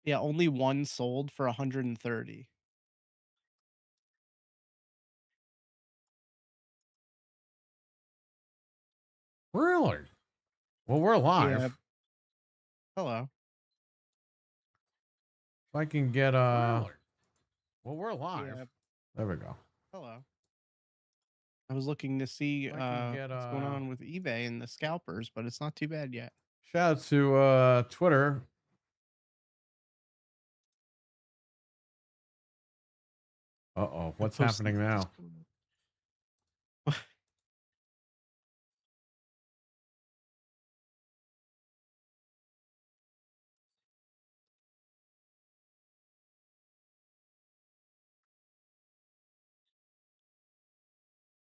Yeah, only one sold for 130. Really? Well, we're Yeah. live. Hello. If I can get well, we're live. Yeah. There we go. Hello. I was looking to see If I can get what's going on with eBay and the scalpers, but it's not too bad yet. shout out to Twitter. Uh-oh, I what's posted happening the now? Discord.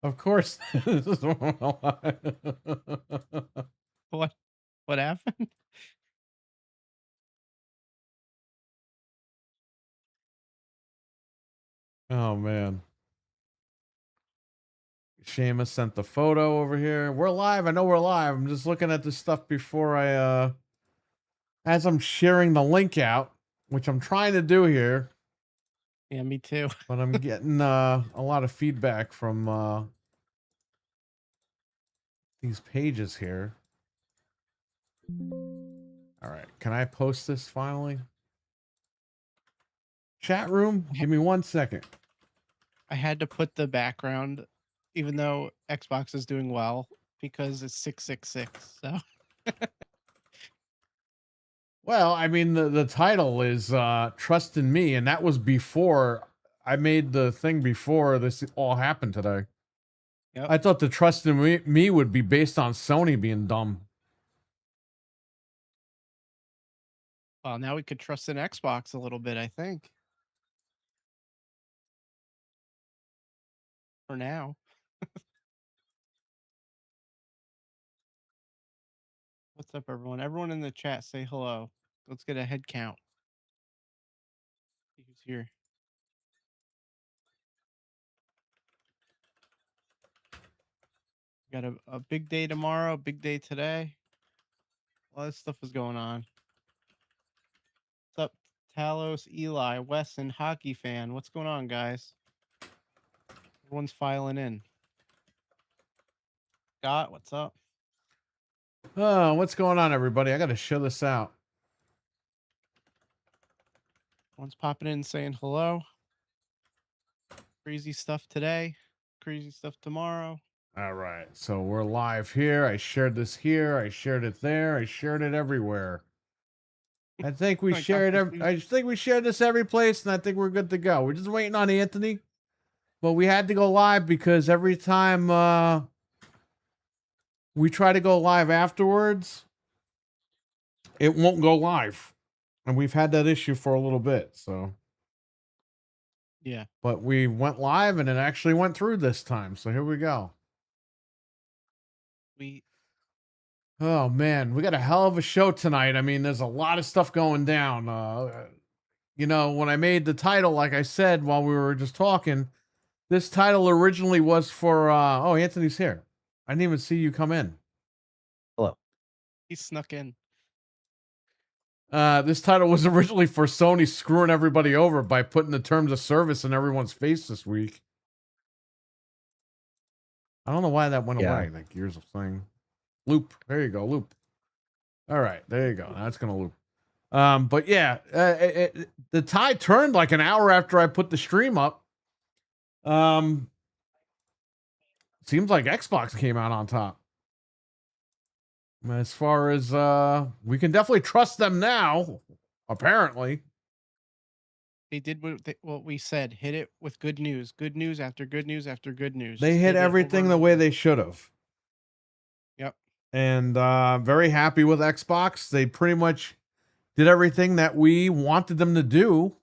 Of course. What? What happened? Oh man. Seamus sent the photo over here. We're live. I know we're live. I'm just looking at this stuff before I as I'm sharing the link out, which I'm trying to do here, Yeah, me too. but I'm getting a lot of feedback from these pages here. All right. Can I post this finally? Chat room, give me 1 second. I had to put the background, even though Xbox is doing well, because it's 666. So Well, I mean, the title is Trust in Me, and that was before I made the thing before this all happened today. yep. I thought the Trust in Me would be based on Sony being dumb. Well, now we could trust in Xbox a little bit, I think. For now. What's up, everyone? Everyone in the chat, say hello. Let's get a head count. See who's here. Got a big day tomorrow, big day today. A lot of stuff is going on. What's up, Talos, Eli, Wesson, hockey fan? What's going on, guys? Everyone's filing in. Scott, what's up? Oh, what's going on, everybody? I got to show this out. Everyone's popping in saying hello. Crazy stuff today, crazy stuff tomorrow. All right. So we're live here. I shared this here. I shared it there. I shared it everywhere. I think we I got shared confused. I think we shared this every place, and I think we're good to go. We're just waiting on Anthony. But we had to go live because every time we try to go live afterwards, it won't go live. And we've had that issue for a little bit. So Yeah. but we went live and it actually went through this time. So here we go. We Oh man, we got a hell of a show tonight. I mean, there's a lot of stuff going down. You know, when I made the title, like I said while we were just talking, this title originally was for oh, Anthony's here. I didn't even see you come in. Hello. he snuck in. This title was originally for Sony screwing everybody over by putting the terms of service in everyone's face this week. I don't know why that went away. That Gears of thing. Loop. There you go. Loop. All right. There you go. Now it's going to loop. But yeah, the tide turned like an hour after I put the stream up. Seems like Xbox came out on top. As far as we can definitely trust them now, apparently. They did what we said. Hit it with good news. Good news after good news after good news. They Just hit it everything over the and way over. they should have. Yep. And very happy with Xbox. They pretty much did everything that we wanted them to do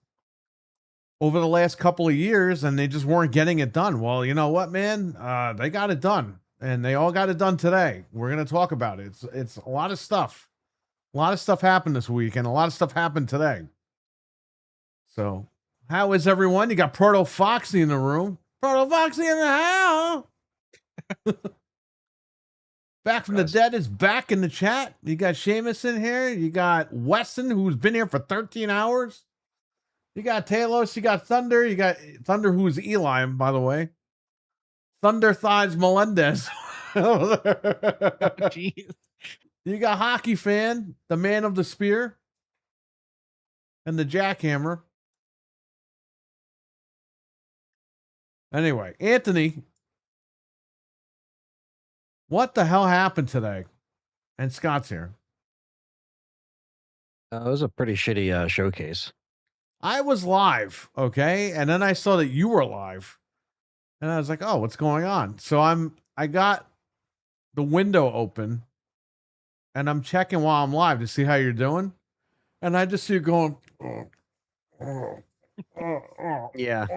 over the last couple of years, and they just weren't getting it done. Well, you know what, man? They got it done, and they all got it done today. We're gonna talk about it. It's a lot of stuff. A lot of stuff happened this week, and a lot of stuff happened today. So, how is everyone? You got Proto Foxy in the room. Proto Foxy in the house. Back from the dead is back in the chat. You got Seamus in here. You got Wesson, who's been here for 13 hours. You got Talos. You got Thunder. You got Thunder, who's Eli, by the way. Thunder Thighs Melendez. Jeez. You got Hockey Fan, the man of the spear, and the jackhammer. Anyway, Anthony, what the hell happened today? And Scott's here. It was a pretty shitty showcase. I was live, okay, and then I saw that you were live, and I was like, "Oh, what's going on?" So I got the window open, and I'm checking while I'm live to see how you're doing, and I just see you going, Yeah.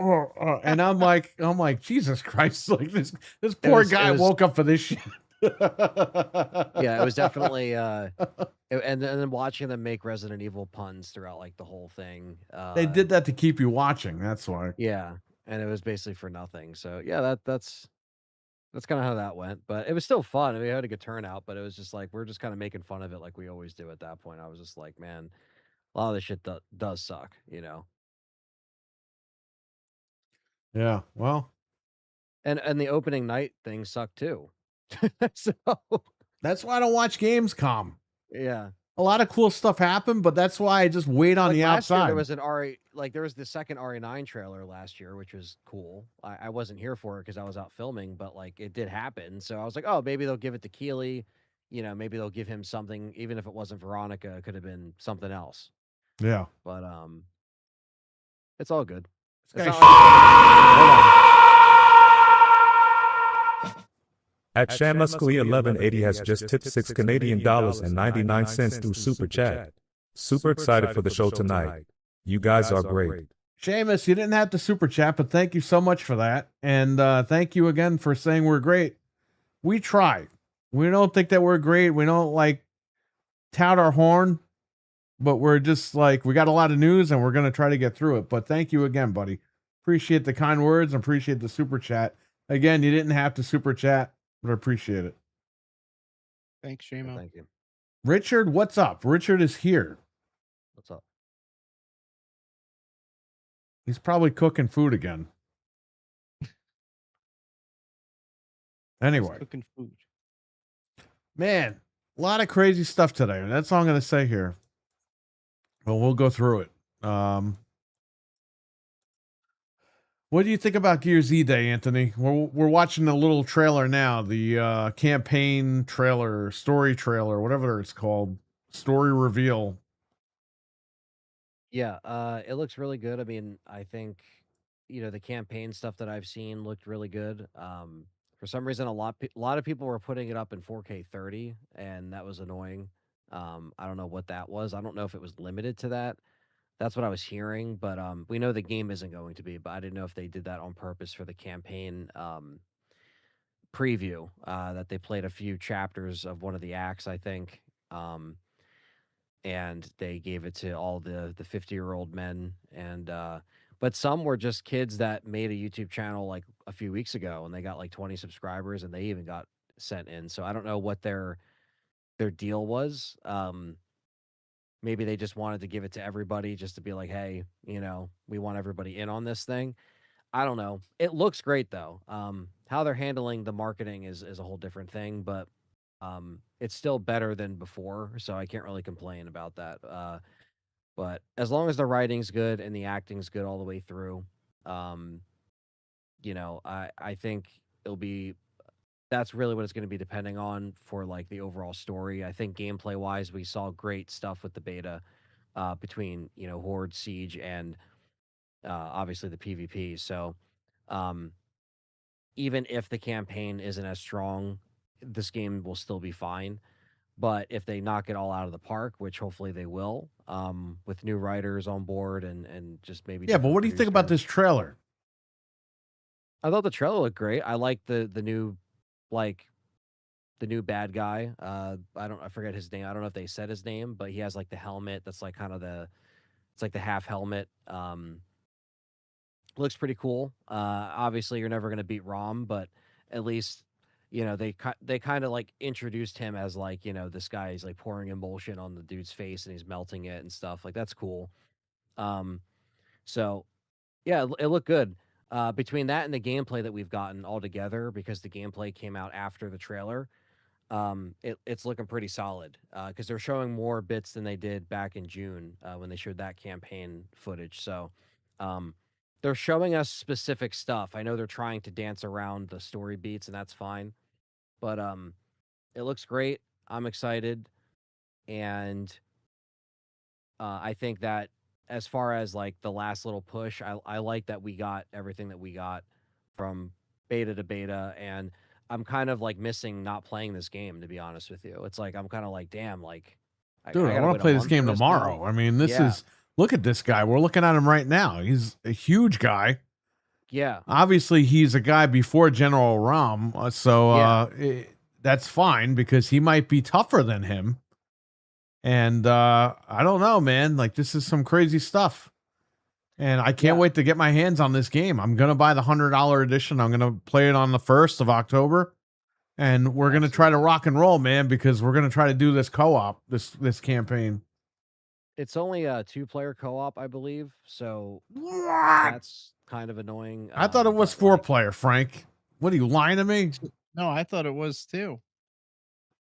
and I'm like, Jesus Christ, like this poor guy woke up for this shit. Yeah, it was definitely and then watching them make Resident Evil puns throughout like the whole thing. They did that to keep you watching. That's why. Yeah, and it was basically for nothing. So yeah, that's kind of how that went. But it was still fun. I mean, we had a good turnout, but it was just like we're just kind of making fun of it like we always do at that point. I was just like, man, a lot of this shit does suck, you know. Yeah, well, and the opening night thing sucked too. So that's why I don't watch Gamescom. yeah. A lot of cool stuff happened, but that's why I just wait on the last year, outside. there was an there was the second RE9 trailer last year, which was cool. I wasn't here for it because I was out filming, but like it did happen. So I was like, oh, maybe they'll give it to Keeley. You know, maybe they'll give him something, even if it wasn't Veronica, it could have been something else. Yeah. But it's all good. It's It's not like At Shamuscly 1180 has just tipped $6 Canadian and 99 cents through Super Chat. Super excited for the show tonight. You guys are great. Seamus, you didn't have to super chat, but thank you so much for that. And thank you again for saying we're great. We try. We don't think that we're great. We don't like tout our horn, but we're just like, we got a lot of news and we're going to try to get through it. But thank you again, buddy. Appreciate the kind words and appreciate the super chat. Again, you didn't have to super chat, but I appreciate it. Thanks, Shamo. Thank you. Richard, what's up? Richard is here. What's up? He's probably cooking food again. Anyway. Cooking food. Man, a lot of crazy stuff today. That's all I'm going to say here. Well, we'll go through it. What do you think about Gears E Day, Anthony? We're watching a little trailer now, the campaign trailer, story trailer, whatever it's called, story reveal. Yeah, it looks really good. I mean, I think, you know, the campaign stuff that I've seen looked really good. For some reason, a lot of people were putting it up in 4K 30, and that was annoying. I don't know what that was. I don't know if it was limited to that. That's what I was hearing, but we know the game isn't going to be. But I didn't know if they did that on purpose for the campaign preview. That they played a few chapters of one of the acts, I think. And they gave it to all the 50-year-old men, and but some were just kids that made a YouTube channel like a few weeks ago, and they got like 20 subscribers, and they even got sent in. So I don't know what their deal was. Maybe they just wanted to give it to everybody just to be like, hey, you know, we want everybody in on this thing. I don't know. It looks great though. How they're handling the marketing is a whole different thing, but it's still better than before, so I can't really complain about that. But as long as the writing's good and the acting's good all the way through, you know, I think it'll be. That's really what it's going to be depending on for like the overall story. I think gameplay wise, we saw great stuff with the beta between, you know, Horde, Siege, and obviously the PvP. So even if the campaign isn't as strong, this game will still be fine. But if they knock it all out of the park, which hopefully they will, with new writers on board and just maybe Yeah, but what do you think about this trailer? I thought the trailer looked great. I like the new, like, the new bad guy. I forget his name. I don't know if they said his name, but he has like the helmet that's like kind of it's like the half helmet. Looks pretty cool. Obviously you're never gonna beat Rom, but at least you know, they kind of like introduced him as like, you know, this guy is like pouring emulsion on the dude's face and he's melting it and stuff. Like that's cool. Um, so yeah, it looked good. Between that and the gameplay that we've gotten all together, because the gameplay came out after the trailer, it's looking pretty solid. Because they're showing more bits than they did back in June when they showed that campaign footage. So, um, they're showing us specific stuff. I know they're trying to dance around the story beats, and that's fine. But it looks great. I'm excited, and I think that as far as like the last little push, I like that we got everything that we got from beta to beta, and I'm kind of like missing not playing this game, to be honest with you. It's like I'm kind of like, damn, like Dude, I gotta want wait to a play this month game for this now? tomorrow. I mean, this Yeah. is look at this guy. We're looking at him right now. He's a huge guy. Yeah, Obviously, he's a guy before General Rom, that's fine because he might be tougher than him. And I don't know, man. Like this is some crazy stuff. And I can't Yeah. wait to get my hands on this game. I'm gonna buy the $100 edition. I'm gonna play it on the 1st of October, and we're gonna try to rock and roll, man, because we're gonna try to do this co-op, this campaign. it's only a 2-player co-op, I believe. So What? that's kind of annoying. I thought it was but, like, 4-player, Frank. What are you lying to me? No, I thought it was too.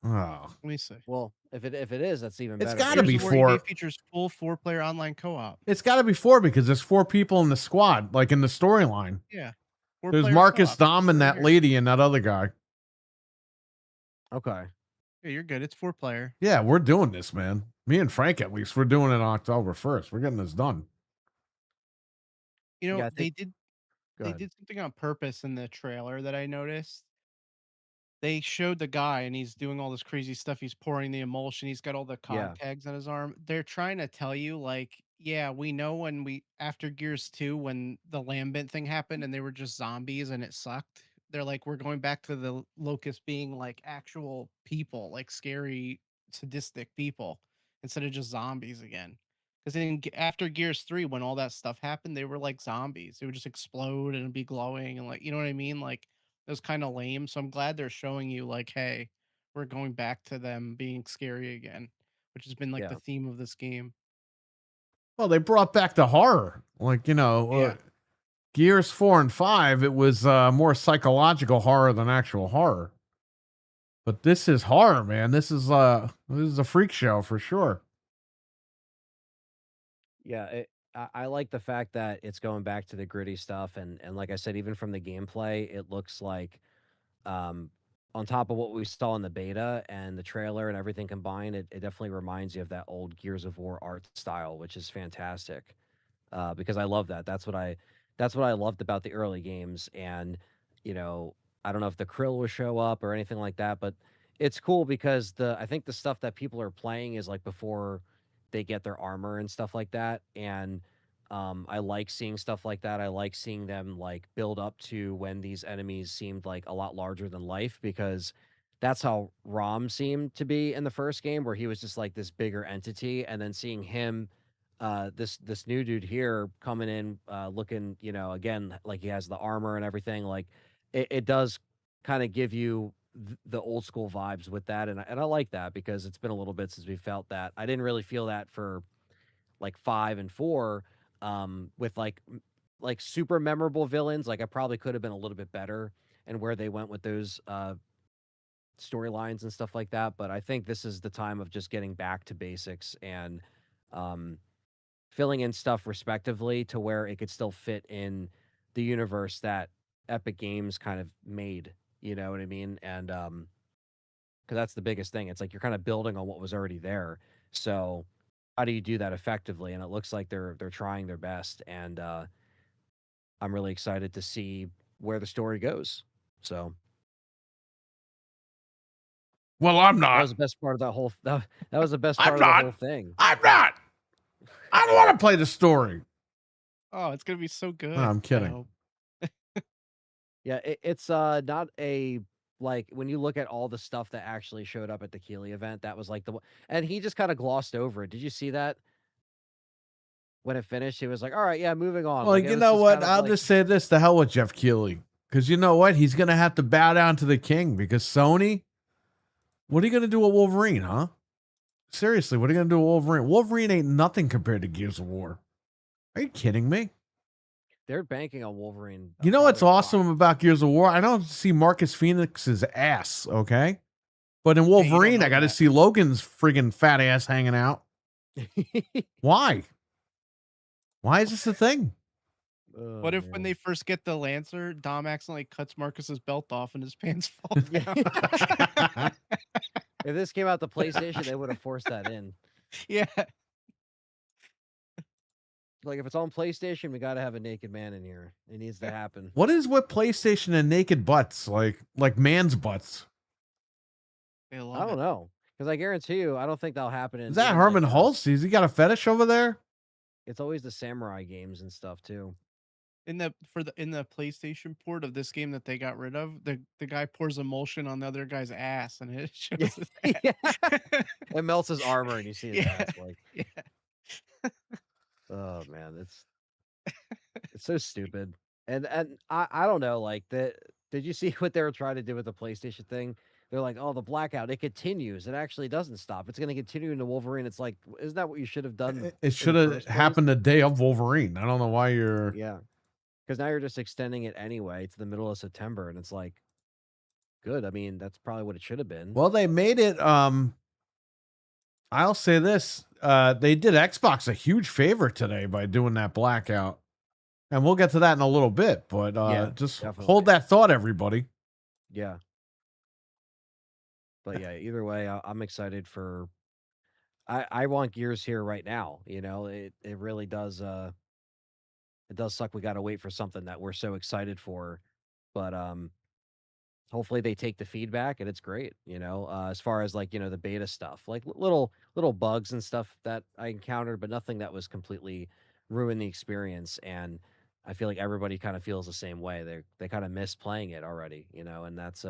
Oh, Let me see. well, if it is, that's even It's better. gotta Gears be of War 4. EA features full 4-player online co-op. it's got to be 4 because there's 4 people in the squad, like in the storyline. Yeah. There's 4-player Marcus co-op. Dom and Right that here. lady and that other guy. Okay. Yeah, you're good. It's 4-player. Yeah, we're doing this, man. Me and Frank, at least, we're doing it on October 1st. We're getting this done. You know, Yeah, I they think- did Go they ahead. did something on purpose in the trailer that I noticed. They showed the guy and he's doing all this crazy stuff. He's pouring the emulsion. He's got all the COD Yeah. tags on his arm. They're trying to tell you, like, yeah, we know when after Gears 2, when the Lambent thing happened and they were just zombies and it sucked. They're like, we're going back to the Locust being like actual people, like scary, sadistic people instead of just zombies again. Because after Gears 3, when all that stuff happened, they were like zombies. They would just explode and be glowing and like, you know what I mean? Like, it was kind of lame. So I'm glad they're showing you like, hey, we're going back to them being scary again, which has been like Yeah. the theme of this game. Well, they brought back the horror. Like, Yeah. Gears 4 and 5, it was more psychological horror than actual horror. But this is horror, man. This is a freak show for sure. Yeah, I like the fact that it's going back to the gritty stuff, and like I said, even from the gameplay, it looks like, on top of what we saw in the beta and the trailer and everything combined, it definitely reminds you of that old Gears of War art style, which is fantastic. Because I love that. That's what I loved about the early games, and I don't know if the krill will show up or anything like that, but it's cool because I think the stuff that people are playing is like before they get their armor and stuff like that. And I like seeing stuff like that. I like seeing them like build up to when these enemies seemed like a lot larger than life, because that's how Rom seemed to be in the first game, where he was just like this bigger entity, and then seeing him, this new dude here coming in, looking, again, like he has the armor and everything. Like it does kind of give you the old school vibes with that, and I like that, because it's been a little bit since we felt that. I didn't really feel that for like 5 and 4, with like super memorable villains. Like I probably could have been a little bit better and where they went with those storylines and stuff like that. But I think this is the time of just getting back to basics and filling in stuff respectively to where it could still fit in the universe that Epic Games kind of made. You know what I mean? And because that's the biggest thing. It's like you're kind of building on what was already there. So how do you do that effectively? And it looks like they're trying their best. And I'm really excited to see where the story goes. So Well, I'm that not. was the best part of that whole. That was the best part I'm of the not. whole thing. I'm not. I don't want to play the story. Oh, it's gonna be so good. No, I'm I kidding. hope. Yeah, it's not a, like, when you look at all the stuff that actually showed up at the Keeley event, that was like the one, and he just kind of glossed over it. Did you see that? When it finished, he was like, "All right, yeah, moving on." Well, Like, it you was know just what? kind of I'll like, just say this: the hell with Jeff Keighley, Because you know what? He's going to have to bow down to the king because Sony, what are you going to do with Wolverine, huh? Seriously, what are you going to do with Wolverine? Wolverine ain't nothing compared to Gears of War. Are you kidding me? They're banking on Wolverine. You know what's probably a lot. awesome about Gears of War? I don't see Marcus Phoenix's ass, okay? But in you don't Wolverine, know I got to that. see Logan's friggin' fat ass hanging out. Why? Why is this a thing? Oh, What if when man. they first get the Lancer, Dom accidentally cuts Marcus's belt off and his pants fall down? If this came out the PlayStation, they would have forced that in. Yeah. Like if it's on PlayStation, we got to have a naked man in here. It needs to happen. What is with PlayStation and naked butts? Like man's butts? They I love don't it. know, because I guarantee you, I don't think that'll happen. Is that Herman Hulst? Has he got a fetish over there? It's always the samurai games and stuff too. In the PlayStation port of this game that they got rid of, the guy pours emulsion on the other guy's ass and it shows his ass. Yeah. It melts his armor and you see his Yeah. ass. Like, Yeah. oh man, it's so stupid. And I don't know. Like that. Did you see what they were trying to do with the PlayStation thing? They're like, oh, the blackout, it continues. It actually doesn't stop. It's going to continue into Wolverine. It's like, isn't that what you should have done? It should have happened the day of Wolverine. I don't know why you're. Yeah. Because now you're just extending it anyway to the middle of September. And it's like, good. I mean, that's probably what it should have been. Well, they made it. I'll say this. They did Xbox a huge favor today by doing that blackout. And we'll get to that in a little bit. But Yeah, just definitely. hold that thought, everybody. Yeah. But yeah, either way, I'm excited for. I want Gears here right now. You know, it really does. It does suck. We got to wait for something that we're so excited for, but hopefully they take the feedback and it's great. You know, as far as like the beta stuff, like little bugs and stuff that I encountered, but nothing that was completely ruin the experience. And I feel like everybody kind of feels the same way. They kind of miss playing it already. You know, and that's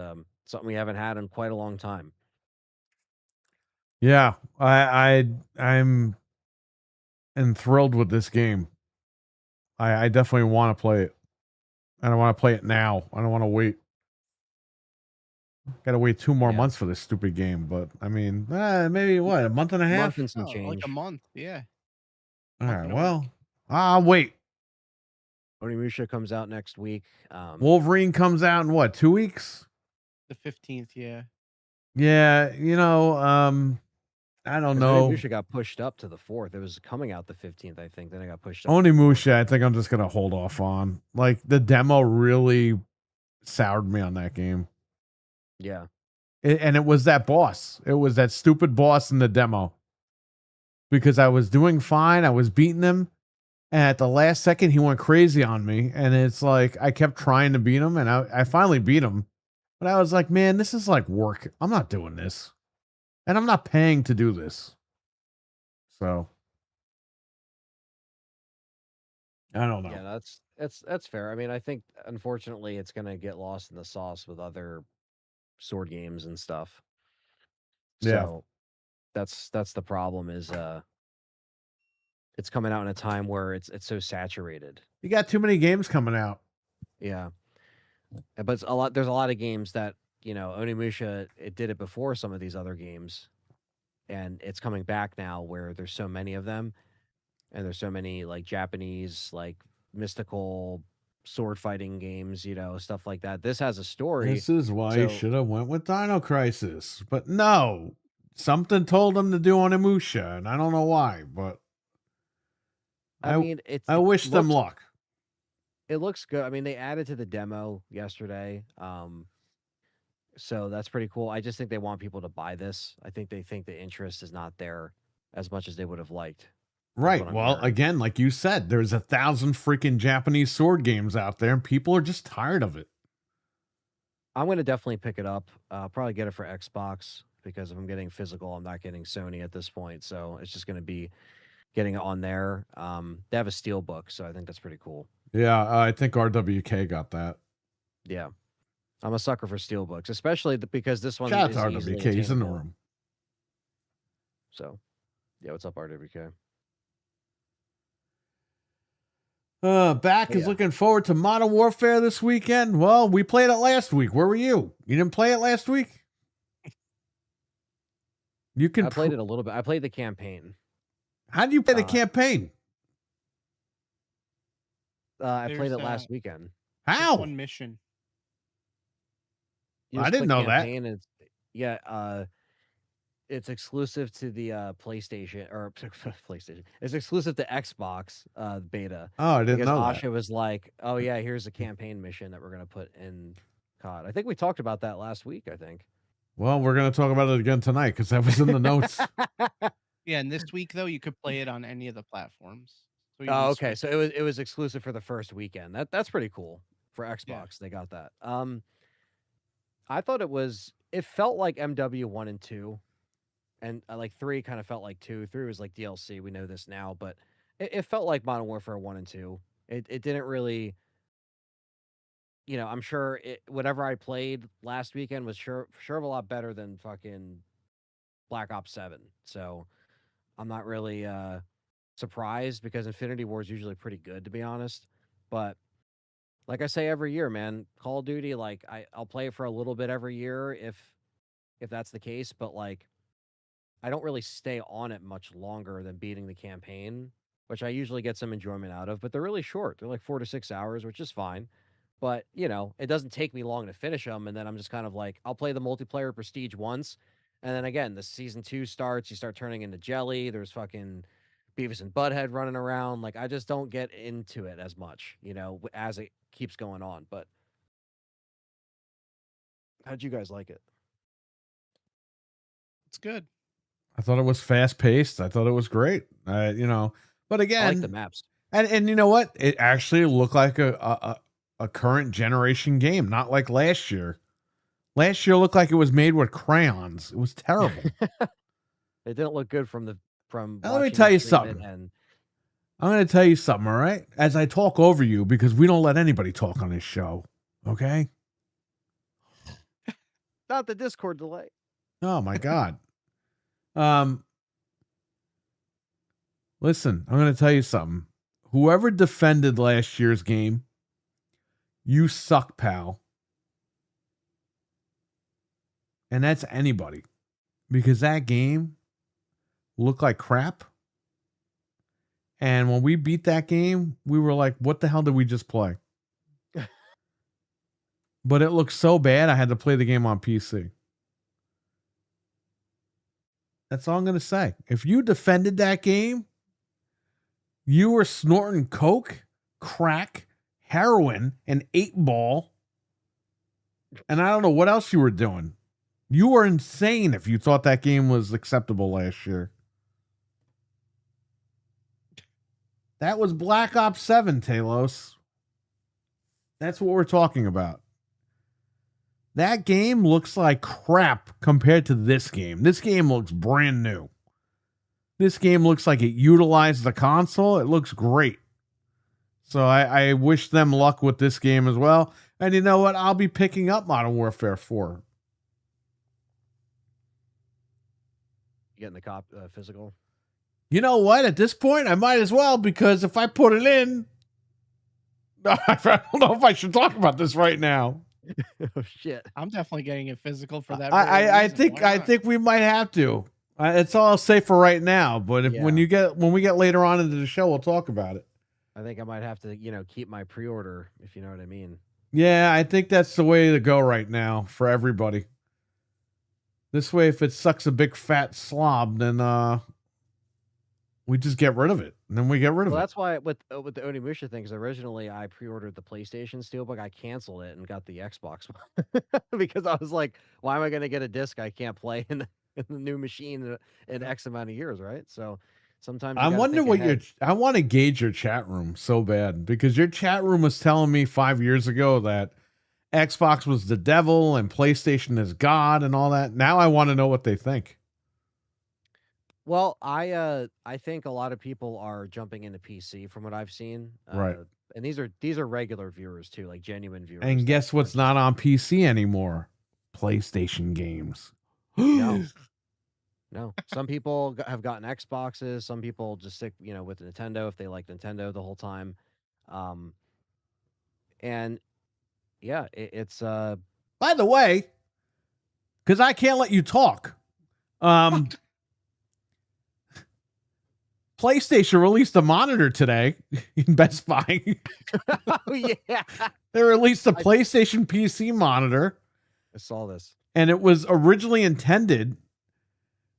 something we haven't had in quite a long time. Yeah, I'm enthralled with this game. I definitely want to play it. And I want to play it now. I don't want to wait. Got to wait 2 more months for this stupid game. But I mean, maybe what, a month and a half? Month and some change. Like a month. Yeah. All month right. and a Well, I'll wait. Onimusha comes out next week. Wolverine comes out in what, 2 weeks? The 15th. Yeah. Yeah. I don't know. Onimusha got pushed up to the 4th. It was coming out the 15th, I think. Then it got pushed up. Onimusha, I think I'm just gonna hold off on. Like the demo really soured me on that game. Yeah. And it was that boss. It was that stupid boss in the demo. Because I was doing fine, I was beating him, and at the last second he went crazy on me. And it's like I kept trying to beat him, and I finally beat him. But I was like, man, this is like work. I'm not doing this. And I'm not paying to do this. So I don't know. Yeah, that's fair. I mean, I think unfortunately it's gonna get lost in the sauce with other sword games and stuff. Yeah. So that's the problem is it's coming out in a time where it's so saturated. You got too many games coming out. Yeah. But there's a lot of games that, Onimusha, it did it before some of these other games. And it's coming back now where there's so many of them. And there's so many like Japanese, like mystical sword fighting games, stuff like that. This has a story. This is why you should have went with Dino Crisis. But no. Something told them to do Onimusha, and I don't know why, but I mean, I wish them luck. It looks good. I mean, they added to the demo yesterday. So that's pretty cool. I just think they want people to buy this. I think they think the interest is not there as much as they would have liked. Right. Well, again, like you said, there's 1,000 freaking Japanese sword games out there, and people are just tired of it. I'm going to definitely pick it up. Probably get it for Xbox because if I'm getting physical, I'm not getting Sony at this point. So it's just going to be getting it on there. They have a steelbook, so I think that's pretty cool. Yeah, I think RWK got that. Yeah. I'm a sucker for steelbooks, especially because this one Shout is out to RWK. He's in the room. So, yeah, what's up, RWK? Back is Yeah. looking forward to Modern Warfare this weekend. Well, we played it last week. Where were you? You didn't play it last week? You can. I played it a little bit. I played the campaign. How do you play the campaign? I played it There's, last weekend. just How? one mission. You I just didn't click know that. campaign, and it's exclusive to the PlayStation or PlayStation. It's exclusive to Xbox beta. Oh, I didn't Because know Asha that. was like, "Oh yeah, here's a campaign mission that we're gonna put in COD." I think we talked about that last week. I think. Well, we're going to talk about it again tonight because that was in the notes. Yeah, and this week though, you could play it on any of the platforms. So you Oh, can okay. switch. So it was exclusive for the first weekend. That's pretty cool for Xbox. They got that. I thought it felt like MW 1 and 2, and like 3 kind of felt like 2. 3 was like DLC. We know this now, but it felt like Modern Warfare 1 and 2. It didn't really, I'm sure whatever I played last weekend was sure of a lot better than fucking Black Ops 7. So I'm not really surprised because Infinity War is usually pretty good, to be honest. But like I say every year, man, Call of Duty, like I'll play it for a little bit every year if that's the case, but like I don't really stay on it much longer than beating the campaign, which I usually get some enjoyment out of, but they're really short. They're like 4 to 6 hours, which is fine. But, it doesn't take me long to finish them, and then I'm just kind of like, I'll play the multiplayer prestige once, and then again, the season 2 starts, you start turning into jelly, there's fucking Beavis and Butthead running around, like, I just don't get into it as much, as it keeps going on, but how'd you guys like it? It's good. I thought it was fast paced. I thought it was great. But I like the again, maps. and you know what? It actually looked like a current generation game, not like last year. Last year looked like it was made with crayons. It was terrible. It didn't look good from Now, let me watching tell you stream it, something. and I'm going to tell you something, all right? As I talk over you, because we don't let anybody talk on this show, okay? not the Discord delay. Oh my God. Listen, I'm going to tell you something. Whoever defended last year's game, you suck, pal. And that's anybody. Because that game looked like crap. And when we beat that game, we were like, what the hell did we just play? But it looked so bad, I had to play the game on PC. That's all I'm going to say. If you defended that game, you were snorting coke, crack, heroin, and 8-ball. And I don't know what else you were doing. You were insane if you thought that game was acceptable last year. That was Black Ops 7, Talos. That's what we're talking about. That game looks like crap compared to this game. This game looks brand new. This game looks like it utilized the console. It looks great. So I wish them luck with this game as well. And you know what? I'll be picking up Modern Warfare 4. You getting the physical? You know what? At this point, I might as well, because if I put it in, I don't know if I should talk about this right now. Oh shit! I'm definitely getting it physical for that. I think we might have to. It's all I'll say for right now. But when we get later on into the show, we'll talk about it. I think I might have to, keep my pre-order, if you know what I mean. Yeah, I think that's the way to go right now for everybody. This way, if it sucks a big fat slob, then we just get rid of it. And then we get rid of it. That's why with the Onimusha thing, because originally I pre-ordered the PlayStation Steelbook, I canceled it and got the Xbox one because I was like, why am I going to get a disc I can't play in the new machine in X amount of years, right? So sometimes I'm wondering I want to gauge your chat room so bad, because your chat room was telling me 5 years ago that Xbox was the devil and PlayStation is God and all that. Now I want to know what they think. Well, I think a lot of people are jumping into PC from what I've seen. Right. And these are regular viewers too, like genuine viewers. And guess what's not on PC anymore? PlayStation games. No. No. Some people have gotten Xboxes. Some people just stick, with Nintendo if they like Nintendo the whole time. And yeah, it's By the way, because I can't let you talk. PlayStation released a monitor today in Best Buy. oh yeah, They released a PlayStation PC monitor, I saw this. and it was originally intended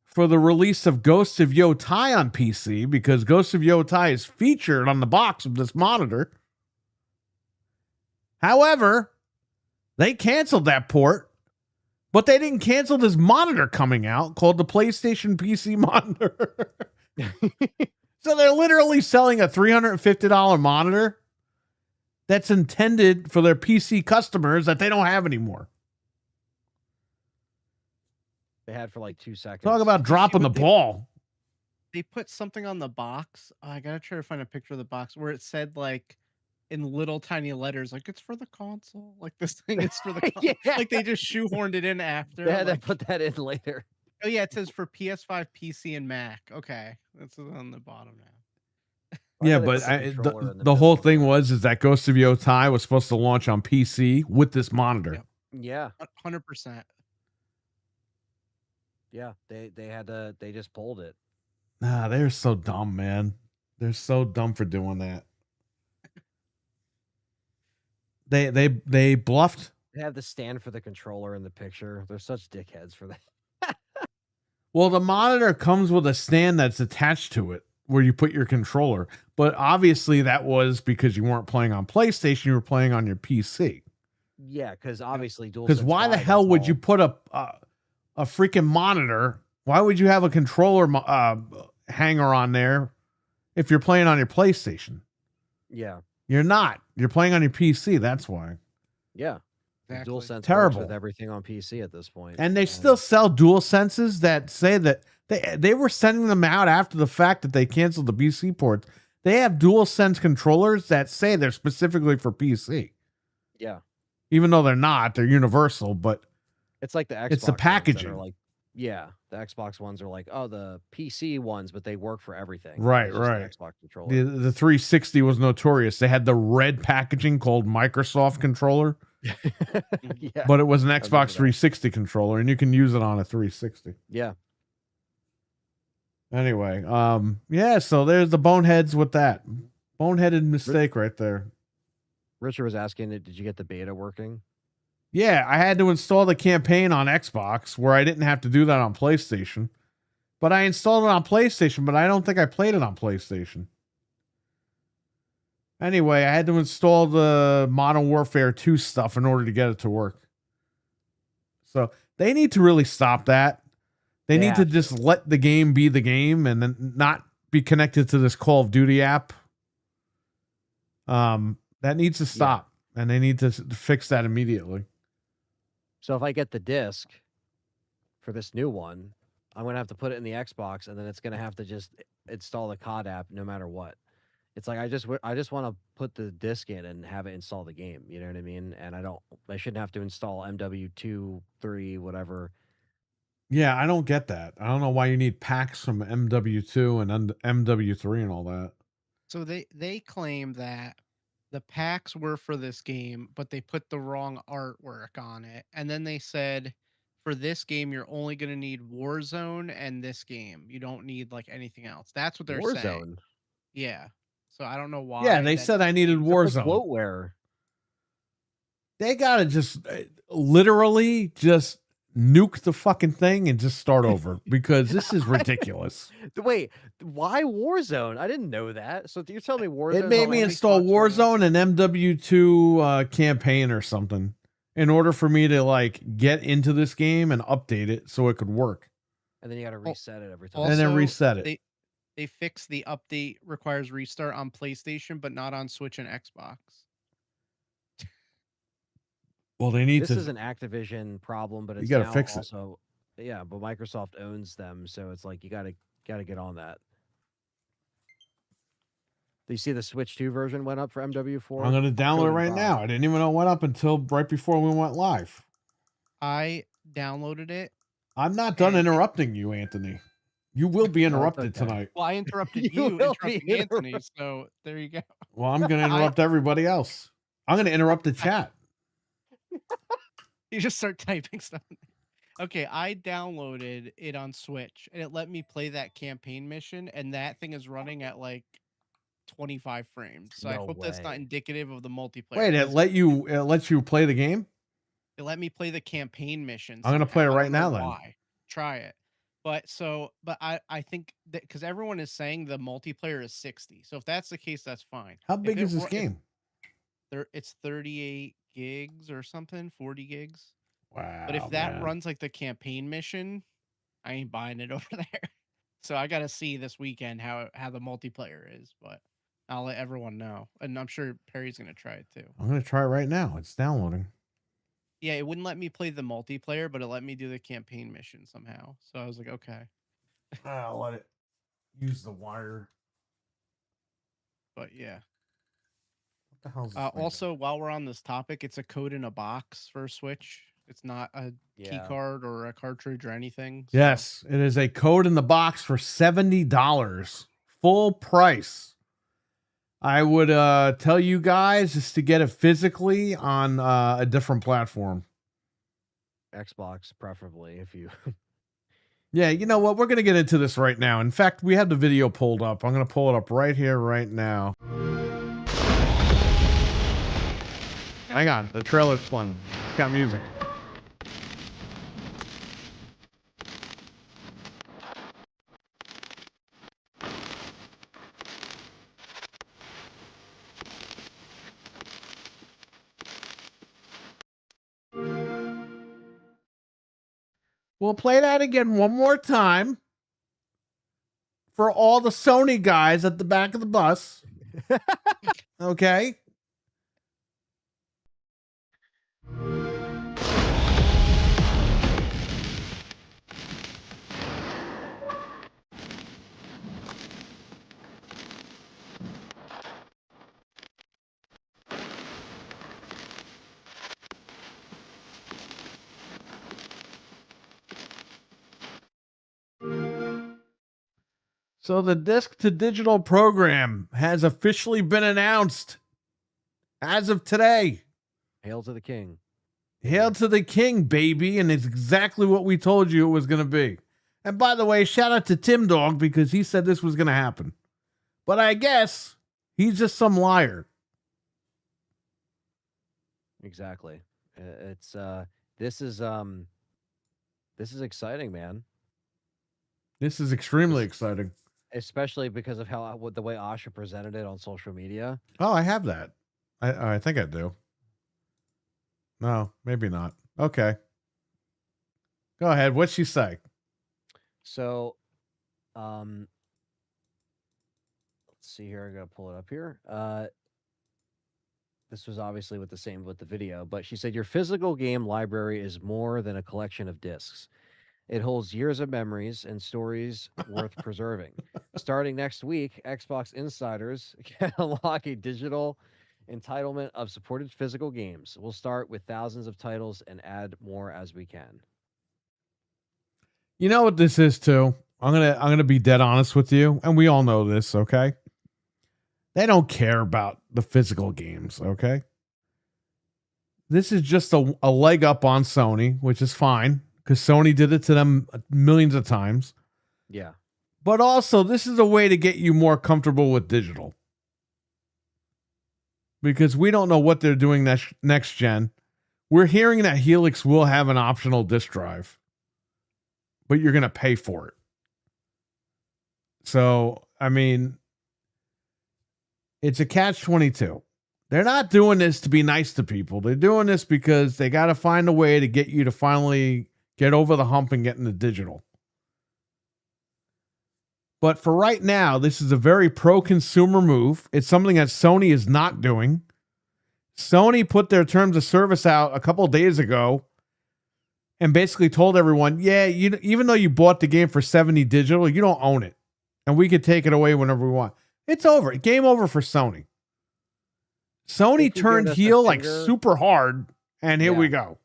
for the release of Ghosts of Yotai on PC, because Ghosts of Yotai is featured on the box of this monitor. However, they canceled that port, but they didn't cancel this monitor coming out called the PlayStation PC monitor. So they're literally selling a $350 monitor that's intended for their PC customers that they don't have anymore. They had for like 2 seconds. Talk about dropping the ball. They put something on the box. I gotta try to find a picture of the box where it said like in little tiny letters, like it's for the console. Like this thing is for the console. Yeah. Like they just shoehorned it in after. They had like, to put that in later. Oh yeah, it says for PS5, PC, and Mac. Okay, that's on the bottom now. Yeah, but the whole thing is that Ghost of Yotai was supposed to launch on PC with this monitor. Yeah, 100%. Yeah, they had to. They just pulled it. Nah, they're so dumb, man. They're so dumb for doing that. They bluffed. They have the stand for the controller in the picture. They're such dickheads for that. Well, the monitor comes with a stand that's attached to it where you put your controller. But obviously that was because you weren't playing on PlayStation, you were playing on your PC. Yeah, because obviously dual. Because why the hell would you put a freaking monitor? Why would you have a controller hanger on there if you're playing on your PlayStation? Yeah. You're not. You're playing on your PC. That's why. Yeah. Exactly. DualSense Terrible. works with everything on PC at this point. And they still sell DualSenses that say that they were sending them out after the fact that they canceled the PC ports. They have DualSense controllers that say they're specifically for PC. Yeah. Even though they're not, they're universal, but it's like the Xbox. It's the packaging. Like, yeah, the Xbox ones are like, oh, the PC ones, but they work for everything. Right, It's just right. The Xbox controller. The 360 was notorious. They had the red packaging called Microsoft controller, Yeah. but it was an remember Xbox that. 360 controller, and you can use it on a 360. Yeah. Anyway, yeah, so there's the boneheads with that. Boneheaded mistake right there. Richard was asking, did you get the beta working? Yeah, I had to install the campaign on Xbox where I didn't have to do that on PlayStation. But I installed it on PlayStation, but I don't think I played it on PlayStation. Anyway, I had to install the Modern Warfare 2 stuff in order to get it to work. So they need to really stop that. They need to just let the game be the game and then not be connected to this Call of Duty app. That needs to stop, and they need to fix that immediately. So if I get the disc for this new one, I'm going to have to put it in the Xbox, and then it's going to have to just install the COD app no matter what. It's like I just want to put the disc in and have it install the game. You know what I mean? And I shouldn't have to install MW2, 3, whatever. Yeah, I don't get that. I don't know why you need packs from MW2 and MW3 and all that. So they claim that the packs were for this game, but they put the wrong artwork on it. And then they said, for this game, you're only going to need Warzone and this game. You don't need like anything else. That's what they're saying. Warzone. Yeah. So I don't know why. Yeah, they said I needed Warzone. Bloatware. They got to just literally just nuke the fucking thing and just start over because this is ridiculous. Wait, why Warzone? I didn't know that. So you're telling me Warzone? It made me install Warzone and MW2 campaign or something in order for me to like get into this game and update it so it could work. And then you got to reset it every time. And then reset it. They fixed the update requires restart on PlayStation, but not on Switch and Xbox. Well, they need this to. This is an Activision problem, but it's you got to now fix also, yeah, but Microsoft owns them, so it's like you got to get on that. Do you see the Switch 2 version went up for MW4? I'm going to download it right now. I didn't even know it went up until right before we went live. I downloaded it. I'm not done interrupting you, Anthony. You will be No, it's interrupted okay. tonight. Well, I interrupted You you, will be interrupting Anthony, so there you go. Well, I'm going to interrupt everybody else. I'm going to interrupt the chat. You just start typing stuff. Okay, I downloaded it on Switch, and it let me play that campaign mission, and that thing is running at like 25 frames. So I No hope that's not way. indicative of the multiplayer. Wait, it 'cause lets you play the game? it let me play the campaign mission. I'm gonna play it somehow. I right don't know now then. why. Try it. But I think that because everyone is saying the multiplayer is 60. So if that's the case, that's fine. How If big it is this ru- if game? It's 38 gigs or something, 40 gigs. Wow. But if that man. runs like the campaign mission, I ain't buying it over there. So I gotta see this weekend how the multiplayer is, but I'll let everyone know. And I'm sure Perry's gonna try it too. I'm going to try it right now. It's downloading. Yeah, it wouldn't let me play the multiplayer, but it let me do the campaign mission somehow. So I was like, okay. I'll let it use the wire. But yeah. What the hell is this thing? Also, while we're on this topic, it's a code in a box for Switch. It's not a key card or a cartridge or anything. So. Yes, it is a code in the box for $70, full price. I would tell you guys is to get it physically on a different platform. Xbox, preferably, if you. Yeah, you know what? We're going to get into this right now. In fact, we have the video pulled up. I'm going to pull it up right here, right now. Hang on. The trailer's fun. It's got music. We'll play that again one more time for all the Sony guys at the back of the bus. Okay. So the disc to digital program has officially been announced as of today. Hail to the king. Hail to the king, baby. And it's exactly what we told you it was going to be. And by the way, shout out to Tim Dog because he said this was going to happen. But I guess he's just some liar. Exactly. It's this is exciting, man. This is extremely exciting. Especially because of how the way Asha presented it on social media. Oh, I have that. I think I do. No, maybe not. Okay. Go ahead. What'd she say? So, let's see here. I gotta pull it up here. This was obviously with the video, but she said your physical game library is more than a collection of discs. It holds years of memories and stories worth preserving. Starting next week, Xbox insiders can unlock a digital entitlement of supported physical games. We'll start with thousands of titles and add more as we can. You know what this is too? I'm gonna be dead honest with you, and we all know this, okay? They don't care about the physical games, okay? This is just a leg up on Sony, which is fine, because Sony did it to them millions of times. Yeah. But also, this is a way to get you more comfortable with digital. Because we don't know what they're doing next gen. We're hearing that Helix will have an optional disk drive, but you're going to pay for it. So, I mean, it's a catch-22. They're not doing this to be nice to people. They're doing this because they got to find a way to get you to finally get over the hump and get into digital. But for right now, this is a very pro-consumer move. It's something that Sony is not doing. Sony put their terms of service out a couple of days ago and basically told everyone, yeah, even though you bought the game for $70 digital, you don't own it. And we could take it away whenever we want. It's over. Game over for Sony. Sony turned heel like super hard, and here we go.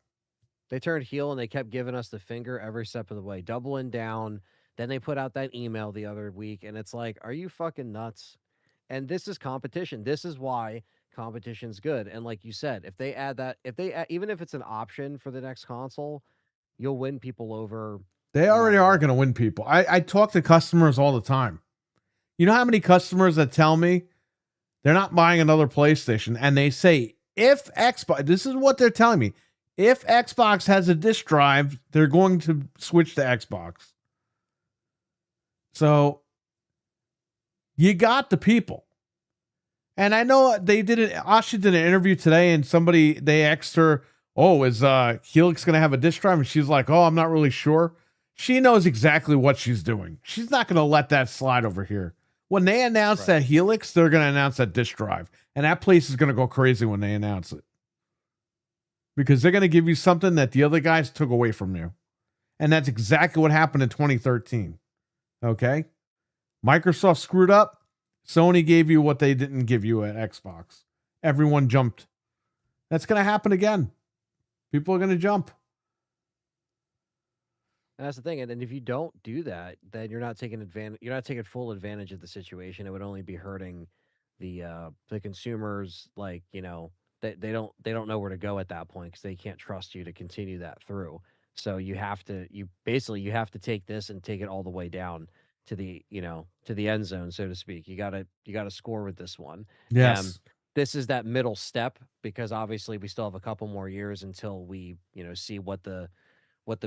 They turned heel and they kept giving us the finger every step of the way, doubling down Then they put out that email the other week, and it's like, are you fucking nuts? And this is competition. This is why competition's good. And like you said, if they add that, even if it's an option for the next console, you'll win people over. They no already matter are what. going to win people. I talk to customers all the time. You know how many customers that tell me they're not buying another PlayStation, and they say, if Xbox, this is what they're telling me, if Xbox has a disk drive, they're going to switch to Xbox. So you got the people. And I know Asha did an interview today, and they asked her, oh, is Helix going to have a disk drive? And she's like, oh, I'm not really sure. She knows exactly what she's doing. She's not going to let that slide over here. When they announce that Helix, they're going to announce that disk drive. And that place is going to go crazy when they announce it. Because they're going to give you something that the other guys took away from you. And that's exactly what happened in 2013. Okay? Microsoft screwed up. Sony gave you what they didn't give you at Xbox. Everyone jumped. That's going to happen again. People are going to jump. And that's the thing. And if you don't do that, then you're not taking advantage. You're not taking full advantage of the situation. It would only be hurting the consumers. Like, you know, they don't know where to go at that point because they can't trust you to continue that through. So you have to take this and take it all the way down to the end zone, so to speak. You gotta score with this one. Yes. This is that middle step, because obviously we still have a couple more years until we see what the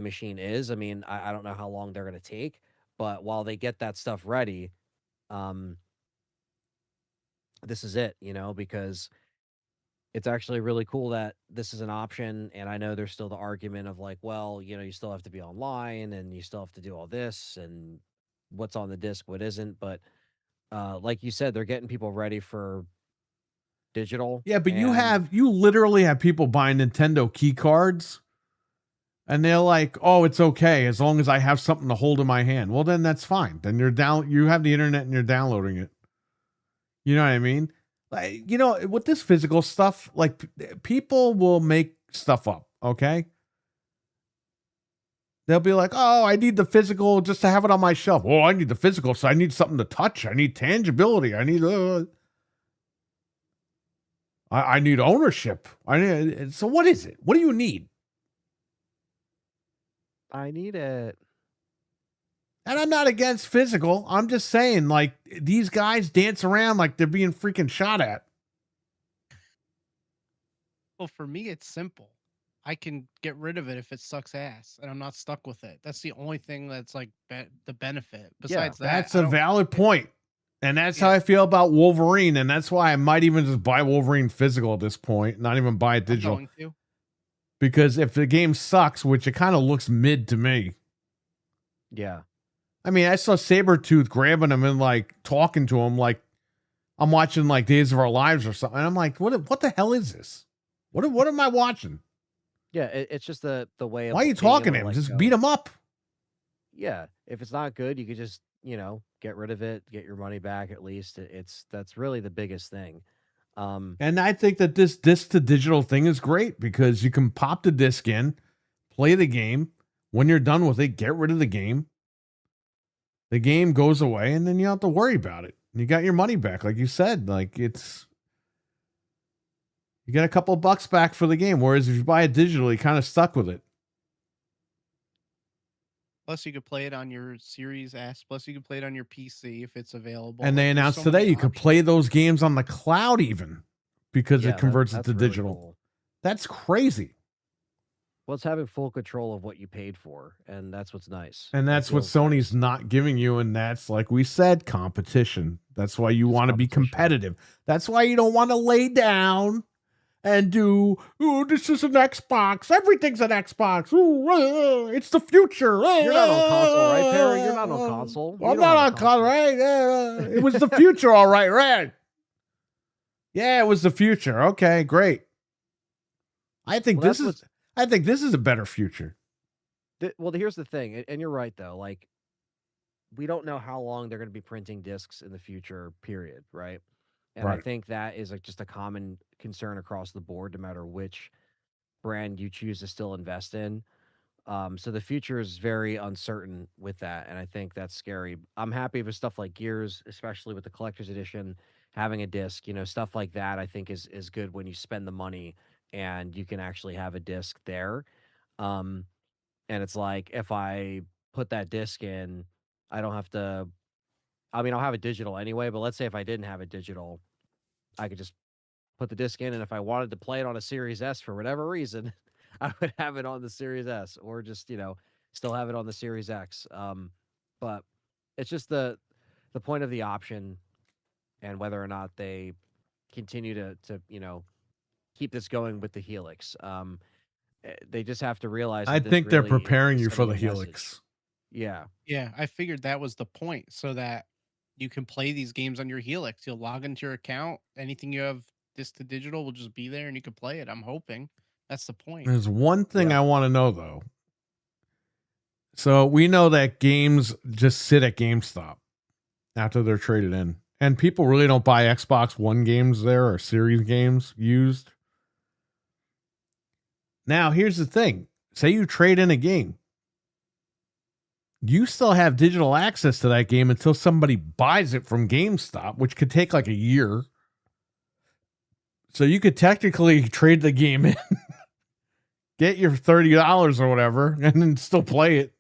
machine is. I mean, I don't know how long they're gonna take, but while they get that stuff ready, this is it, because it's actually really cool that this is an option. And I know there's still the argument of like, well, you still have to be online and you still have to do all this and what's on the disc, what isn't. But like you said, they're getting people ready for digital. Yeah, but and you literally have people buying Nintendo key cards, and they're like, "Oh, it's okay as long as I have something to hold in my hand." Well, then that's fine. Then you have the internet and you're downloading it. You know what I mean? Like, with this physical stuff, like people will make stuff up, okay? They'll be like, "Oh, I need the physical just to have it on my shelf." Oh, I need the physical, so I need something to touch. I need tangibility. I need I need ownership. So what is it? What do you need? I need it. And I'm not against physical. I'm just saying, like, these guys dance around like they're being freaking shot at. Well, for me, it's simple. I can get rid of it if it sucks ass, and I'm not stuck with it. That's the only thing that's like the benefit. Besides that, That's a valid point. And that's how I feel about Wolverine. And that's why I might even just buy Wolverine physical at this point, not even buy it digital. I'm going to. Because if the game sucks, which it kind of looks mid to me. Yeah. I mean, I saw Sabretooth grabbing him and like talking to him like I'm watching like Days of Our Lives or something. And I'm like, what the hell is this? What am I watching? Yeah, it's just the way of why are you talking to him? Just beat him up. Yeah. If it's not good, you could just, get rid of it, get your money back at least. That's really the biggest thing. And I think that this disc to digital thing is great because you can pop the disc in, play the game. When you're done with it, get rid of the game. The game goes away, and then you don't have to worry about it. You got your money back, like you said. Like you get a couple of bucks back for the game. Whereas if you buy it digitally, kind of stuck with it. Plus, you could play it on your Series S. Plus, you could play it on your PC if it's available. And they There's announced so today many you could options. play those games on the cloud even because it converts it that's to really digital. cool. That's crazy. Well, it's having full control of what you paid for, and that's what's nice. And that's what feels Sony's not giving you. And that's, like we said, competition. That's why you want to be competitive. That's why you don't want to lay down and do, oh, this is an Xbox. Everything's an Xbox. Ooh, it's the future. You're not on console, right, Perry? You're not on console. I'm not on console, right? It was the future, all right, right? Yeah, it was the future. Okay, great. I think this is a better future. Well, here's the thing, and you're right though. Like, we don't know how long they're going to be printing discs in the future. Period. Right. And I think that is like just a common concern across the board, no matter which brand you choose to still invest in. So the future is very uncertain with that, and I think that's scary. I'm happy with stuff like Gears, especially with the collector's edition, having a disc, stuff like that. I think is good when you spend the money and you can actually have a disc there. Um, and it's like if I put that disc in, I don't have to. I mean, I'll have a digital anyway, but let's say if I didn't have a digital, I could just put the disc in, and if I wanted to play it on a Series S for whatever reason, I would have it on the Series S, or just still have it on the Series X. But it's just the point of the option, and whether or not they continue to keep this going with the Helix. They just have to realize I that this think they're really preparing is you for the sending a message. Helix. Yeah, Yeah, I figured that was the point, so that you can play these games on your Helix. You'll log into your account. Anything you have disc to digital will just be there, and you can play it. I'm hoping that's the point. There's one thing Yeah. I want to know though. So we know that games just sit at GameStop after they're traded in. And people really don't buy Xbox One games there or Series games used. Now, here's the thing. Say you trade in a game. You still have digital access to that game until somebody buys it from GameStop, which could take like a year. So you could technically trade the game in, get your $30 or whatever, and then still play it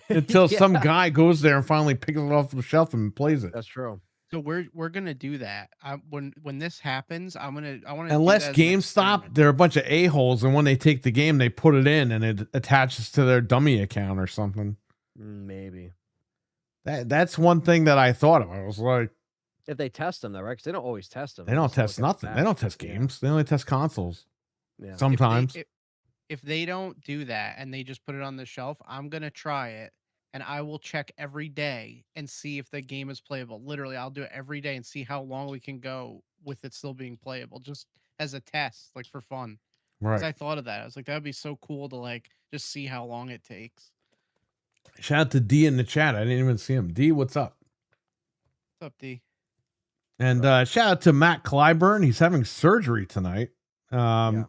until some Yeah, guy goes there and finally picks it off the shelf and plays it. that's true. So we're gonna do that. When this happens, I want to Unless do that as an GameStop, experiment. they're a bunch of a-holes, and when they take the game, they put it in and it attaches to their dummy account or something. Maybe That's one thing that I thought of. I was like, if they test them though, right? 'Cause they don't always test them. they don't test nothing. They don't test Yeah. games. They only test consoles. Yeah. Sometimes. If they don't do that and they just put it on the shelf, I'm gonna try it, and I will check every day and see if the game is playable. Literally, I'll do it every day and see how long we can go with it still being playable, just as a test, like for fun. Because I Right. thought of that. I was like, that would be so cool to like just see how long it takes. Shout out to D in the chat. I didn't even see him. D, what's up? What's up, D? And shout out to Matt Clyburn. He's having surgery tonight. Yeah.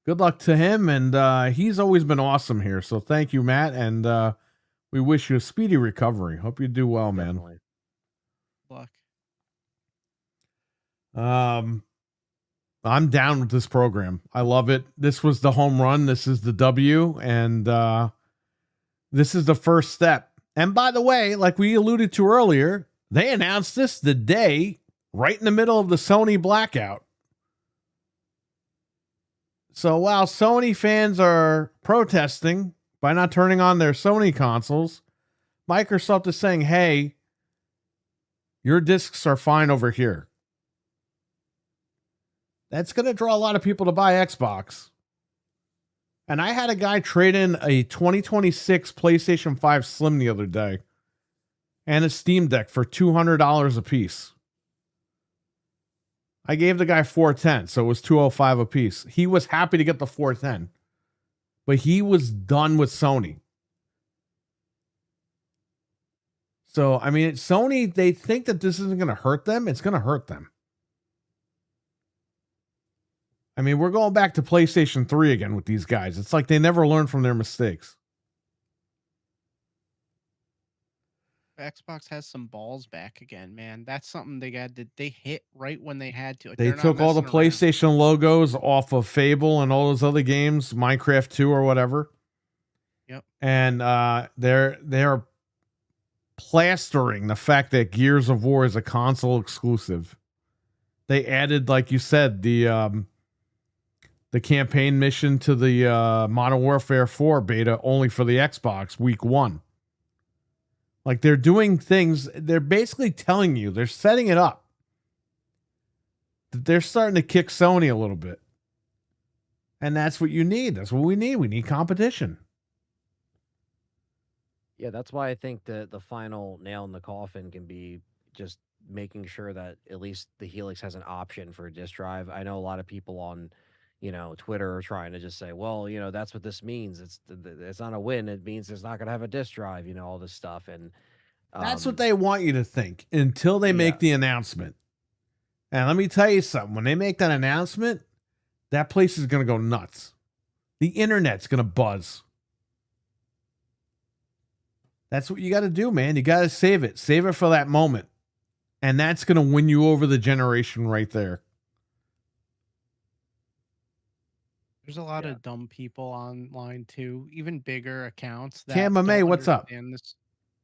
Good luck to him. And he's always been awesome here. So thank you, Matt. And we wish you a speedy recovery. Hope you do well, man. Definitely. Luck. I'm down with this program. I love it. This was the home run. This is the W. And this is the first step. And by the way, like we alluded to earlier, they announced this the day right in the middle of the Sony blackout. So while Sony fans are protesting by not turning on their Sony consoles, Microsoft is saying, hey, your discs are fine over here. That's going to draw a lot of people to buy Xbox. And I had a guy trade in a 2026 PlayStation 5 Slim the other day and a Steam Deck for $200 a piece. I gave the guy $410, so it was $205 a piece. He was happy to get the $410, but he was done with Sony. So, I mean, Sony, they think that this isn't going to hurt them. It's going to hurt them. I mean, we're going back to PlayStation 3 again with these guys. It's like they never learn from their mistakes. Xbox has some balls back again, man. That's something they hit right when they had to. Like, They they're not took all the messing around. PlayStation logos off of Fable and all those other games, Minecraft 2 or whatever. Yep. And they're plastering the fact that Gears of War is a console exclusive. They added, like you said, the campaign mission to the Modern Warfare 4 beta only for the Xbox week 1. Like, they're doing things, they're basically telling you, they're setting it up. That they're starting to kick Sony a little bit. And that's what you need. That's what we need. We need competition. Yeah, that's why I think the final nail in the coffin can be just making sure that at least the Helix has an option for a disk drive. I know a lot of people on, Twitter are trying to just say, well, that's what this means. It's not a win. It means it's not going to have a disk drive, all this stuff. And That's what they want you to think until they make the announcement. And let me tell you something. When they make that announcement, that place is going to go nuts. The internet's going to buzz. That's what you got to do, man. You got to save it. Save it for that moment. And that's going to win you over the generation right there. There's a lot of dumb people online too, even bigger accounts that Tamma May, don't what's up? understand this.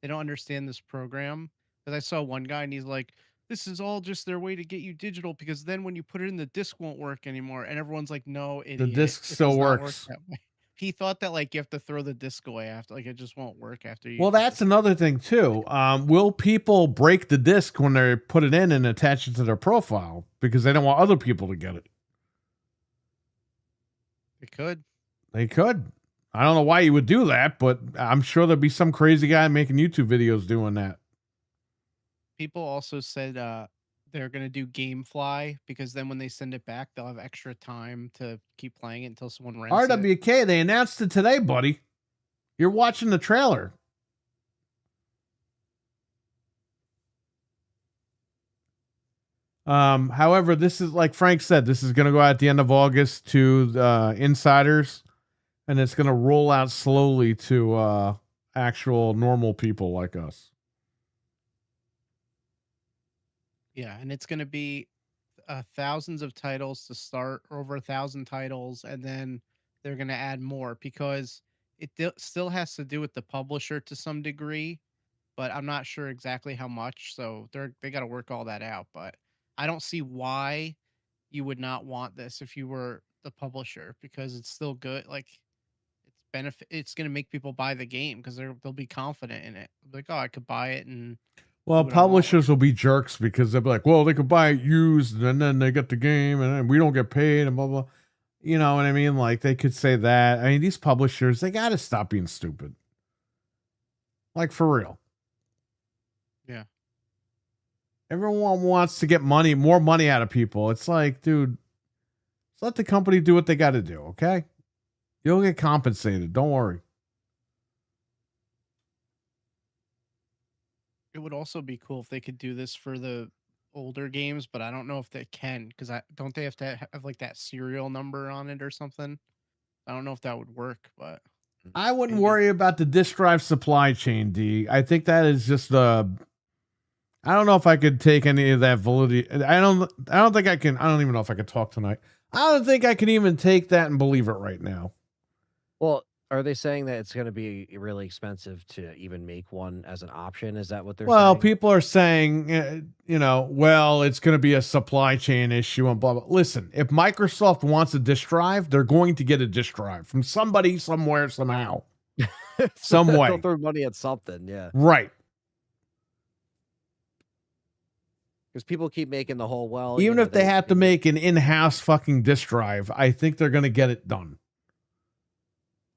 They don't understand this program. Because I saw one guy and he's like, "This is all just their way to get you digital because then when you put it in, the disc won't work anymore." And everyone's like, "No, idiot. The disc It still does not work works. that way." He thought that like you have to throw the disc away after, like it just won't work after you. Well, get the that's another thing too. Will people break the disc when they put it in and attach it to their profile because they don't want other people to get it? They could. They could. I don't know why you would do that, but I'm sure there'd be some crazy guy making YouTube videos doing that. People also said they're going to do GameFly because then when they send it back, they'll have extra time to keep playing it until someone rents it. RWK, they announced it today, buddy. You're watching the trailer. However, this is like Frank said, this is going to go out at the end of August to insiders, and it's going to roll out slowly to actual normal people like us. Yeah, and it's going to be thousands of titles to start, over 1,000 titles, and then they're going to add more because it still has to do with the publisher to some degree, but I'm not sure exactly how much. So they got to work all that out. But I don't see why you would not want this if you were the publisher because it's still good. Like it's going to make people buy the game because they'll be confident in it. Like, oh, I could buy it and. Well, publishers will be jerks because they'll be like, well, they could buy it used and then they get the game and then we don't get paid and blah, blah. You know what I mean? Like they could say that. I mean, these publishers, they got to stop being stupid. Like for real. Yeah. Everyone wants to get money, more money out of people. It's like, dude, just let the company do what they got to do, okay? You'll get compensated. Don't worry. It would also be cool if they could do this for the older games, but I don't know if they can because don't they have to have like that serial number on it or something? I don't know if that would work, but I wouldn't worry about the disk drive supply chain, D. I think that is just I don't know if I could take any of that validity. I don't think I can. I don't even know if I could talk tonight. I don't think I can even take that and believe it right now. Well, are they saying that it's going to be really expensive to even make one as an option? Is that what they're saying? Well, people are saying, well, it's going to be a supply chain issue and blah, blah. Listen, if Microsoft wants a disk drive, they're going to get a disk drive from somebody, somewhere, somehow. Some way. They'll throw money at something, yeah. Right. Because people keep making the whole, well... Even if they have to make an in-house fucking disk drive, I think they're going to get it done.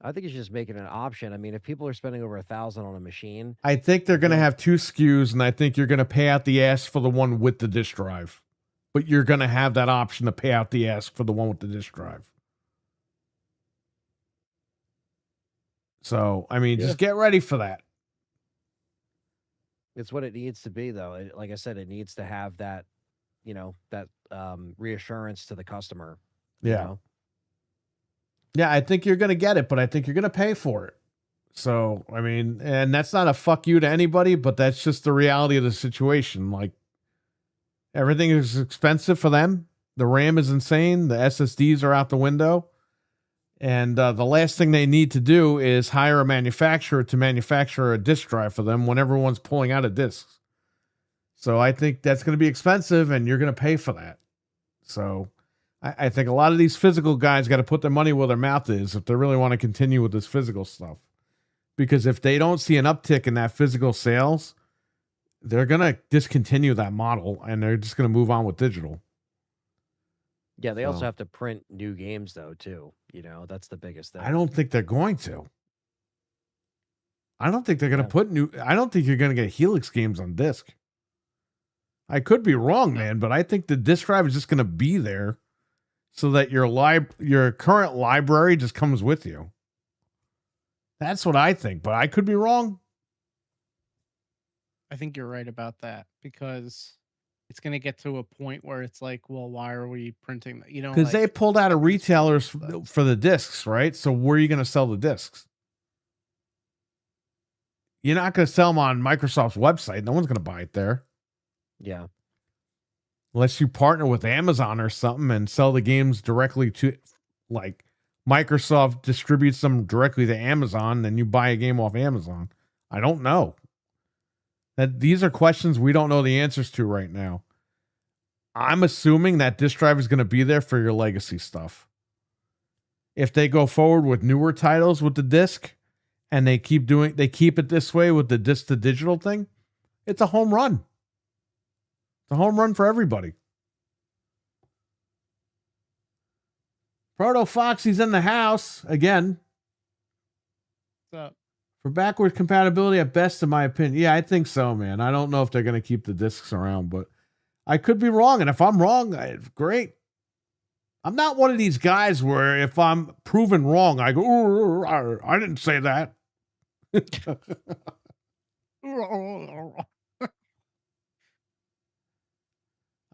I think it's just making an option. I mean, if people are spending over $1,000 on a machine... I think they're going to have 2 SKUs, and I think you're going to pay out the ass for the one with the disk drive. But you're going to have that option to pay out the ass for the one with the disk drive. So, I mean, just get ready for that. It's what it needs to be, though. Like I said, it needs to have that, that reassurance to the customer. Yeah. Yeah, I think you're going to get it, but I think you're going to pay for it. So, I mean, and that's not a fuck you to anybody, but that's just the reality of the situation. Like, everything is expensive for them. The RAM is insane. The SSDs are out the window. And the last thing they need to do is hire a manufacturer to manufacture a disk drive for them when everyone's pulling out of disks. So I think that's going to be expensive, and you're going to pay for that. So I think a lot of these physical guys got to put their money where their mouth is if they really want to continue with this physical stuff. Because if they don't see an uptick in that physical sales, they're going to discontinue that model, and they're just going to move on with digital. Yeah, they also have to print new games, though, too. That's the biggest thing. I don't think they're going to. I don't think they're going to put I don't think you're going to get Helix games on disc. I could be wrong, man, but I think the disc drive is just going to be there so that your current library just comes with you. That's what I think, but I could be wrong. I think you're right about that because it's going to get to a point where it's like, well, why are we printing? Because they pulled out of retailers for the discs, right? So where are you going to sell the discs? you're not going to sell them on Microsoft's website. No one's going to buy it there. Yeah. Unless you partner with Amazon or something and sell the games directly to, like, Microsoft distributes them directly to Amazon, then you buy a game off Amazon. I don't know. These are questions we don't know the answers to right now. I'm assuming that disk drive is going to be there for your legacy stuff. If they go forward with newer titles with the disc and they keep it this way with the disc to digital thing, it's a home run. It's a home run for everybody. Proto Foxy's in the house again. What's up? For backward compatibility at best, in my opinion. Yeah, I think so, man. I don't know if they're going to keep the discs around, but I could be wrong. And if I'm wrong, great. I'm not one of these guys where if I'm proven wrong, I go, I didn't say that.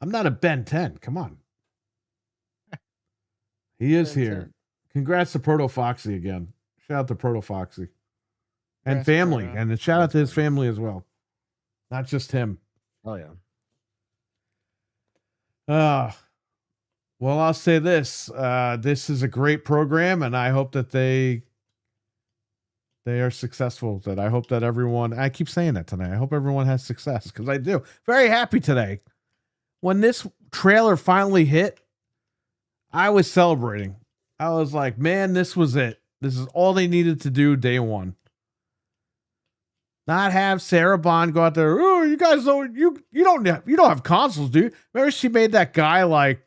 I'm not a Ben 10. Come on. He is Ben here. 10. Congrats to Proto Foxy again. Shout out to Proto Foxy. And Congrats, family. Proto. And a shout out to his family as well. Not just him. Oh yeah. Well, I'll say this. This is a great program, and I hope that they are successful. That I hope that everyone, I keep saying that tonight. I hope everyone has success, because I do. Very happy today. When this trailer finally hit, I was celebrating. I was like, man, this was it. This is all they needed to do day one. Not have Sarah Bond go out there. Oh, you guys don't have consoles, do you? Remember she made that guy, like,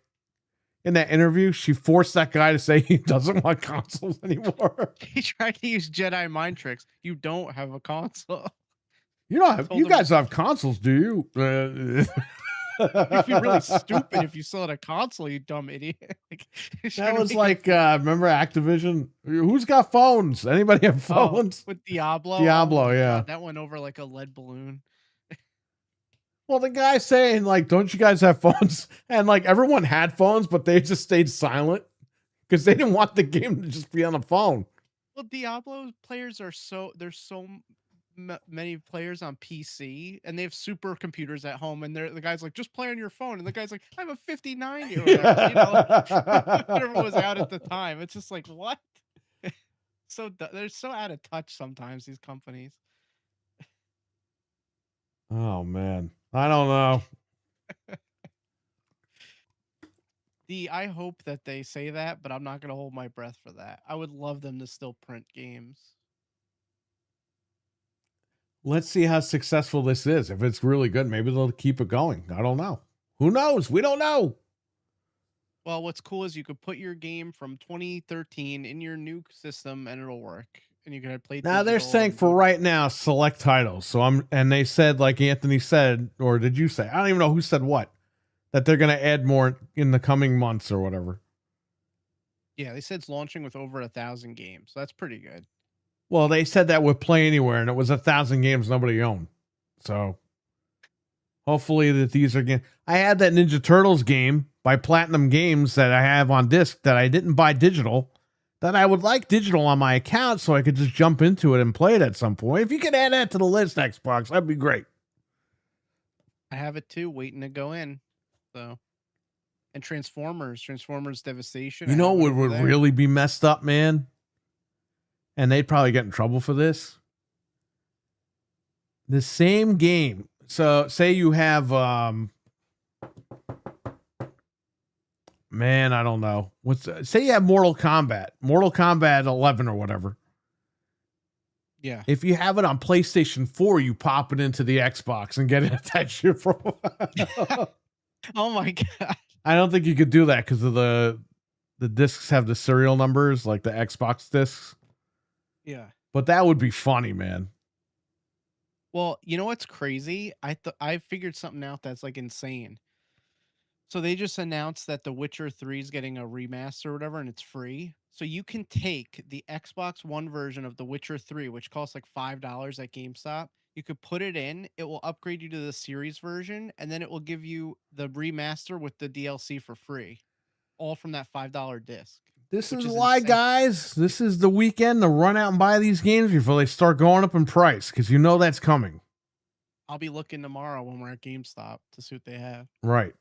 in that interview, she forced that guy to say he doesn't want consoles anymore. He tried to use Jedi mind tricks. You don't have a console. You guys don't have consoles, do you? You'd be really stupid if you still had a console, you dumb idiot. That was like, remember Activision? Who's got phones? Anybody have phones? With Diablo? Diablo, yeah. God, that went over like a lead balloon. Well, the guy saying, like, don't you guys have phones? And, like, everyone had phones, but they just stayed silent because they didn't want the game to just be on the phone. Well, Diablo players there's so many players on PC, and they have supercomputers at home, and the guy's like, just play on your phone, and the guy's like, I have a 5090 or whatever, whatever was out at the time. It's just like, what? So they're so out of touch sometimes, these companies. Oh man, I don't know. I hope that they say that, but I'm not gonna hold my breath for that. I would love them to still print games. Let's see how successful this is. If it's really good, maybe they'll keep it going. I don't know. Who knows? We don't know. Well, what's cool is you could put your game from 2013 in your new system and it'll work. And you can play. Now they're saying for right now, select titles. So and they said, like Anthony said, or did you say? I don't even know who said what. That they're going to add more in the coming months or whatever. Yeah, they said it's launching with over 1,000 games. So that's pretty good. Well, they said that with Play Anywhere, and it was 1,000 games nobody owned. So hopefully that these are games. I had that Ninja Turtles game by Platinum Games that I have on disc that I didn't buy digital, that I would like digital on my account so I could just jump into it and play it at some point. If you could add that to the list, Xbox, that'd be great. I have it too, waiting to go in. So, and Transformers Devastation. You know what would really be messed up, man? And they'd probably get in trouble for this. The same game. So say you have, man, I don't know. Say you have Mortal Kombat 11 or whatever. Yeah. If you have it on PlayStation 4, you pop it into the Xbox and get it attached to your Oh my God. I don't think you could do that because of the discs have the serial numbers, like the Xbox discs. Yeah. But that would be funny, man. Well, you know what's crazy? I figured something out that's like insane. So they just announced that The Witcher 3 is getting a remaster or whatever, and it's free. So you can take the Xbox One version of The Witcher 3, which costs like $5 at GameStop. You could put it in, it will upgrade you to the series version, and then it will give you the remaster with the DLC for free. All from that $5 disc. This which is is why, insane. guys. This is the weekend to run out and buy these games before they start going up in price, because you know that's coming. I'll be looking tomorrow when we're at GameStop to see what they have. Right.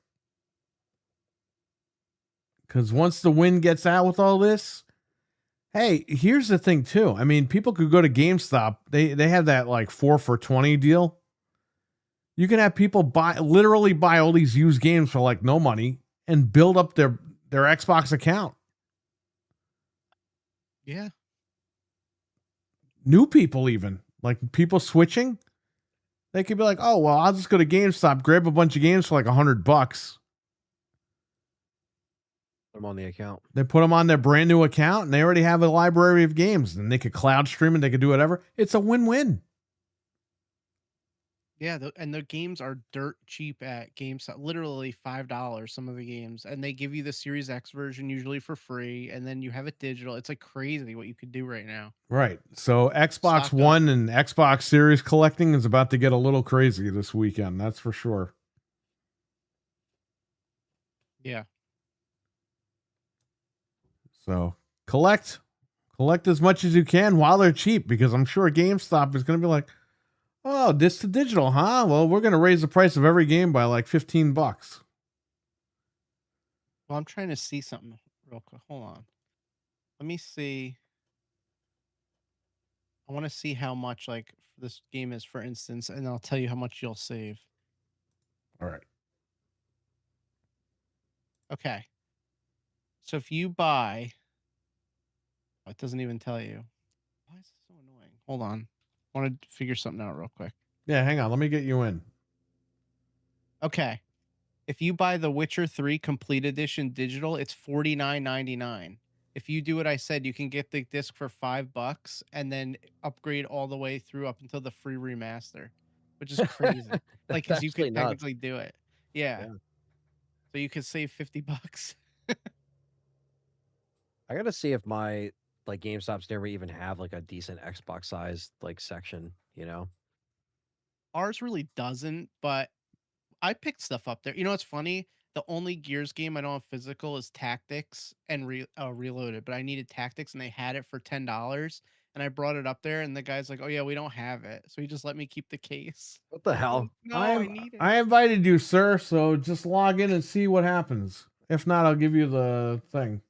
Because once the wind gets out with all this, hey, here's the thing too. I mean, people could go to GameStop. They have that like 4 for $20 deal. You can have people literally buy all these used games for like no money and build up their Xbox account. Yeah. New people, even like people switching, they could be like, oh well, I'll just go to GameStop, grab a bunch of games for like $100. Put them on the account. They put them on their brand new account and they already have a library of games and they could cloud stream and they could do whatever. It's a win-win. Yeah, and the games are dirt cheap at GameStop. Literally $5 some of the games, and they give you the Series X version usually for free, and then you have it digital. It's like crazy what you could do right now. Right. So Xbox Stock One and Xbox Series collecting is about to get a little crazy this weekend. That's for sure. Yeah. So collect as much as you can while they're cheap, because I'm sure GameStop is going to be like, oh, this to digital, huh? Well, we're going to raise the price of every game by like $15. Well, I'm trying to see something real quick. Hold on. Let me see. I want to see how much like this game is, for instance, and I'll tell you how much you'll save. All right. Okay. So if you buy, it doesn't even tell you. Why is this so annoying? Hold on. I want to figure something out real quick. Yeah, hang on. Let me get you in. Okay. If you buy The Witcher 3 Complete Edition digital, it's $49.99. If you do what I said, you can get the disc for $5 and then upgrade all the way through up until the free remaster, which is crazy. Like, because you actually could nuts. technically do it. Yeah. Yeah. So you could save $50. I gotta see if my like GameStops near me even have like a decent Xbox sized like section, you know? Ours really doesn't, but I picked stuff up there. You know what's funny? The only Gears game I don't have physical is Tactics and Reloaded, but I needed Tactics and they had it for $10. And I brought it up there and the guy's like, oh yeah, we don't have it. So he just let me keep the case. What the hell? No, I need it. I invited you, sir, so just log in and see what happens. If not, I'll give you the thing.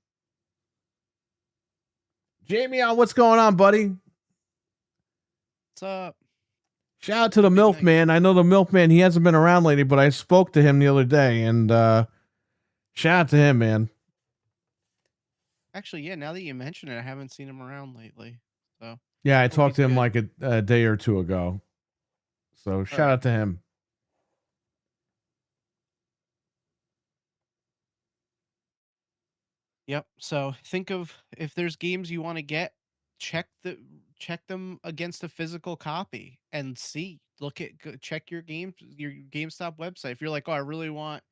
Jamie, what's going on, buddy? What's up? Shout out to the Big milkman. I know the milkman, he hasn't been around lately, but I spoke to him the other day, and shout out to him, man. Actually, yeah, now that you mention it, I haven't seen him around lately. So Yeah, I Hope talked to he's him good. like a day or two ago. So shout out to him. Yep. So think of, if there's games you want to get, check them against a physical copy and see. Check your GameStop website. If you're like, oh, I really want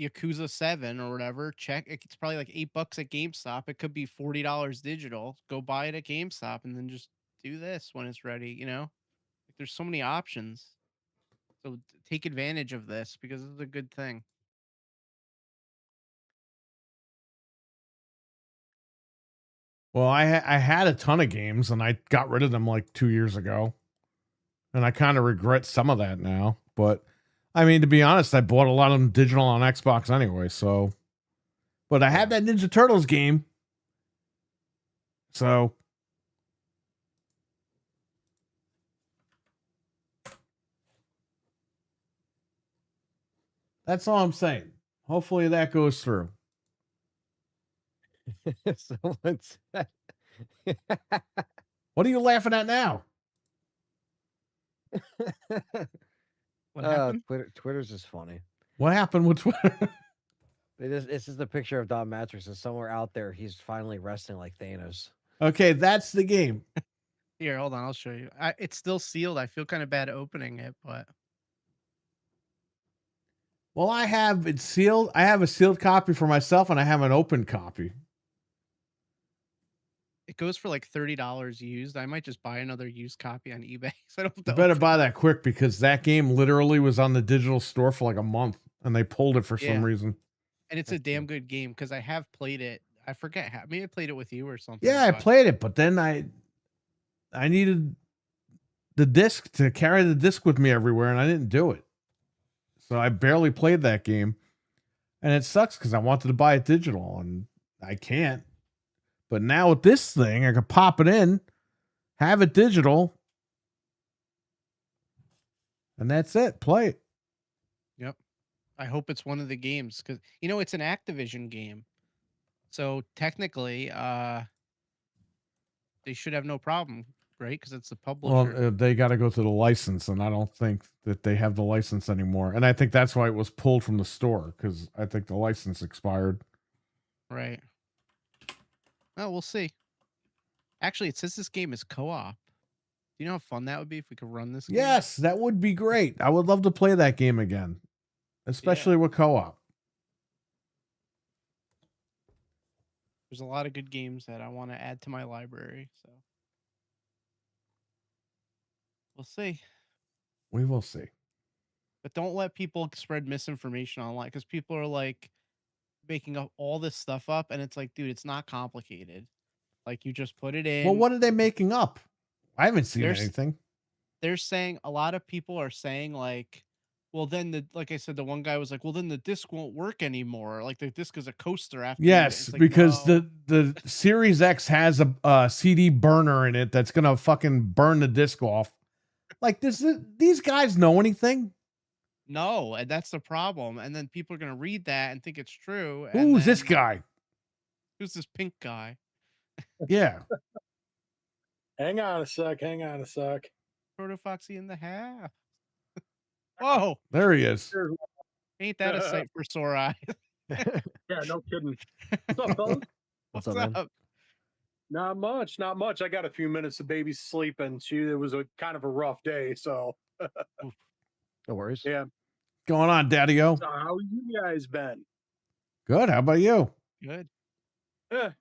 Yakuza 7 or whatever, check. It's probably like $8 at GameStop. It could be $40 digital. Go buy it at GameStop and then just do this when it's ready. You know, like, there's so many options. So take advantage of this because it's a good thing. Well, I had a ton of games, and I got rid of them like 2 years ago. And I kind of regret some of that now. But, I mean, to be honest, I bought a lot of them digital on Xbox anyway, so. But I had that Ninja Turtles game. So. That's all I'm saying. Hopefully that goes through. Someone said. What are you laughing at now? What happened? Twitter's just funny. What happened with Twitter? This is the picture of Don Matrix, and somewhere out there, he's finally resting like Thanos. Okay, that's the game. Here, hold on, I'll show you. It's still sealed. I feel kind of bad opening it, but Well, I have it sealed. I have a sealed copy for myself, and I have an open copy. it goes for like $30 used. I might just buy another used copy on eBay. So I don't have to You better open buy it. that quick, because that game literally was on the digital store for like a month, and they pulled it for some Yeah. reason. And it's a damn good game because I have played it. I forget. Maybe I played it with you or something. Yeah, I but- played it, but then I needed the disc to carry the disc with me everywhere, and I didn't do it. So I barely played that game. And it sucks because I wanted to buy it digital and I can't. But now with this thing, I can pop it in, have it digital, and that's it. Play it. Yep. I hope it's one of the games because it's an Activision game, so technically, they should have no problem, right? Because it's the publisher. Well, they got to go through the license, and I don't think that they have the license anymore. And I think that's why it was pulled from the store because I think the license expired. Right. Well, we'll see. Actually, it says this game is co-op. Do you know how fun that would be if we could run this game? Yes, that would be great. I would love to play that game again, especially with co-op. There's a lot of good games that I want to add to my library, so we'll see. We will see. But don't let people spread misinformation online because people are like making up all this stuff up, and it's like, dude, it's not complicated. Like you just put it in. Well, what are they making up? I haven't seen There's- anything. They're saying a lot of people are saying like, well, then like I said, the one guy was like, well, then the disc won't work anymore. Like the disc is a coaster after. Yes, it's like, because no. the Series X has a CD burner in it that's gonna fucking burn the disc off. Like these guys know anything? No, and that's the problem. And then people are gonna read that and think it's true. Who's this guy? Who's this pink guy? Yeah. Hang on a sec. Proto Foxy in the half. Whoa, There he is. ain't that a sight for sore eyes? Yeah, no kidding. What's up, fellas? What's up, man? Not much. I got a few minutes. The baby's sleeping. It was a kind of a rough day, so No worries. yeah. Going on, Daddy-O? So how you guys been? Good. How about you? Good.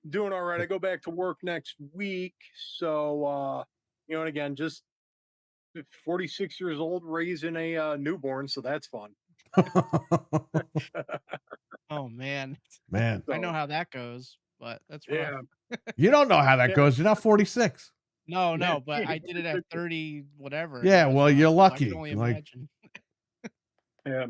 Doing all right. I go back to work next week, so and again, just 46 years old, raising a newborn, so that's fun. Oh man, Man, I know how that goes, but that's rough. Yeah. you don't know how that goes. You're not 46. No, Yeah. but I did it at 30, whatever. Yeah, It was well, rough, you're so I lucky, can only like- imagine. Yeah.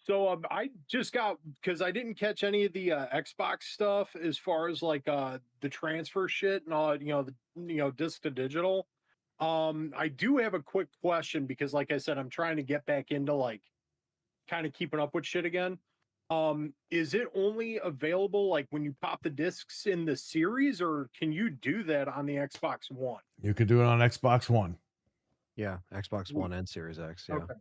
So I just got, because I didn't catch any of the Xbox stuff as far as like the transfer shit and all, the disc to digital. I do have a quick question because, like I said, I'm trying to get back into like kind of keeping up with shit again. Is it only available like when you pop the discs in the series, or can you do that on the Xbox One? You could do it on Xbox One. Yeah, Xbox One and Series X. Yeah. Okay.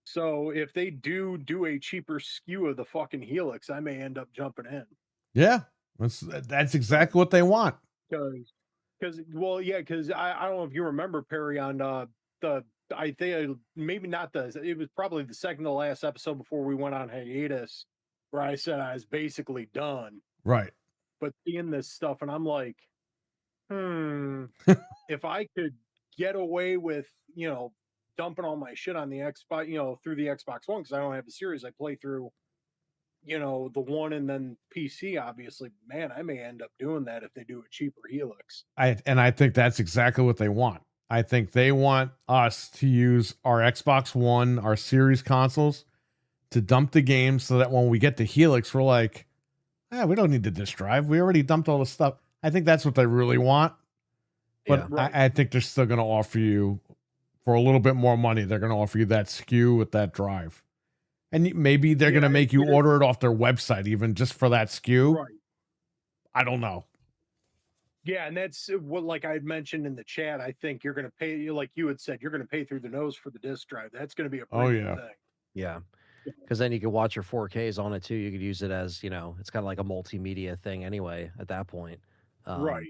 So if they do a cheaper SKU of the fucking Helix, I may end up jumping in. Yeah, that's exactly what they want. Because I don't know if you remember, Perry, on I think maybe not it was probably the second to last episode before we went on hiatus, where I said I was basically done. Right. But seeing this stuff, and I'm like, if I could get away with, dumping all my shit on the Xbox, through the Xbox One, because I don't have the series, I play through, the one and then PC, obviously, man, I may end up doing that if they do a cheaper Helix. I think that's exactly what they want. I think they want us to use our Xbox One, our series consoles, to dump the games so that when we get the Helix, we're like, we don't need the disk drive. We already dumped all the stuff. I think that's what they really want. But Yeah. Right. I think they're still going to offer you, for a little bit more money, they're going to offer you that SKU with that drive. And maybe they're going to make you order it off their website, even just for that SKU. Right. I don't know. Yeah, and that's what, like I had mentioned in the chat, I think you're going to pay, like you had said, you're going to pay through the nose for the disk drive. That's going to be a pretty good thing. Yeah. Because then you could watch your 4Ks on it too. You could use it as, it's kind of like a multimedia thing anyway at that point. Right.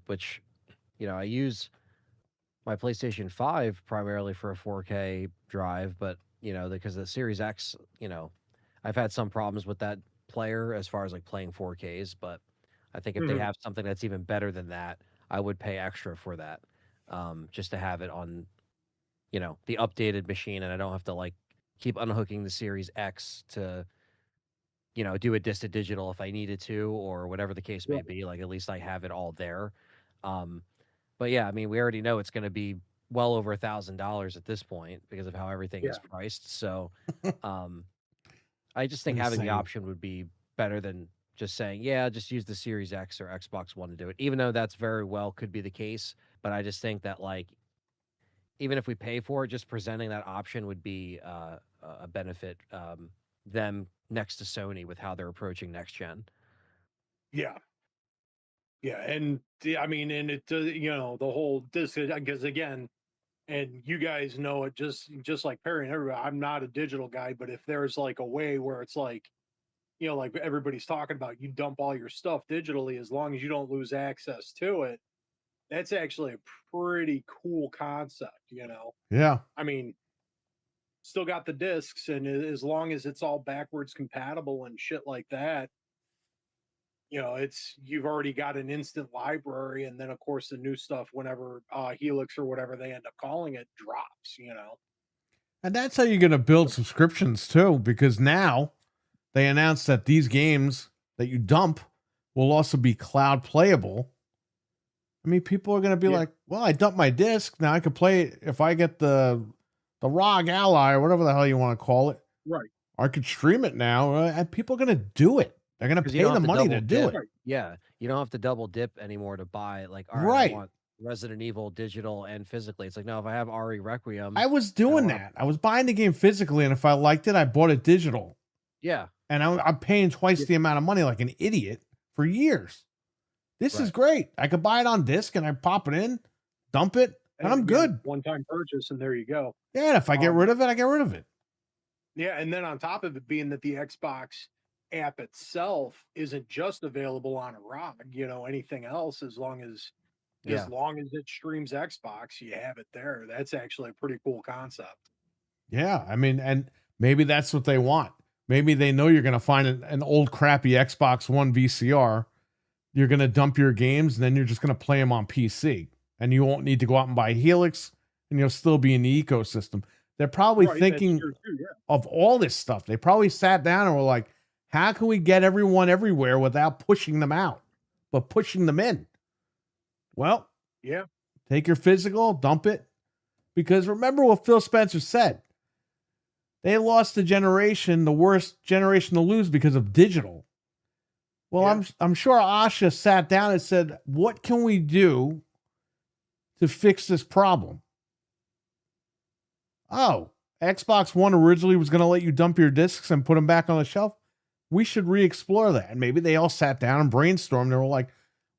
Which, I use my PlayStation 5 primarily for a 4K drive, but, because the Series X, I've had some problems with that player as far as like playing 4Ks, but I think if they have something that's even better than that, I would pay extra for that, just to have it on, the updated machine, and I don't have to like keep unhooking the Series X to do a disc to digital if I needed to, or whatever the case may Right. be. Like, at least I have it all there. Um, but yeah, I mean, we already know it's going to be well over $1,000 at this point because of how everything is Yeah. priced. So, um, I just think having the Insane. option would be better than just saying, yeah, just use the Series X or Xbox One to do it. Even though that's very well could be the case, but I just think that, like, even if we pay for it, just presenting that option would be a benefit. Them next to Sony with how they're approaching next gen. Yeah. Yeah. And I mean, and it does, the whole disc, because again, and you guys know it just like Perry and everybody, I'm not a digital guy, but if there's like a way where it's like, like everybody's talking about, you dump all your stuff digitally as long as you don't lose access to it, that's actually a pretty cool concept. Yeah. I mean, still got the discs, and as long as it's all backwards compatible and shit like that, it's you've already got an instant library, and then of course the new stuff whenever Helix or whatever they end up calling it drops. And that's how you're going to build subscriptions too, because now they announced that these games that you dump will also be cloud playable. I mean, people are going to be Yeah. like, well, I dumped my disc. Now I can play it if I get the ROG Ally or whatever the hell you want to call it. Right. I could stream it now. And people are going to do it. They're going to 'Cause pay you don't the have to money to double do dip. it. Yeah, you don't have to double dip anymore to buy. Like, all right, I Right. want Resident Evil digital and physically. It's like, no, if I have RE Requiem, I was doing wanna- that. I was buying the game physically, and if I liked it, I bought it digital. yeah, And I'm paying twice Yeah. the amount of money like an idiot for years. This is Right. great. I could buy it on disc and I pop it in, dump it, and I'm good. One-time purchase, and there you go. Yeah, and if I get rid of it, I get rid of it. Yeah, and then on top of it being that the Xbox app itself isn't just available on a ROG, anything else, as long as yeah. it streams Xbox, you have it there. That's actually a pretty cool concept. Yeah, I mean, and maybe that's what they want. Maybe they know you're going to find an old crappy Xbox One VCR. You're going to dump your games, and then you're just going to play them on PC. And you won't need to go out and buy Helix, and you'll still be in the ecosystem. They're probably Right, that's thinking true too, yeah. of all this stuff. They probably sat down and were like, how can we get everyone everywhere without pushing them out, but pushing them in? Well, Yeah. take your physical, dump it. Because remember what Phil Spencer said. They lost a generation, the worst generation to lose because of digital. Well, Yeah. I'm sure Asha sat down and said, what can we do to fix this problem? Oh, Xbox One originally was going to let you dump your discs and put them back on the shelf. We should re-explore that. And maybe they all sat down and brainstormed. They were like,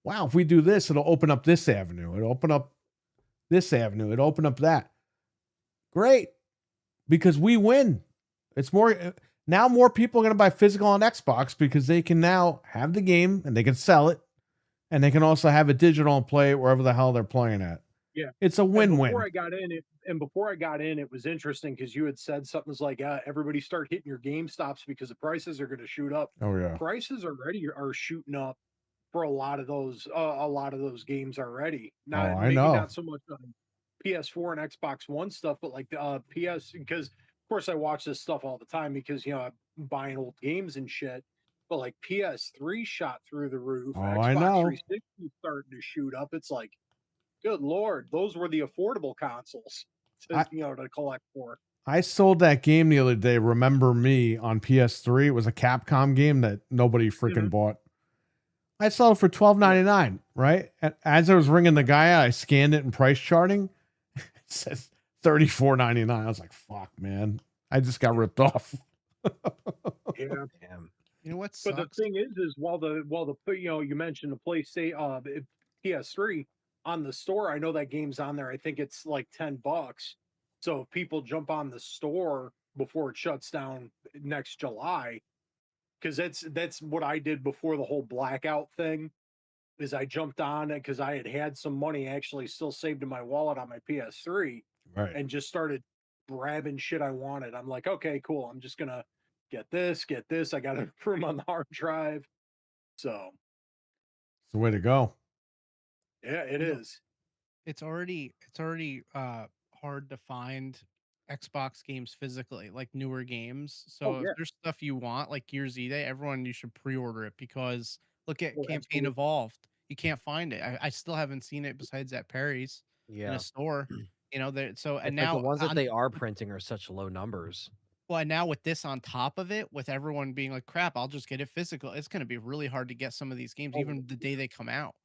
wow, if we do this, it'll open up this avenue. It'll open up this avenue. It'll open up that. Great. Because we win. It's more now more people are going to buy physical on Xbox because they can now have the game and they can sell it, and they can also have it digital and play it wherever the hell they're playing at. Yeah. It's a And win-win. before I got in, it was interesting because you had said something like, everybody start hitting your GameStops because the prices are going to shoot up. Oh yeah. Prices already are shooting up for a lot of those games already. Not I maybe know. not so much on PS4 and Xbox One stuff, but like the PS, because of course I watch this stuff all the time because I'm buying old games and shit. But like PS3 shot through the roof. Oh, Xbox I know. 360 starting to shoot up. It's like, good lord, those were the affordable consoles to collect for. I sold that game the other day, Remember Me, on PS3. It was a Capcom game that nobody freaking Mhm. bought. I sold it for $12.99, right? And as I was ringing the guy out, I scanned it in price charting. It says $34.99. I was like, fuck, man. I just got ripped off. Yeah. Damn. You know what But the sucks? thing is while the you mentioned the PlayStation PS3 on the store, I know that game's on there. I think it's like $10. So if people jump on the store before it shuts down next July, because that's what I did before the whole blackout thing, is I jumped on it because I had some money actually still saved in my wallet on my PS3 Right. and just started grabbing shit I wanted. I'm like, okay, cool. I'm just gonna get this. I got a room on the hard drive. So It's the way to go. yeah, it You know, is. it's already hard to find Xbox games physically, like newer games. Oh So if yeah. there's stuff you want, like Gears E Day, everyone you should pre-order it because look at Oh, Campaign absolutely. Evolved. You can't find it. I still haven't seen it besides at Perry's in a Yeah. store. You know, there so and It's like the now ones that on they are printing are such low numbers. well, and now with this on top of it, with everyone being like, crap, I'll just get it physical. It's gonna be really hard to get some of these games, Oh even the day they come out.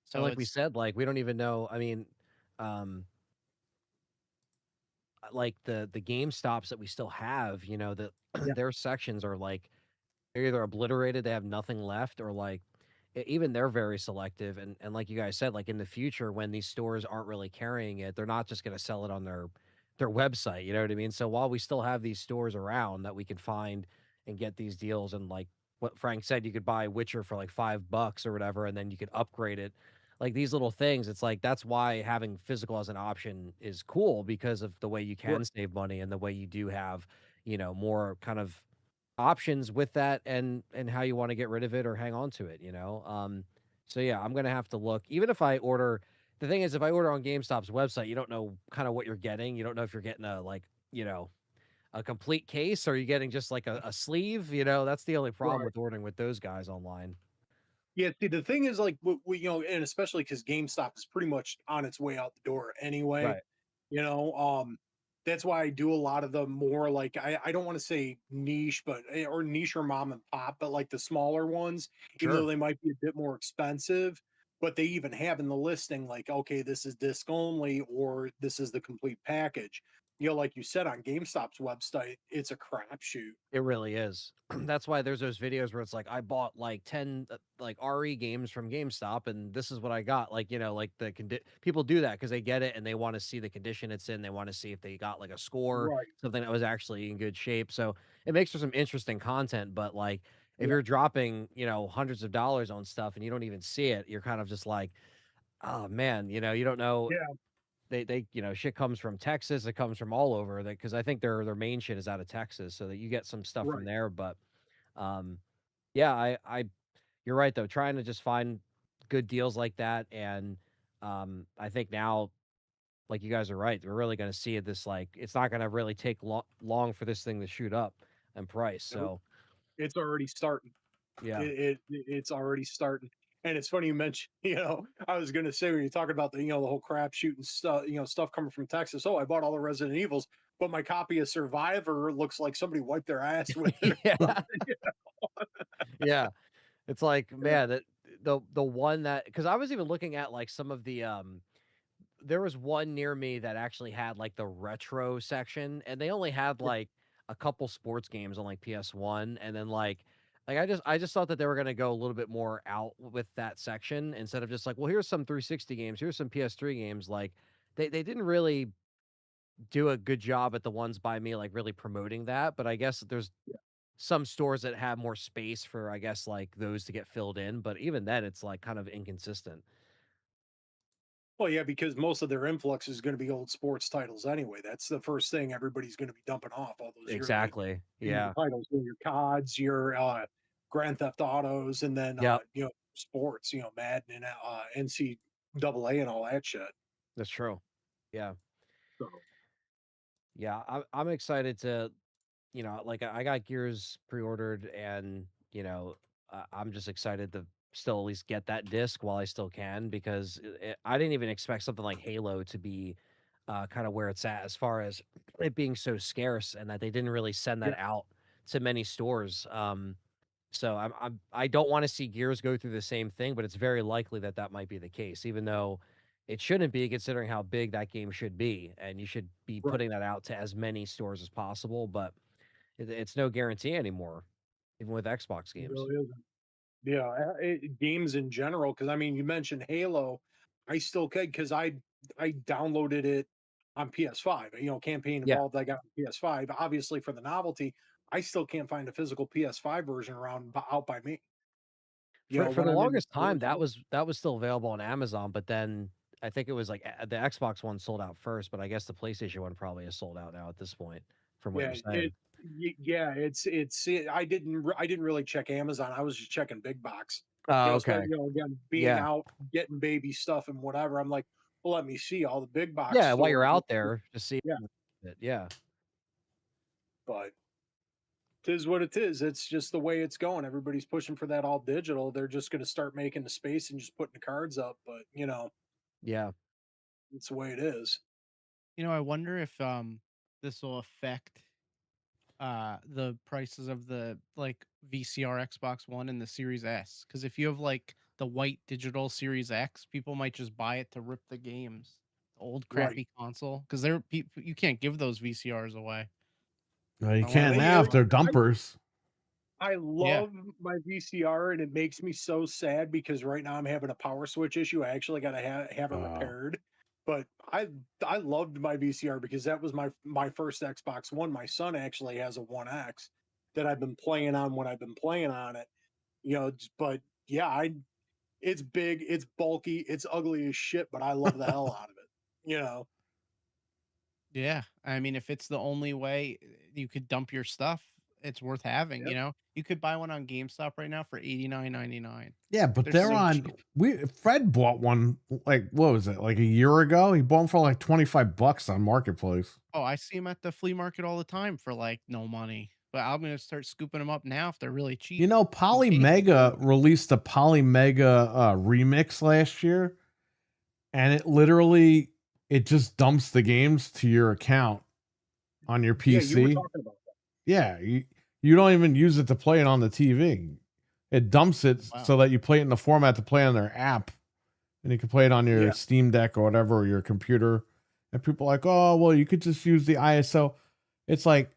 And So like we it's said, like we don't even know. I mean, um, like the Game Stops that we still have, you know, that yeah. their sections are like they're either obliterated, they have nothing left, or like even they're very selective. And like you guys said, like in the future when these stores aren't really carrying it, they're not just going to sell it on their website. You know what I mean? So while we still have these stores around that we can find and get these deals, and like what Frank said, you could buy Witcher for like $5 or whatever, and then you could upgrade it. Like these little things, it's like that's why having physical as an option is cool because of the way you Right. can save money and the way you do have, more kind of options with that and how you want to get rid of it or hang on to it, so yeah, I'm gonna have to look. Even if I order, the thing is, if I order on GameStop's website, you don't know kind of what you're getting. You don't know if you're getting a like a complete case, or you're getting just like a sleeve. That's the only problem Right. with ordering with those guys online. Yeah, see, the thing is, like, and especially because GameStop is pretty much on its way out the door anyway. Right. You know, that's why I do a lot of the more like I don't want to say niche, but or niche or mom and pop, but like the smaller ones, even though Sure. they might be a bit more expensive, but they even have in the listing like, okay, this is disc only, or this is the complete package. Like you said on GameStop's website, it's a crapshoot. It really is. That's why there's those videos where it's like I bought like 10 like RE games from GameStop and this is what I got. Like, like people do that because they get it and they want to see the condition it's in. They want to see if they got like a score, Right. something that was actually in good shape. So it makes for some interesting content. But like if Yeah. you're dropping, hundreds of dollars on stuff and you don't even see it, you're kind of just like, oh man, you don't know. Yeah. They shit comes from Texas, it comes from all over, because I think their main shit is out of Texas, so that you get some stuff from Right. there. But um yeah, I you're right though, trying to just find good deals like that. And I think now, like you guys are right, we're really going to see it, this like it's not going to really take long for this thing to shoot up in price. Nope. So It's already starting. yeah. It's already starting. And it's funny you mentioned, I was gonna say when you talk about the whole crap shooting stuff, stuff coming from Texas. Oh, I bought all the Resident Evils, but my copy of Survivor looks like somebody wiped their ass with it. Yeah. Yeah. It's like, Yeah. man, that the one that, because I was even looking at like some of the there was one near me that actually had like the retro section, and they only had Yeah. like a couple sports games on like PS1, and then like I just thought that they were gonna go a little bit more out with that section instead of just like, well, here's some 360 games, here's some PS3 games. Like they didn't really do a good job at the ones by me, like really promoting that. But I guess there's Yeah. some stores that have more space for, I guess, like those to get filled in. But even then, it's like kind of inconsistent. Well, yeah, because most of their influx is going to be old sports titles anyway. That's the first thing everybody's going to be dumping off all those yearly Exactly. Yeah. titles, your CODs, your Grand Theft Autos, and then Yep. sports, Madden and NCAA and all that shit. That's true. Yeah. So Yeah. I'm excited to, like I got Gears pre-ordered, and I'm just excited to still at least get that disc while I still can, because I didn't even expect something like Halo to be kind of where it's at, as far as it being so scarce, and that they didn't really send yeah, that out to many stores. So I don't want to see Gears go through the same thing, but it's very likely that that might be the case, even though it shouldn't be, considering how big that game should be, and you should be right. putting that out to as many stores as possible. But it's no guarantee anymore, even with Xbox It games. really isn't. Yeah, games in general. Because I mean, you mentioned Halo. I still can because I downloaded it on PS5. Campaign Yeah. Evolved. I got on PS5. Obviously, for the novelty, I still can't find a physical PS5 version around out by me. For When the I'm in the longest time, stores. that was still available on Amazon, but then I think it was like the Xbox one sold out first, but I guess the PlayStation one probably is sold out now at this point, from what Yeah, you're saying. yeah, I didn't really check Amazon. I was just checking big box. Oh, Especially okay. again being Yeah. out getting baby stuff and whatever. I'm like, well, let me see all the big box Yeah, while you're stores. out there, just see Yeah, it. Yeah. But tis what it is. It's just the way it's going. Everybody's pushing for that all digital. They're just going to start making the space and just putting the cards up. But Yeah. it's the way it is. I wonder if this will affect the prices of the like VCR Xbox One and the Series S. Because if you have like the white digital Series X, people might just buy it to rip the games. The old Right. crappy console, because you can't give those VCRs away. Well, you I can't wonder They- now if they're I, dumpers. I Yeah. love my VCR, and it makes me so sad because right now I'm having a power switch issue. I actually got to have it Oh. repaired. But I loved my VCR because that was my first Xbox One. My son actually has a One X that I've been playing on when I've been playing on it. But yeah, it's big, it's bulky, it's ugly as shit, but I love the hell out of it. Yeah, I mean, if it's the only way you could dump your stuff, it's worth having. Yep. You could buy one on GameStop right now for $89.99. Yeah, but They're they're so on. cheap. Fred bought one like what was it like a year ago? He bought them for like $25 on Marketplace. Oh, I see them at the flea market all the time for like no money. But I'm gonna start scooping them up now if they're really cheap. You know, Polymega released a Polymega remix last year, and it just dumps the games to your account on your Yeah, you were PC. talking about that. Yeah, you don't even use it to play it on the TV. It dumps it Wow. so that you play it in the format to play on their app, and you can play it on your Yeah. Steam Deck or whatever, or your computer. And people are like, oh, well, you could just use the ISO. It's like,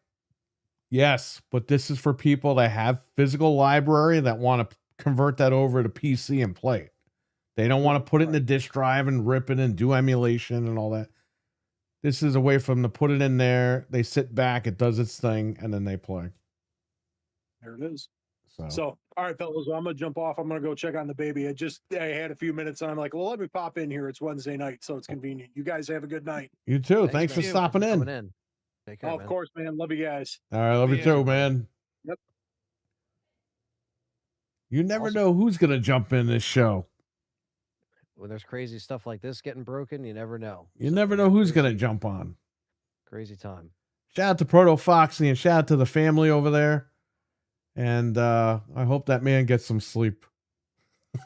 yes, but this is for people that have physical library that want to convert that over to PC and play it. They don't want to put it in the disk drive and rip it and do emulation and all that. This is a way for them to put it in there. They sit back, it does its thing, and then they play. There it is. So, So, all right, fellas, I'm gonna jump off. I'm gonna go check on the baby. I had a few minutes, and I'm like, well, let me pop in here. It's Wednesday night, so it's convenient. You guys have a good night. you too. Thanks for man. stopping Thanks for in. coming in. Take care, Oh, of man. course, man. Love you guys. All right, love you Yeah. too, man. Yep. You never Awesome. know who's gonna jump in this show. When there's crazy stuff like this getting broken, you never know. You So, never know who's gonna jump on. Crazy time. Shout out to Proto Foxy and shout out to the family over there. And I hope that man gets some sleep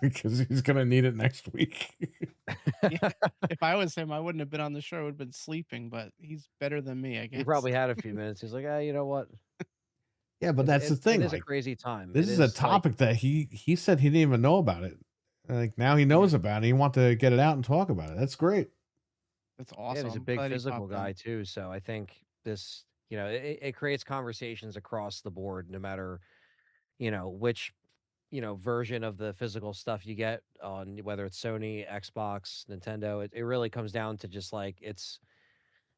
because he's gonna need it next week. Yeah. If I was him, I wouldn't have been on the show. I would have been sleeping, but he's better than me, I guess. He probably had a few minutes. He's like, you know what? Yeah, but that's the thing. It is a like, crazy time. this It is a like- topic that he said he didn't even know about it. Like now he knows about it. He wants to get it out and talk about it. That's great. That's Yeah, awesome. he's a I'm big glad he physical popped in. guy too. So I think this, it creates conversations across the board, no matter, which, version of the physical stuff you get on whether it's Sony, Xbox, Nintendo. It really comes down to just like it's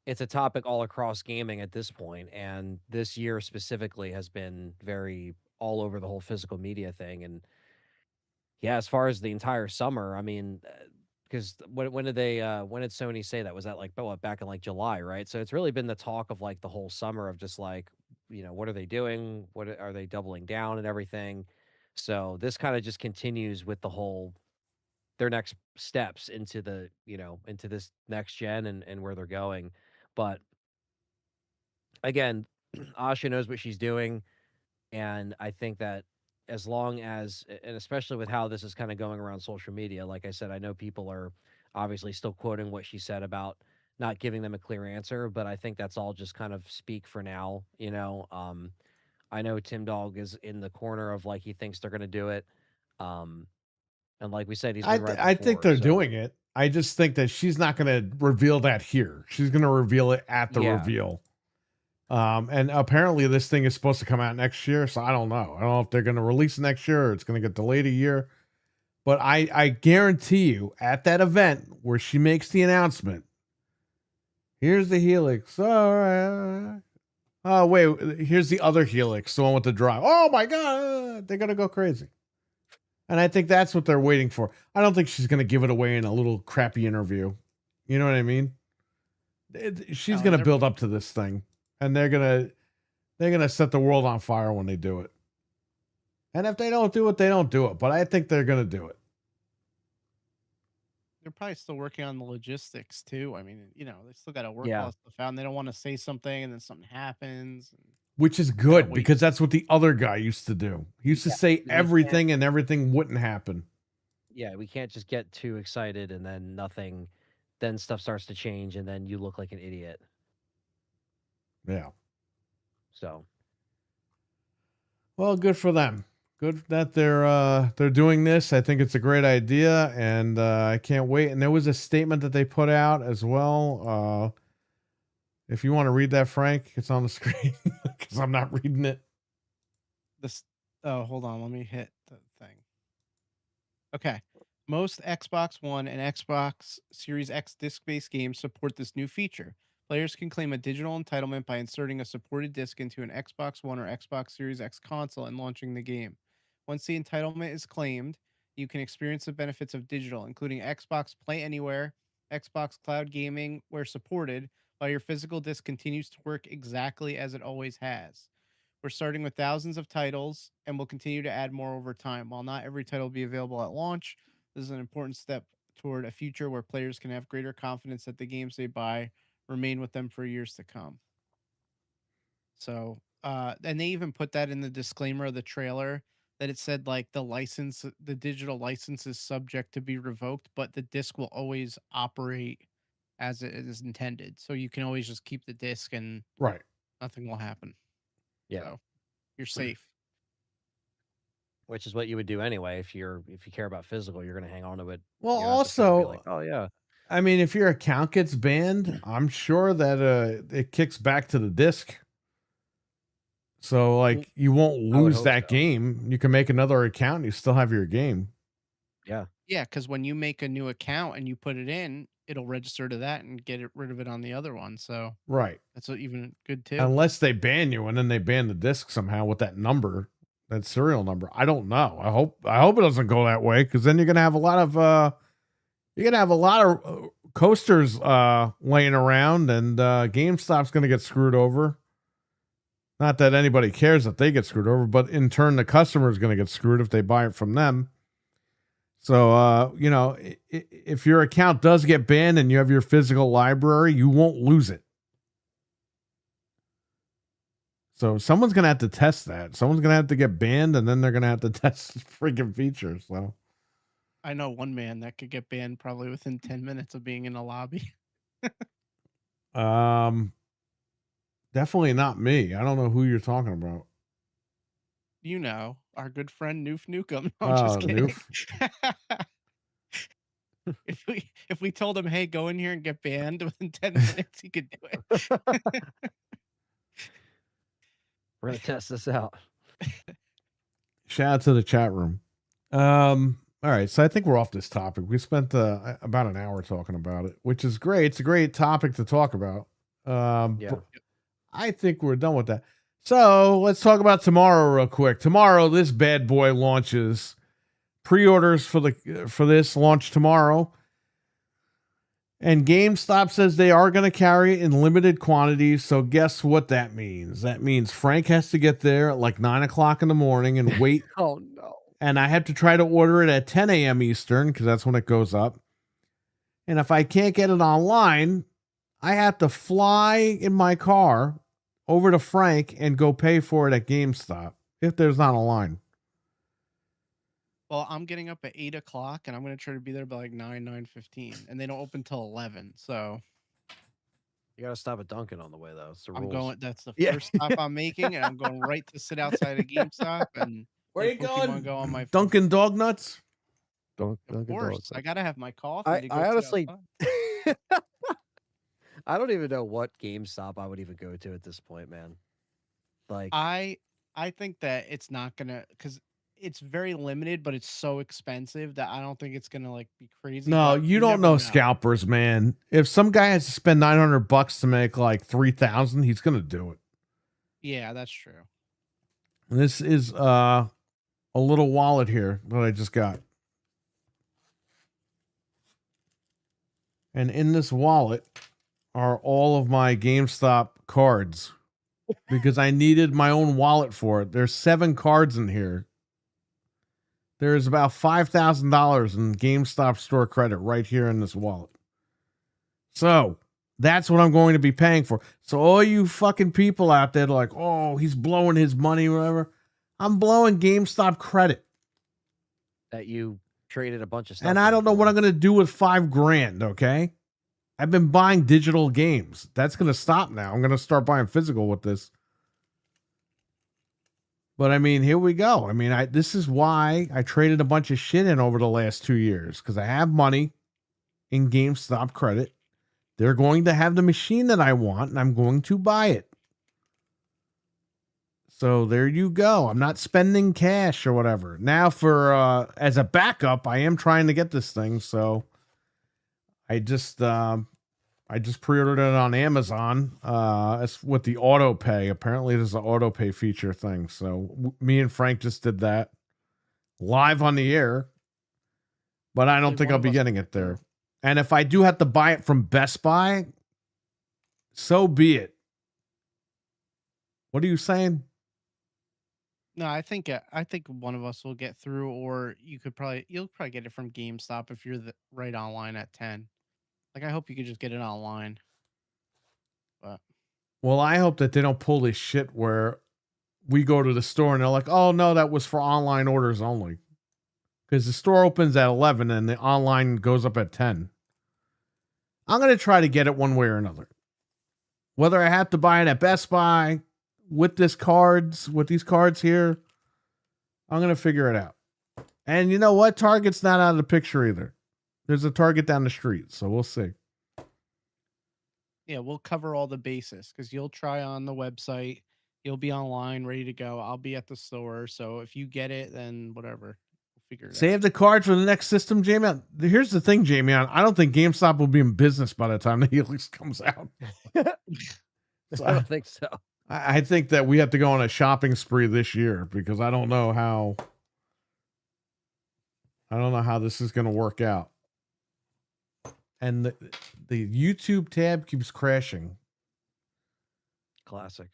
a topic all across gaming at this point, and this year specifically has been very all over the whole physical media thing. And yeah, as far as the entire summer, I mean, because when did Sony say that? Was that like back in like July, right? So it's really been the talk of like the whole summer of just like, what are they doing? Are they doubling down and everything? So this kind of just continues with the whole their next steps into the into this next gen and where they're going. But again, Asha knows what she's doing. And I think that as long as, and especially with how this is kind of going around social media, like I said, I know people are obviously still quoting what she said about not giving them a clear answer, but I think that's all just kind of speak for now. I know Tim Dog is in the corner of like he thinks they're going to do it. And like we said, he's been right. I think they're doing it. I just think that she's not going to reveal that here. She's going to reveal it at the reveal. And apparently this thing is supposed to come out next year, so I don't know. I don't know if they're going to release it next year or it's going to get delayed a year. But I guarantee you, at that event where she makes the announcement, here's the Helix. All right. Oh, wait, here's the other Helix, the one with the drive. Oh my God, they're going to go crazy. And I think that's what they're waiting for. I don't think she's going to give it away in a little crappy interview. You know what I mean? She's going to build up to this thing. And they're gonna set the world on fire when they do it. And if they don't do it, they don't do it. But I think they're gonna do it. They're probably still working on the logistics too. I mean, they still got to work all this stuff out, and they don't want to say something and then something happens. which is good we- because that's what the other guy used to do. He used to Yeah, say can't- everything and everything wouldn't happen. Yeah, we can't just get too excited and then nothing, then stuff starts to change and then you look like an idiot. Yeah. So Well, good for them. Good that they're doing this. I think it's a great idea, and I can't wait. And there was a statement that they put out as well. If you want to read that, Frank, it's on the screen because I'm not reading it. This. Oh, hold on. Let me hit the thing. Okay. Most Xbox One and Xbox Series X disc-based games support this new feature. Players can claim a digital entitlement by inserting a supported disc into an Xbox One or Xbox Series X console and launching the game. Once the entitlement is claimed, you can experience the benefits of digital, including Xbox Play Anywhere, Xbox Cloud Gaming, where supported, while your physical disc continues to work exactly as it always has. We're starting with thousands of titles and will continue to add more over time. While not every title will be available at launch, this is an important step toward a future where players can have greater confidence that the games they buy remain with them for years to come. So, and they even put that in the disclaimer of the trailer that it said like the digital license is subject to be revoked, but the disc will always operate as it is intended. So you can always just keep the disc and Right. nothing will happen. yeah, So you're safe. which is what you would do anyway if you care about physical, you're going to hang on to it. Well, You don't have to sit and be also, like, oh yeah, I mean, if your account gets banned, I'm sure that it kicks back to the disc. So, like, you won't I would lose hope that so. game. You can make another account and you still have your game. yeah, Yeah, because when you make a new account and you put it in, it'll register to that and rid of it on the other one. So Right. that's even good too. Unless they ban you and then they ban the disc somehow with that number, that serial number. I don't know. I hope it doesn't go that way, because then you're gonna have a lot of coasters laying around, and GameStop's gonna get screwed over. Not that anybody cares that they get screwed over, but in turn the customer is gonna get screwed if they buy it from them. So if your account does get banned and you have your physical library, you won't lose it. So someone's gonna have to test that. Someone's gonna have to get banned, and then they're gonna have to test freaking features. So I know one man that could get banned probably within 10 minutes of being in a lobby. definitely not me. I don't know who you're talking about. You know, our good friend Noof Nukem. No, I'm just kidding. If we told him, hey, go in here and get banned within 10 minutes, he could do it. we're going to test this out. Shout out to the chat room. All right, so I think we're off this topic. We spent about an hour talking about it, which is great. It's a great topic to talk about. Yeah. But I think we're done with that. So let's talk about tomorrow real quick. Tomorrow, this bad boy launches. Pre-orders for this launch tomorrow. And GameStop says they are going to carry it in limited quantities. So guess what that means? That means Frank has to get there at like 9 o'clock in the morning and wait. Oh no. And I have to try to order it at 10 a.m. Eastern, because that's when it goes up. And if I can't get it online, I have to fly in my car over to Frank and go pay for it at GameStop if there's not a line. Well, I'm getting up at 8 o'clock and I'm going to try to be there by like 9:15, and they don't open till 11. So You got to stop at Dunkin' on the way though. It's the I'm rules. going, that's the Yeah. first stop I'm making, and I'm going right to sit outside of GameStop and Where play you Pokemon going? Go on my phone. Dunkin' Dog Nuts? Of course, I got to have my coffee. I honestly, I don't even know what GameStop I would even go to at this point, man. Like, I think that it's not gonna, because it's very limited, but it's so expensive that I don't think it's gonna like be crazy. No, but you don't never know scalpers, man. If some guy has to spend $900 to make like 3,000, he's gonna do it. Yeah, that's true. And this is a little wallet here that I just got. And in this wallet are all of my GameStop cards, because I needed my own wallet for it. There's 7 cards in here. There's about $5,000 in GameStop store credit right here in this wallet. So That's what I'm going to be paying for. So all you fucking people out there like, oh, he's blowing his money, whatever. I'm blowing GameStop credit. That you traded a bunch of stuff. And I don't know what I'm for. going to do with $5,000, okay? I've been buying digital games. That's going to stop now. I'm going to start buying physical with this. But I mean, here we go. I mean, this is why I traded a bunch of shit in over the last 2 years, because I have money in GameStop credit. They're going to have the machine that I want, and I'm going to buy it. So there you go. I'm not spending cash or whatever. Now for as a backup, I am trying to get this thing. So I just pre-ordered it on Amazon. It's with the auto pay. Apparently there's an auto pay feature thing. So me and Frank just did that live on the air. But I don't think I'll be getting it there. And if I do have to buy it from Best Buy, so be it. What are you saying? No, I think one of us will get through, or you'll probably get it from GameStop if you're right online at 10. Like, I hope you could just get it online. But well, I hope that they don't pull this shit where we go to the store and they're like, "Oh no, that was for online orders only," because the store opens at 11 and the online goes up at 10. I'm gonna try to get it one way or another, whether I have to buy it at Best Buy. With these cards here, I'm going to figure it out. And you know what? Target's not out of the picture either. There's a Target down the street, so we'll see. Yeah, we'll cover all the bases because you'll try on the website. You'll be online, ready to go. I'll be at the store. So if you get it, then whatever. We'll figure it out. Save the card for the next system, Jamie. Here's the thing, Jamie. I don't think GameStop will be in business by the time the Helix comes out. So I don't think so. I think that we have to go on a shopping spree this year because I don't know how this is going to work out. And the YouTube tab keeps crashing. Classic.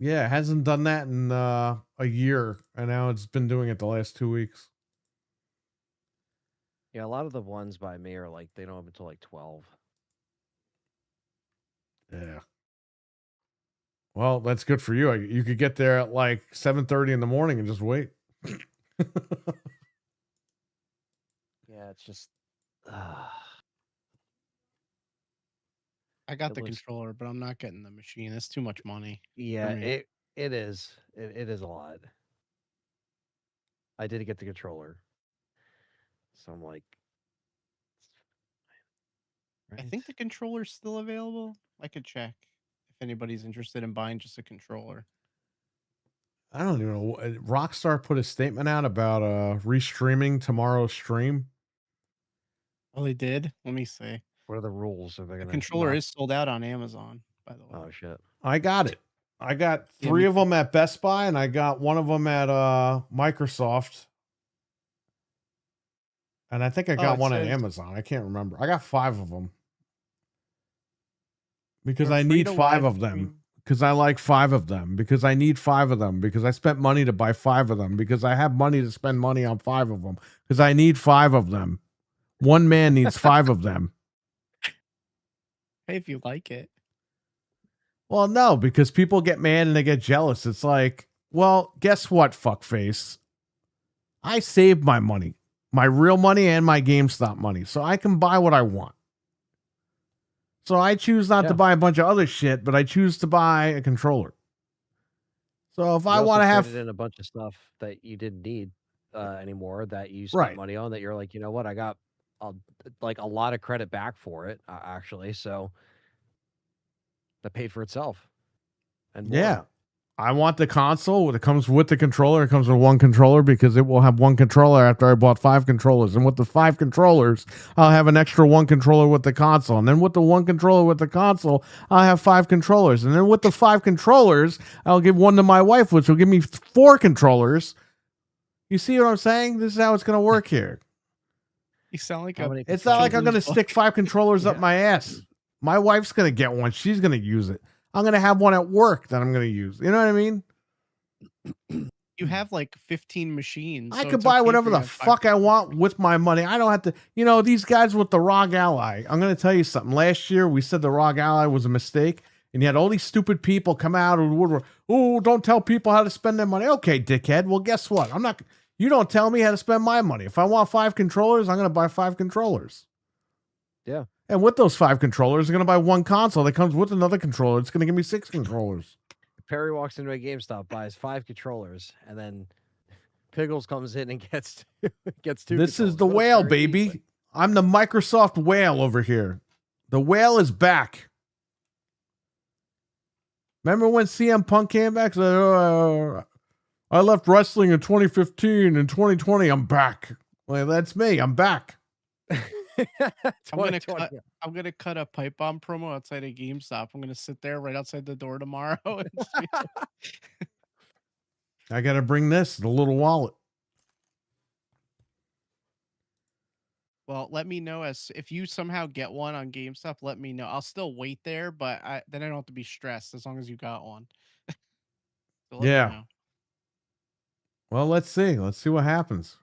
Yeah, it hasn't done that in a year, and now it's been doing it the last 2 weeks. Yeah, a lot of the ones by me are like they don't have until like 12. Yeah. Well, that's good for you. You could get there at like 7:30 in the morning and just wait. Yeah, it's just. I got the controller, but I'm not getting the machine. It's too much money. Yeah, it is. It is a lot. I did get the controller, so I'm like. I think the controller's still available. I could check if anybody's interested in buying just a controller. I don't even know. Rockstar put a statement out about restreaming tomorrow's stream. Oh, they did? Let me see. What are the rules? Are they gonna? The controller is sold out on Amazon, by the way. Oh shit! I got it. I got 3 of them at Best Buy, and I got 1 of them at Microsoft. And I think I got 1 at Amazon. I can't remember. I got 5 of them. Because I need 5 of them. Because I like 5 of them. Because I need 5 of them. Because I spent money to buy 5 of them. Because I have money to spend money on 5 of them. Because I need 5 of them. One man needs 5 of them. Hey, if you like it. Well, no, because people get mad and they get jealous. It's like, well, guess what, fuckface? I saved my money. My real money and my GameStop money. So I can buy what I want. So I choose not to buy a bunch of other shit, but I choose to buy a controller. So if I want to have in a bunch of stuff that you didn't need anymore, that you spent money on, that you're like, you know what, I got like a lot of credit back for it, actually. So that paid for itself. And more. I want the console that comes with the controller. It comes with 1 controller because it will have 1 controller after I bought 5 controllers. And with the 5 controllers, I'll have an extra 1 controller with the console. And then with the 1 controller with the console, I'll have 5 controllers. And then with the 5 controllers, I'll give 1 to my wife, which will give me 4 controllers. You see what I'm saying? This is how it's going to work here. You sound like it's not like I'm going to stick 5 controllers up my ass. My wife's going to get one. She's going to use it. I'm going to have one at work that I'm going to use. You know what I mean? You have like 15 machines. I so could it's buy okay whatever for you the to have 5 fuck I controllers. want with my money. I don't have to, these guys with the ROG Ally. I'm going to tell you something. Last year, we said the ROG Ally was a mistake, and you had all these stupid people come out of the woodwork. Oh, don't tell people how to spend their money. Okay, dickhead. Well, guess what? You don't tell me how to spend my money. If I want 5 controllers, I'm going to buy 5 controllers. Yeah. And with those 5 controllers, I'm going to buy 1 console that comes with another controller. It's going to give me 6 controllers. Perry walks into a GameStop, buys 5 controllers, and then Piggles comes in and gets 2 This is the controllers. What a whale, Perry baby. Weekly. I'm the Microsoft whale over here. The whale is back. Remember when CM Punk came back? I left wrestling in 2015. In 2020, I'm back. Well, that's me. I'm back. I'm gonna cut a pipe bomb promo outside of GameStop. I'm gonna sit there right outside the door tomorrow. And just be like, I got to bring the little wallet. well, let me know if you somehow get one on GameStop. Let me know. I'll still wait there, but then I don't have to be stressed as long as you got one. So let me Yeah. know. Well, let's see. Let's see what happens.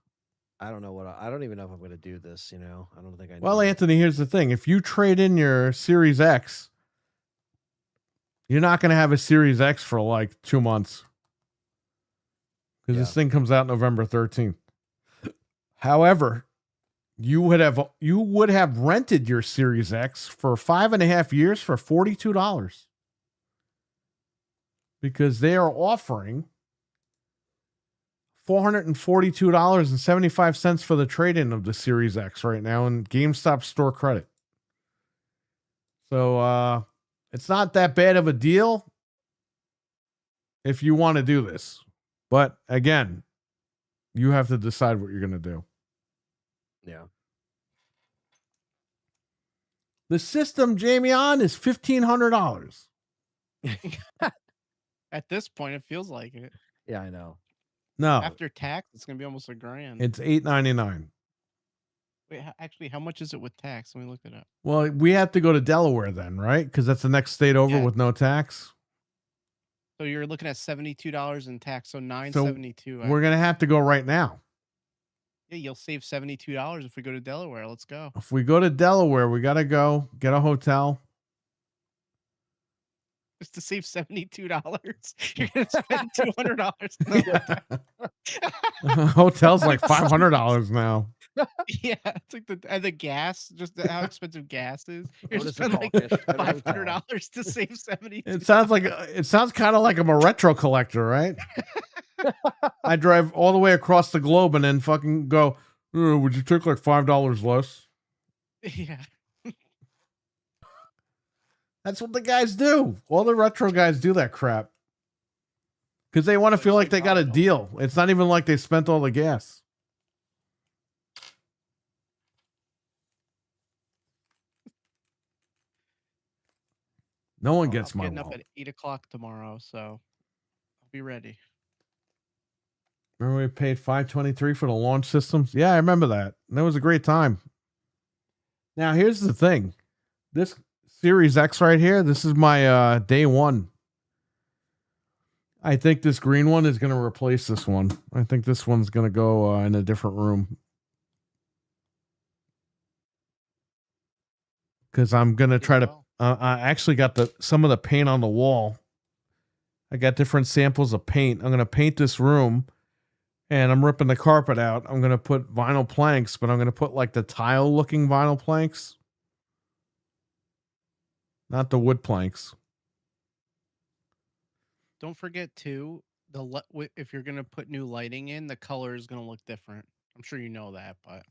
I don't know I don't even know if I'm going to do this. I don't think I. Well, need it. Anthony, here's the thing. If you trade in your Series X, you're not going to have a Series X for like 2 months. Because this thing comes out November 13th. However, you would have rented your Series X for 5.5 years for $42. Because they are offering $442.75 for the trade-in of the Series X right now in GameStop store credit. So it's not that bad of a deal if you want to do this. But again, you have to decide what you're going to do. Yeah. The system, Jamie, on is $1,500. At this point, it feels like it. Yeah, I know. No, After tax, it's gonna be almost $1,000. it's $899. Wait, actually, how much is it with tax? Let me look it up. Well, we have to go to Delaware then, right? Because that's the next state over Yeah. with no tax. So you're looking at $72 in tax, so $972. We're going to have to go right now. Yeah, you'll save $72 if we go to Delaware. Let's go. If we go to Delaware, we got to go get a hotel. Just to save $72, you're gonna spend $200. Hotel's like $500 now. Yeah, it's like the gas, just how expensive gas is. You're What just is it spend like called? Fish? What is it $500 to save 70. It sounds kind of like I'm a retro collector, right? I drive all the way across the globe and then fucking go, would you take like $5 less? Yeah. That's what the guys do. All the retro guys do that crap. Because they want to feel like they got a deal. It's not even like they spent all the gas. No one gets I'm my getting up wallet. at 8:00 tomorrow, so I'll be ready. Remember we paid $523 for the launch systems? Yeah, I remember that. That was a great time. Now, here's the thing. This Series X right here, this is my day one. I think this green one is going to replace this one. I think this one's going to go in a different room. Because I'm going to try to... I actually got some of the paint on the wall. I got different samples of paint. I'm going to paint this room. And I'm ripping the carpet out. I'm going to put vinyl planks, but I'm going to put like the tile-looking vinyl planks. Not the wood planks. Don't forget too, if you're gonna put new lighting in, the color is gonna look different. I'm sure you know that, but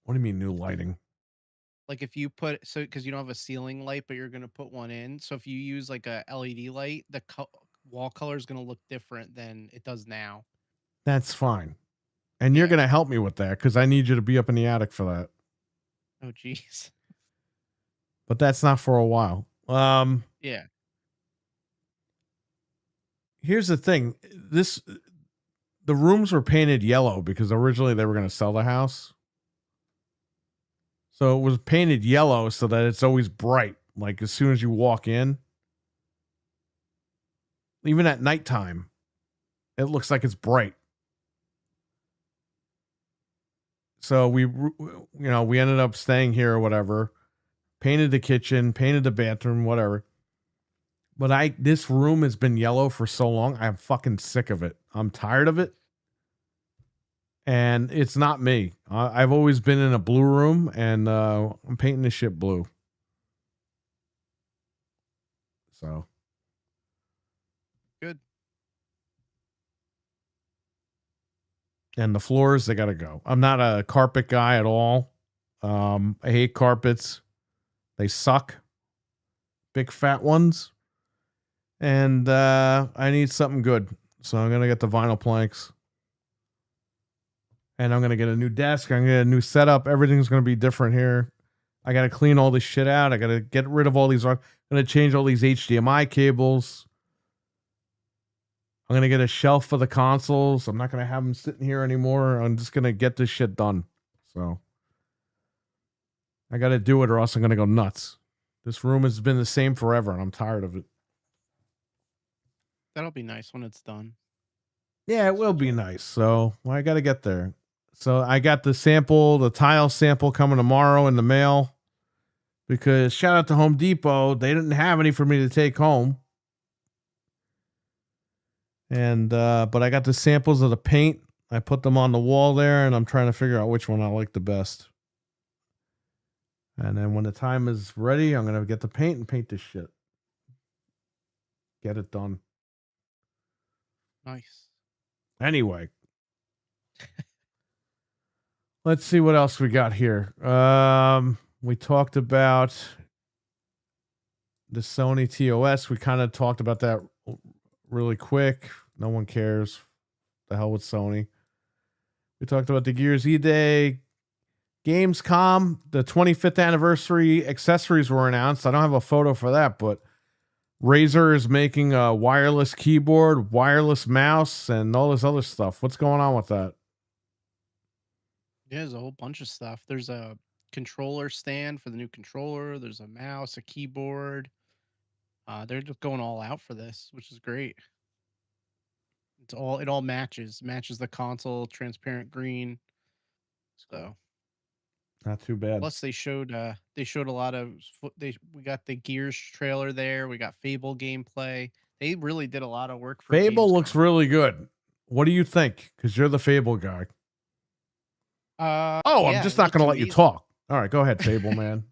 What do you mean new lighting? like if you put because you don't have a ceiling light, but you're gonna put one in. So if you use like a LED light, the wall color is gonna look different than it does now. That's fine. And you're going to help me with that because I need you to be up in the attic for that. Oh, geez. But that's not for a while. Yeah. Here's the thing. The rooms were painted yellow because originally they were going to sell the house. So it was painted yellow so that it's always bright. Like as soon as you walk in, even at nighttime, it looks like it's bright. So we ended up staying here or whatever, painted the kitchen, painted the bathroom, whatever. But this room has been yellow for so long. I'm fucking sick of it. I'm tired of it. And it's not me. I've always been in a blue room, and I'm painting this shit blue. So Good. And the floors, they gotta go. I'm not a carpet guy at all. I hate carpets. They suck. Big fat ones. And I need something good. So I'm gonna get the vinyl planks. And I'm gonna get a new desk. I'm gonna get a new setup. Everything's gonna be different here. I gotta clean all this shit out. I gotta get rid of all these. I'm gonna change all these HDMI cables. I'm gonna get a shelf for the consoles. I'm not gonna have them sitting here anymore. I'm just gonna get this shit done. So I gotta do it, or else I'm gonna go nuts. This room has been the same forever, and I'm tired of it. That'll be nice when it's done. Yeah, it will be nice. So I gotta get there. So I got the tile sample coming tomorrow in the mail. Because shout out to Home Depot, they didn't have any for me to take home. And but I got the samples of the paint. I put them on the wall there, and I'm trying to figure out which one I like the best. And then when the time is ready, I'm gonna get the paint and paint this shit. Get it done. Nice. Anyway. Let's see what else we got here. We talked about the Sony TOS. We kind of talked about that really quick. No one cares. The hell with Sony. We talked about the Gears E-Day. Gamescom, the 25th anniversary accessories were announced. I don't have a photo for that, but Razer is making a wireless keyboard, wireless mouse, and all this other stuff. What's going on with that? Yeah, there's a whole bunch of stuff. There's a controller stand for the new controller. There's a mouse, a keyboard. They're just going all out for this, which is great. It all matches the console, transparent green. So not too bad. Plus they showed a lot of we got the Gears trailer there. We got Fable gameplay. They really did a lot of work for Fable Gamescom. looks really good. What do you think? Because you're the Fable guy. I'm just not going to let you talk. All right, go ahead, Fable man.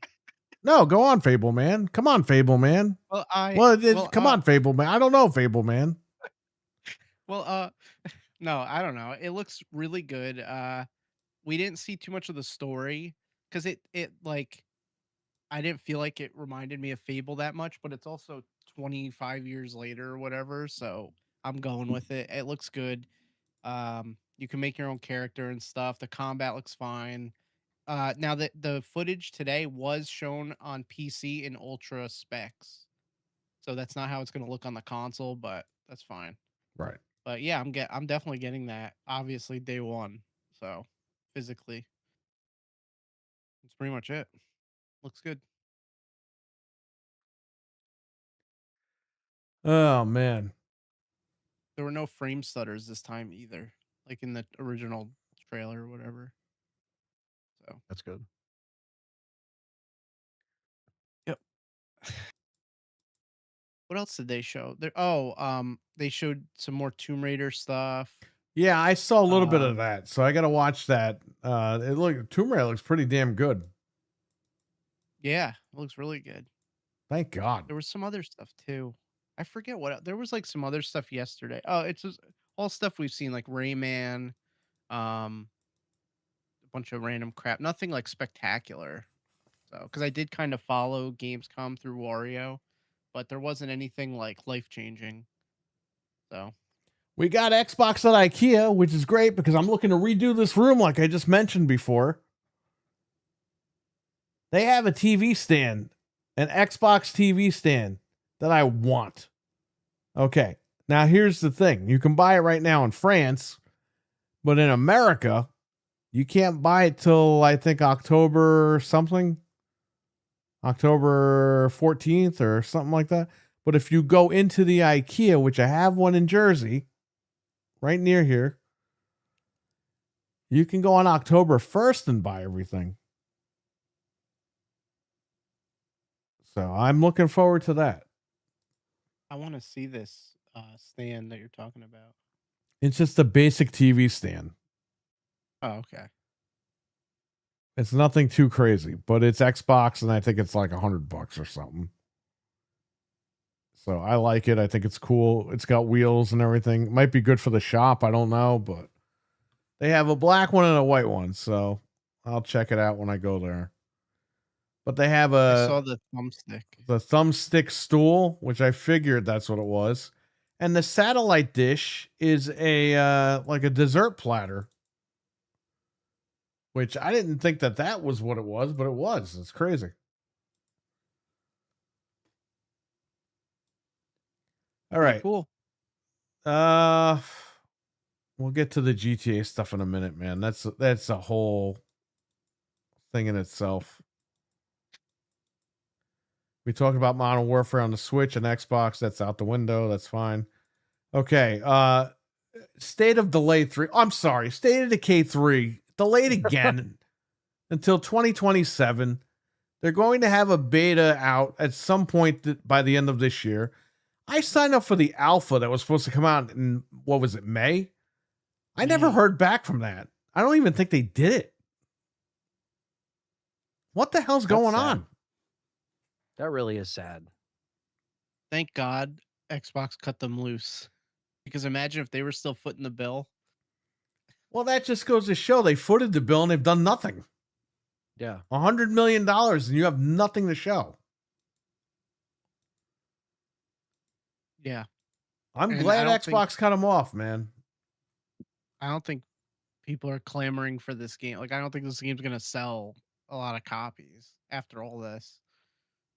No, go on, Fable man. Come on, Fable man. Come on, Fable man. I don't know, Fable man. Well, no, I don't know. It looks really good. We didn't see too much of the story because it like I didn't feel like it reminded me of Fable that much, but it's also 25 years later or whatever, so I'm going with it. It looks good. You can make your own character and stuff. The combat looks fine. Now the footage today was shown on PC in ultra specs, so that's not how it's going to look on the console, but that's fine. Right. But yeah, I'm definitely getting that. Obviously, day one. So physically, that's pretty much it. Looks good. Oh man. There were no frame stutters this time either, like in the original trailer or whatever. So that's good. Yep. What else did they show? They showed some more Tomb Raider stuff. Yeah, I saw a little bit of that, so I got to watch that. Tomb Raider looks pretty damn good. Yeah, it looks really good. Thank God. There was some other stuff too. I forget what there was like some other stuff yesterday. Oh, it's just all stuff we've seen like Rayman, a bunch of random crap. Nothing like spectacular. So, because I did kind of follow Gamescom through Wario, but there wasn't anything like life changing. So we got Xbox at IKEA, which is great because I'm looking to redo this room like I just mentioned before. They have a TV stand, an Xbox TV stand that I want. Okay, now here's the thing. You can buy it right now in France, but in America, you can't buy it till I think October something. October 14th or something like that. But if you go into the IKEA, which I have one in Jersey, right near here. You can go on October 1st and buy everything. So I'm looking forward to that. I want to see this stand that you're talking about. It's just a basic TV stand. Oh, okay. It's nothing too crazy, but it's Xbox, and I think it's like $100 or something. So I like it. I think it's cool. It's got wheels and everything. It might be good for the shop. I don't know, but they have a black one and a white one, so I'll check it out when I go there. But they have I saw the thumbstick. the thumbstick stool, which I figured that's what it was. And the satellite dish is a like a dessert platter, which I didn't think that was what it was, but it was. It's crazy. All Pretty right. cool. We'll get to the GTA stuff in a minute, man. That's a whole thing in itself. We talked about Modern Warfare on the Switch and Xbox. That's out the window. That's fine. Okay. State of Delay 3. I'm sorry. State of Decay 3 delayed again until 2027. They're going to have a beta out at some point by the end of this year. I signed up for the alpha that was supposed to come out in, what was it, May? I never May. heard back from that. I don't even think they did it. What the hell's going on? That really is sad. Thank God Xbox cut them loose. Because imagine if they were still footing the bill. Well, that just goes to show they footed the bill and they've done nothing. Yeah. $100 million and you have nothing to show. Yeah. I'm And glad I don't Xbox cut them off, man. I don't think people are clamoring for this game. Like, I don't think this game's going to sell a lot of copies after all this.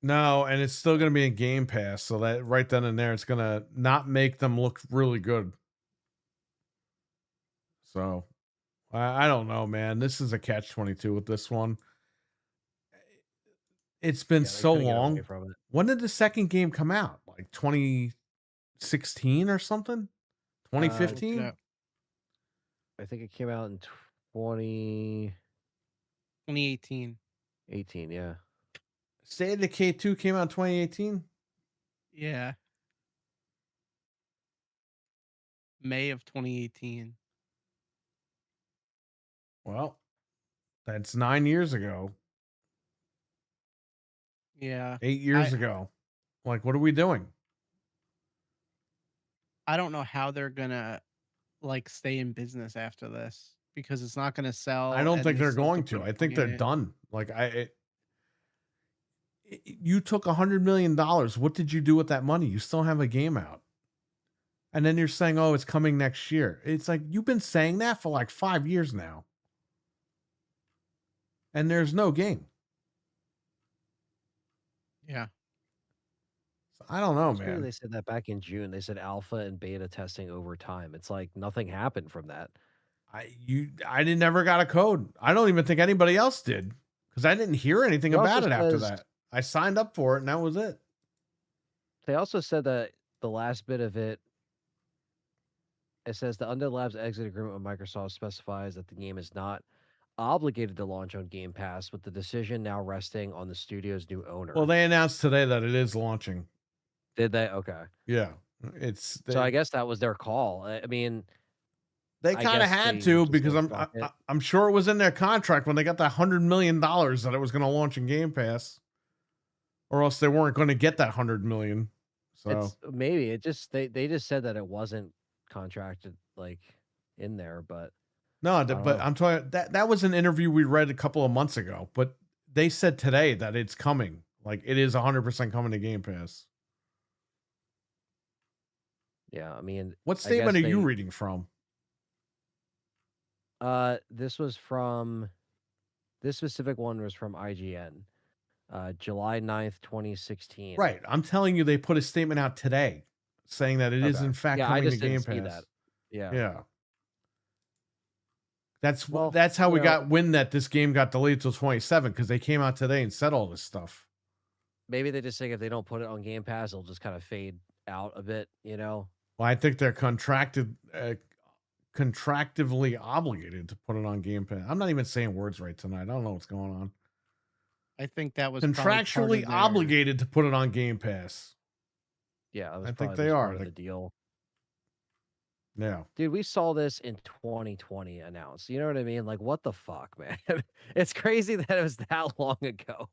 No, and it's still going to be in Game Pass. So that right then and there, it's going to not make them look really good. So I don't know, man. This is a catch-22 with this one. It's been so long. When did the second game come out? Like 2016 or something? 2015? I think it came out in 2018. 2018. Yeah. State of Decay 2 came out in 2018? Yeah. May of 2018. Well, that's 9 years ago. Yeah. 8 years ago. Like, what are we doing? I don't know how they're gonna like stay in business after this because it's not gonna sell. I don't and think they they're still have going put to. I money think in they're it. done. Like you took $100 million. What did you do with that money? You still have a game out. And then you're saying, oh, it's coming next year. It's like, you've been saying that for like 5 years now. And there's no game. Yeah. So I don't know, It's weird man. They said that back in June. They said alpha and beta testing over time. It's like nothing happened from that. I never got a code. I don't even think anybody else did because I didn't hear anything It about also it after says- that. I signed up for it and that was it. They also said that the last bit of it says the Undead Labs exit agreement with Microsoft specifies that the game is not obligated to launch on Game Pass, with the decision now resting on the studio's new owner. Well, they announced today that it is launching. Did they? Okay. Yeah. So I guess that was their call. I mean, they I kind of guess had they to just because didn't fuck it. I'm sure it was in their contract when they got that $100 million that it was going to launch in Game Pass, or else they weren't going to get that $100 million. So It's maybe it just they just said that it wasn't contracted like in there, but no, don't but know. I'm talking that was an interview we read a couple of months ago, but they said today that it's coming. Like it is 100% coming to Game Pass. yeah, I mean, What I statement are guess you they- reading from? This was from this specific one was from IGN. July 9th, 2016. Right. I'm telling you, they put a statement out today saying that it is Okay. in fact Yeah, I coming to just Game didn't see Pass. that. Yeah. Yeah. That's Well, that's how you we know- got wind that this game got delayed till 27 because they came out today and said all this stuff. Maybe they just think if they don't put it on Game Pass, it'll just kind of fade out a bit, you know? Well, I think they're contracted contractively obligated to put it on Game Pass. I'm not even saying words right tonight. I don't know what's going on. I think that was probably part Contractually of their- obligated to put it on Game Pass. Yeah, that was I think probably they just are. part of the deal. Yeah. Dude, we saw this in 2020 announced. You know what I mean? Like, what the fuck, man? It's crazy that it was that long ago.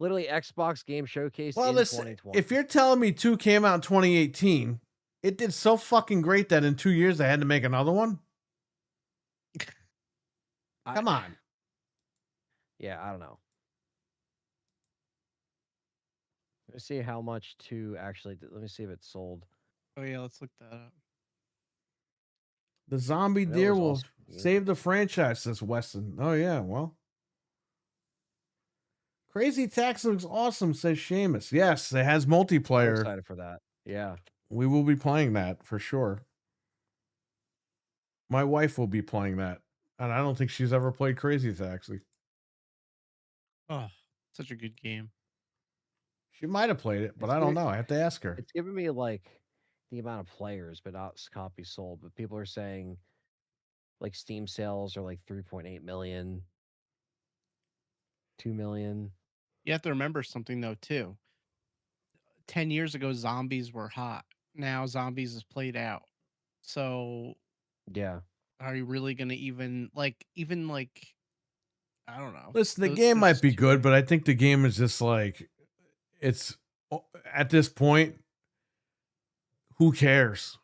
Literally, Xbox Game Showcase Well, in listen, 2020. if you're telling me 2 came out in 2018, it did so fucking great that in 2 years they had to make another one. Come on. Yeah, I don't know. Let me see how much 2 actually did. Let me see if it sold. Oh yeah, let's look that up. The zombie I know it deer was will also weird. save the franchise, says Weston. Oh, yeah, well. Crazy Tax looks awesome, says Seamus. Yes, it has I'm multiplayer. excited for that. Yeah. We will be playing that for sure. My wife will be playing that. And I don't think she's ever played Crazy Taxi. Oh, such a good game. She might have played it, but It's I don't weird. know. I have to ask her. It's giving me like the amount of players, but not copies sold. But people are saying like Steam sales are like 3.8 million, 2 million. You have to remember something though too. 10 years ago, zombies were hot. Now zombies is played out. So Yeah. are you really gonna even like I don't know. Listen, the Those- game there's might just be too good, many- but I think the game is just like, it's at this point, who cares?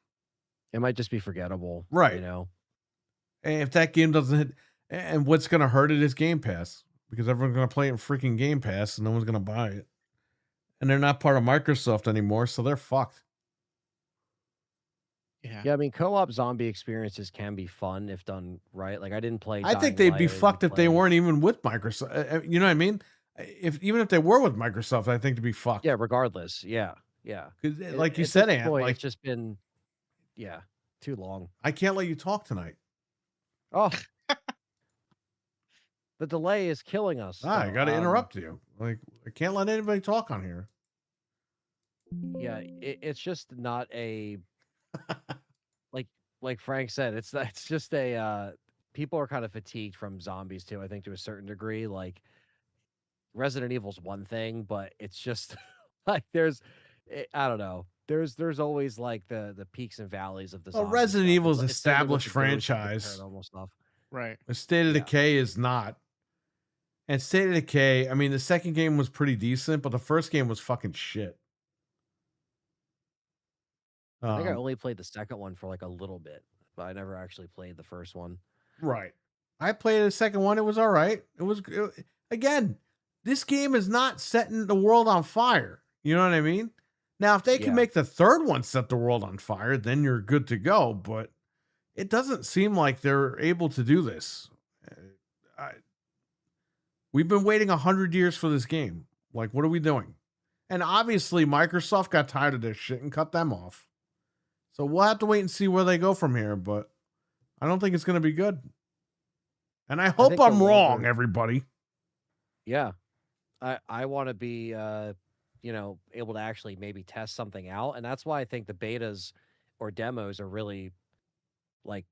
It might just be forgettable. Right. You know? And if that game doesn't hit, and what's going to hurt it is Game Pass, because everyone's going to play it in freaking Game Pass and no one's going to buy it. And they're not part of Microsoft anymore, so they're fucked. Yeah. Yeah, I mean, co-op zombie experiences can be fun if done right. Like I didn't play. I think Dying they'd Light, be I didn't fucked if they play- weren't even with Microsoft. You know what I mean? Even if they were with Microsoft, I think to be fucked. Yeah, regardless. Yeah. Yeah. 'Cause, It- like you at said, this Ant, point, like it's just been too long. I can't let you talk tonight. Oh. The delay is killing us. I though. got to interrupt you. Like I can't let anybody talk on here. Yeah, it's just not a like Frank said, it's just a people are kind of fatigued from zombies too, I think to a certain degree. Like Resident Evil's one thing, but it's just like I don't know. There's always like the peaks and valleys of the Well, zombie Resident stuff. Evil's It's the same with established the ghosts and the franchise. paranormal stuff. Right. The State of Yeah. Decay is not. And State of Decay, I mean, the second game was pretty decent, but the first game was fucking shit. I think I only played the second one for like a little bit, but I never actually played the first one. Right. I played the second one. It was all right. Again, this game is not setting the world on fire. You know what I mean? Now, if they can Yeah. make the third one set the world on fire, then you're good to go. But it doesn't seem like they're able to do this. We've been waiting 100 years for this game. Like, what are we doing? And obviously, Microsoft got tired of this shit and cut them off. So we'll have to wait and see where they go from here. But I don't think it's going to be good. And I hope think the I'm wrong, longer- everybody. Yeah. I want to be able to actually maybe test something out, and that's why I think the betas or demos are really like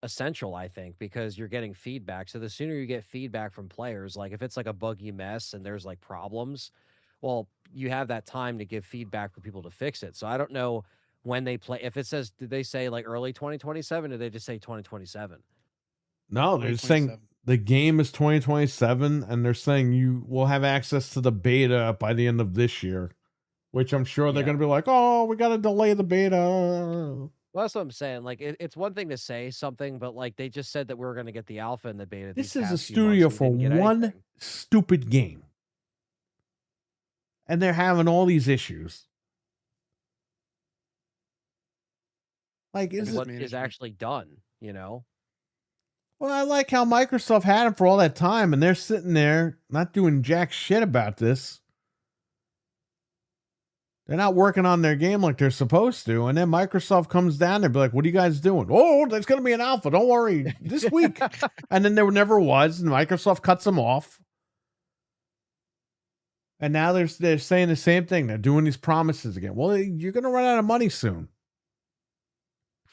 essential, I think, because you're getting feedback. So the sooner you get feedback from players, like if it's like a buggy mess and there's like problems, well, you have that time to give feedback for people to fix it. So I don't know when they play. If it says, did they say like early 2027 or did they just say 2027? No, they're saying 2027. the game is 2027, and they're saying you will have access to the beta by the end of this year, which I'm sure they're Yeah. going to be like, oh, we got to delay the beta. Well, that's what I'm saying. Like, it's one thing to say something, but like they just said that we were going to get the alpha and the beta. This these is a past few months, studio and we for didn't get one anything. stupid game. And they're having all these issues. Like, Is is it- What is management. actually done, you know? Well, I like how Microsoft had it for all that time, and they're sitting there not doing jack shit about this. They're not working on their game like they're supposed to, and then Microsoft comes down and be like, "What are you guys doing?" "Oh, there's going to be an alpha. Don't worry, this week." And then there never was, and Microsoft cuts them off. And now they're saying the same thing. They're doing these promises again. Well, you're going to run out of money soon.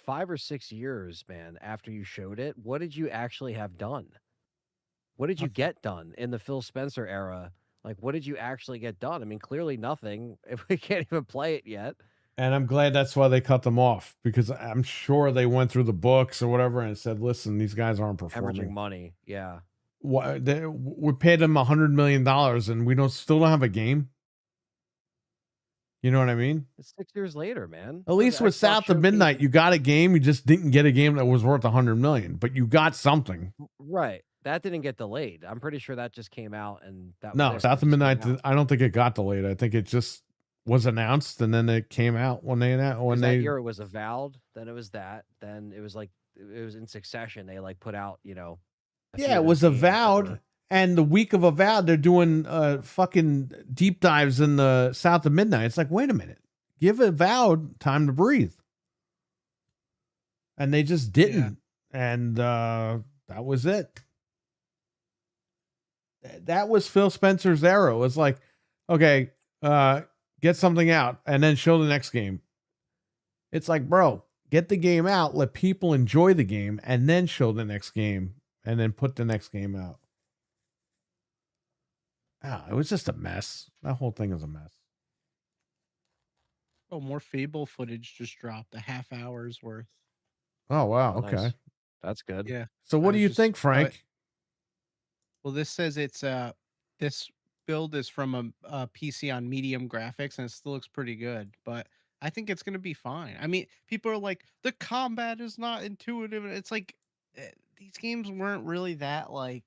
5 or 6 years, man, after you showed it, what did you actually have done? What did you get done in the Phil Spencer era? Like, what did you actually get done? I mean, clearly nothing if we can't even play it yet. And I'm glad that's why they cut them off, because I'm sure they went through the books or whatever and said, listen, these guys aren't Hemorrhaging performing. money. Yeah. We paid them $100 million and we still don't have a game. You know what I mean? It's 6 years later, man. At least with Xbox South of showcase- Midnight, you got a game. You just didn't get a game that was worth $100 million, but you got something. Right. That didn't get delayed. I'm pretty sure that just came out and that No, was it. South That of just came Midnight. out. I don't think it got delayed. I think it just was announced and then it came out when they 'Cause that year it was Avowed, then it was that, then it was like it was in succession. They like put out, you know. a few Yeah, it of was those games that Avowed, were- and the week of Avowed, they're doing fucking deep dives in the South of Midnight. It's like, wait a minute, give Avowed time to breathe, and they just didn't, and that was it. That was Phil Spencer's era. It was like, okay, get something out, and then show the next game. It's like, bro, get the game out, let people enjoy the game, and then show the next game, and then put the next game out. It was just a mess. That whole thing is a mess. Oh, more Fable footage just dropped, a half hour's worth. Oh, wow. Oh, Okay. nice. That's good. Yeah. So what I do was you just- think, Frank? Well, this says it's this build is from a PC on medium graphics, and it still looks pretty good. But I think it's gonna be fine. I mean, people are like, the combat is not intuitive. It's like these games weren't really that like.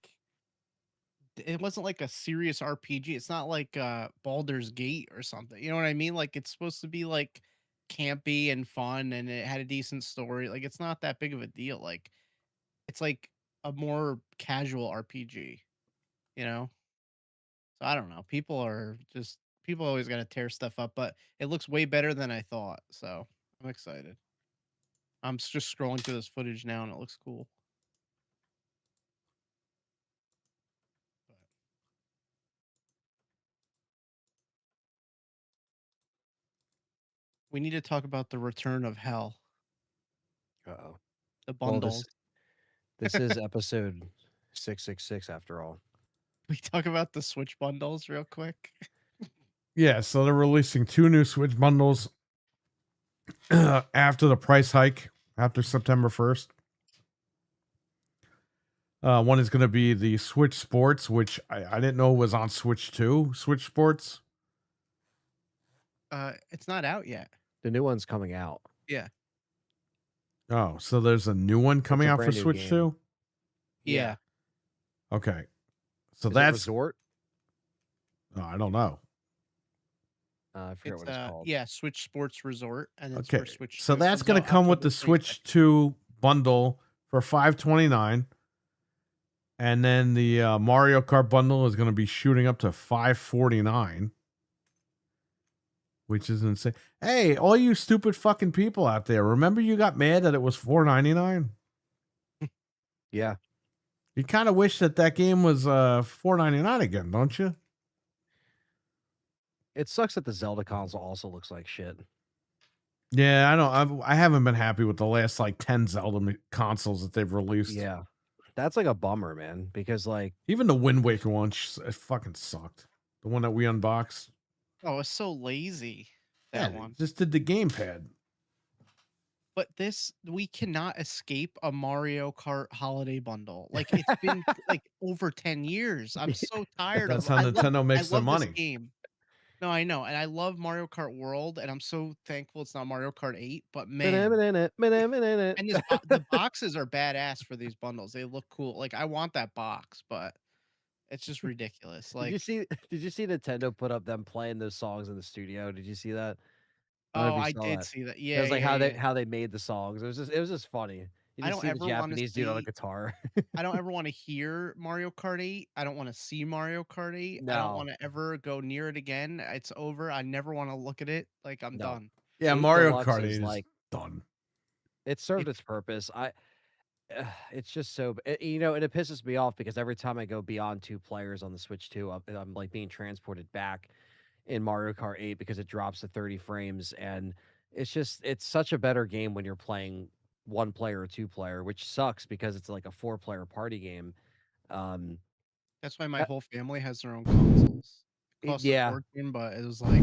It wasn't like a serious RPG. It's not like Baldur's Gate or something. You know what I mean? Like it's supposed to be like campy and fun, and it had a decent story. Like it's not that big of a deal. Like it's like a more casual RPG. You know? So I don't know. People always got to tear stuff up, but it looks way better than I thought. So I'm excited. I'm just scrolling through this footage now, and it looks cool. We need to talk about the return of hell, Uh-oh. the Well, bundles. this is episode 666 after all. We talk about the Switch bundles real quick. Yeah, so they're releasing 2 new Switch bundles after the price hike, after September 1st. One is going to be the Switch Sports, which I didn't know was on Switch 2, Switch Sports. It's not out yet. The new one's coming out. Yeah. Oh, so there's a new one coming a out for brand new Switch game. 2? Yeah. Okay. So Is it that's... Resort? Oh, I don't know. I forget It's what it's called. yeah, Switch Sports Resort, and it's Okay. for Switch. So 2. that's Comes going out to come with October the Switch 22nd. 2 bundle for $529. And then the Mario Kart bundle is going to be shooting up to $549, which is insane. Hey, all you stupid fucking people out there, remember you got mad that it was $4.99? Yeah. You kind of wish that game was $4.99 again, don't you? It sucks that the Zelda console also looks like shit. Yeah, I don't. I haven't been happy with the last like 10 Zelda consoles that they've released. Yeah. That's like a bummer, man, because like Even the Wind Waker one, it fucking sucked. The one that we unboxed. Oh, it's so lazy. That Yeah, one. just did the gamepad. But we cannot escape a Mario Kart holiday bundle. Like it's been like over 10 years. I'm so tired That's of how I love- Nintendo I makes their love this money. game. No, I know, and I love Mario Kart World, and I'm so thankful it's not Mario Kart 8. But man, and the boxes are badass for these bundles. They look cool. Like I want that box, but it's just ridiculous. Did you Like, see Nintendo put up them playing those songs in the studio? Did you see that? oh, I did see that. It Yeah, was like yeah, how they made the songs. It was just funny. You I just don't see the ever wanna Japanese dude on a see- guitar. I don't ever want to hear Mario Kart 8. I don't want to see Mario Kart 8. I don't No. want to ever go near it again. It's over. I never want to look at it. Like I'm No. done. Yeah, 8 Mario Deluxe Kart 8 is is like done. it served its purpose. It's just so you know, and it pisses me off because every time I go beyond 2 players on the Switch 2, I'm like being transported back in Mario Kart 8 because it drops to 30 frames, and it's such a better game when you're playing one player or two player, which sucks because it's like a 4-player party game. Um, That's why my that- whole family has their own consoles. It costs a yeah, fortune, but it was like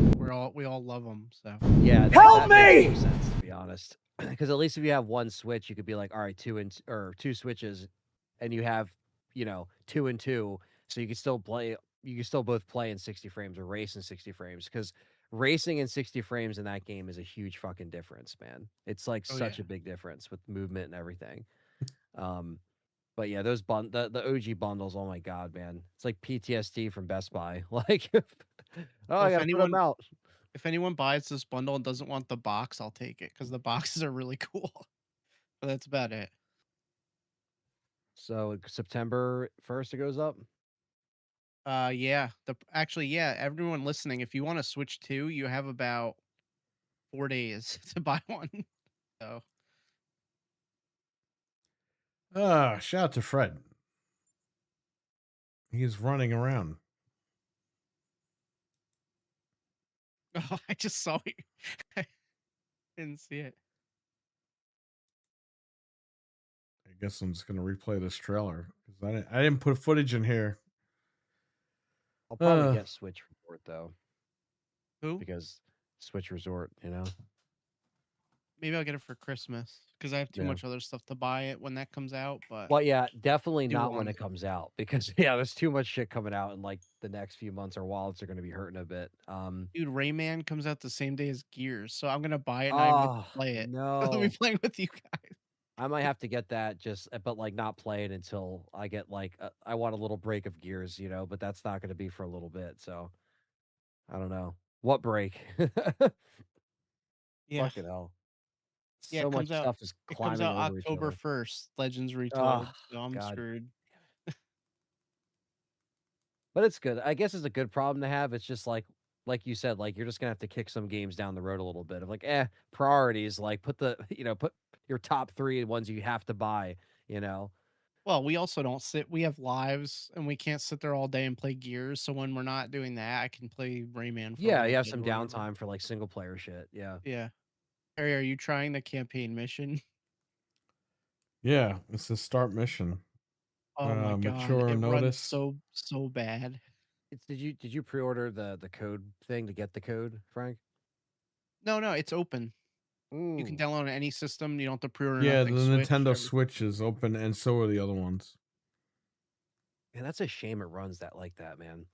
we all love them. So yeah, that makes more sense to be honest. Because at least if you have one Switch, you could be like, all right, two Switches, and you have, 2 and 2, so you can still play. You can still both play in 60 frames or race in 60 frames. Because racing in 60 frames in that game is a huge fucking difference, man. It's like oh such yeah, a big difference with movement and everything. Um, but yeah, those the OG bundles. Oh my god, man, it's like PTSD from Best Buy. Like, oh, well I gotta put them out. if anyone buys this bundle and doesn't want the box, I'll take it because the boxes are really cool. But that's about it. So September 1st, it goes up. Yeah. Actually, yeah. Everyone listening, if you want to switch to, you have about 4 days to buy one. So Shout out to Fred. He's running around. oh, I just saw it. I didn't see it. I guess I'm just gonna replay this trailer because I didn't put footage in here. I'll probably Uh, get Switch Resort though, Who? because Switch Resort, you know. Maybe I'll get it for Christmas because I have too Yeah. much other stuff to buy it when that comes out. But Well, yeah, definitely do not when want it comes out because yeah, there's too much shit coming out in like the next few months. Our wallets are going to be hurting a bit. dude, Rayman comes out the same day as Gears, so I'm gonna buy it and I even get to Oh play it. I'll be no, playing with you guys. I might have to get that but like not play it until I get like I want a little break of Gears, but that's not going to be for a little bit. So I don't know what break. Yeah, Fucking hell. yeah. So much stuff is It comes climbing out over each October other. 1st. Legends Oh, Retold. So I'm God. screwed. But it's good. I guess it's a good problem to have. It's just like you said, like you're just gonna have to kick some games down the road a little bit of like, priorities, like put the put your top 3 ones you have to buy, you know. Well, we also don't sit. We have lives, and we can't sit there all day and play Gears. So when we're not doing that, I can play Rayman for a Yeah, little you have bit some or whatever. downtime for like single player shit. Yeah. Yeah. Harry, are you trying the campaign mission? yeah, it's a start mission. Oh my god, Mature it runs notice. so bad. Did you pre-order the code thing to get the code, Frank? No, no, it's open. You can Ooh. download on any system. You don't have to pre-order Yeah, the nothing. Switch, Nintendo everything. Switch is open, and so are the other ones. And that's a shame it runs that like that, man.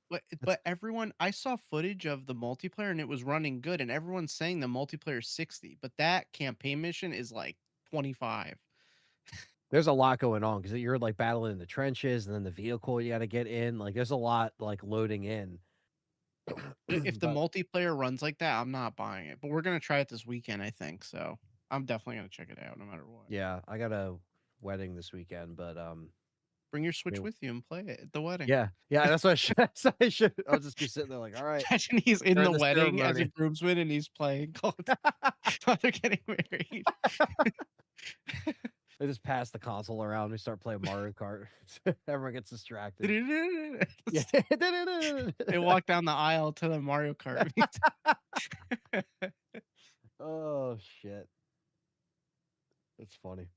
But everyone, I saw footage of the multiplayer and it was running good, and everyone's saying the multiplayer is 60, but that campaign mission is like 25. There's a lot going on because you're like battling in the trenches and then the vehicle you got to get in. Like there's a lot like loading in. If the But multiplayer runs like that, I'm not buying it. But we're gonna try it this weekend, I think. So I'm definitely gonna check it out no matter what. yeah, I got a wedding this weekend, but Bring your Switch you know, with you and play it at the wedding. yeah, yeah, that's what I should. That's what I should. I'll just be sitting there like, all right, Imagine he's in during the the wedding as a ceremony. groomsman and he's playing while they're getting married. They just pass the console around. We start playing Mario Kart. Everyone gets distracted. Yeah. They walk down the aisle to the Mario Kart. Oh shit, that's funny.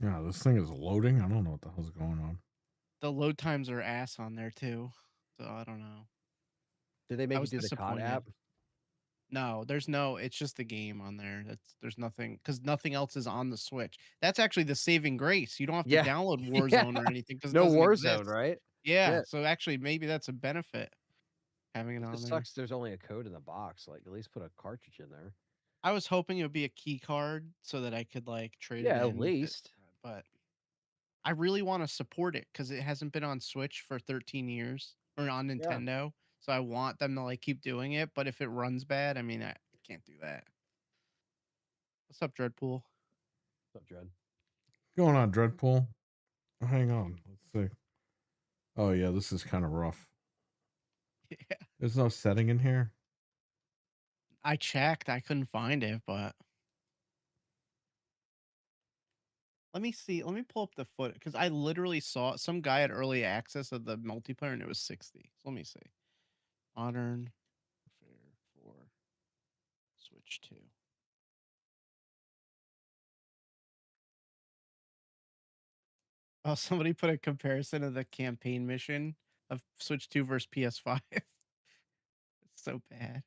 Yeah, this thing is loading. I don't know what the hell's going on. The load times are ass on there too. So I don't know. Did they I make you was do the COD disappointed. app? No, it's just the game on there. There's nothing because nothing else is on the Switch. That's actually the saving grace. You don't have to Yeah, download yeah. Warzone or anything because it No doesn't Warzone, exist. right? Yeah, Yeah. so actually maybe that's a benefit having it It on just there. sucks. There's only a code in the box. Like at least put a cartridge in there. I was hoping it would be a key card so that I could like trade it Yeah, at in with it, least. but I really want to support it because it hasn't been on Switch for 13 years or on Yeah. Nintendo. So I want them to like keep doing it. But if it runs bad, I mean, I can't do that. What's up, Dreadpool? What's up, Dread? Going on, Dreadpool? Hang on. Let's see. Oh, yeah, this is kind of rough. Yeah. There's no setting in here. I checked. I couldn't find it, but let me see. Let me pull up the foot because I literally saw some guy had early access of the multiplayer and it was 60. So let me see. Modern Warfare 4 Switch 2. Oh, somebody put a comparison of the campaign mission of Switch 2 versus PS5. It's so bad.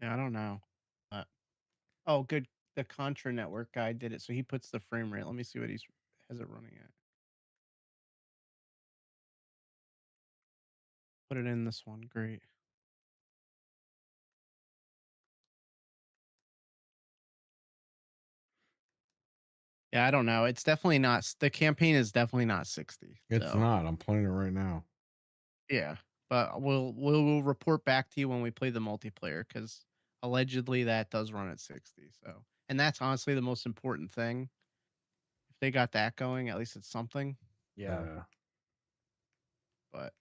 Yeah, I don't know. Oh, good. The Contra Network guy did it, so he puts the frame rate. Let me see what he's has it running at. Put it in this one. Great. Yeah, I don't know. It's definitely not. The campaign is definitely not 60. It's So not. I'm playing it right now. yeah, but we'll report back to you when we play the multiplayer because allegedly that does run at 60. So, and that's honestly the most important thing. If they got that going, at least it's something. Yeah. But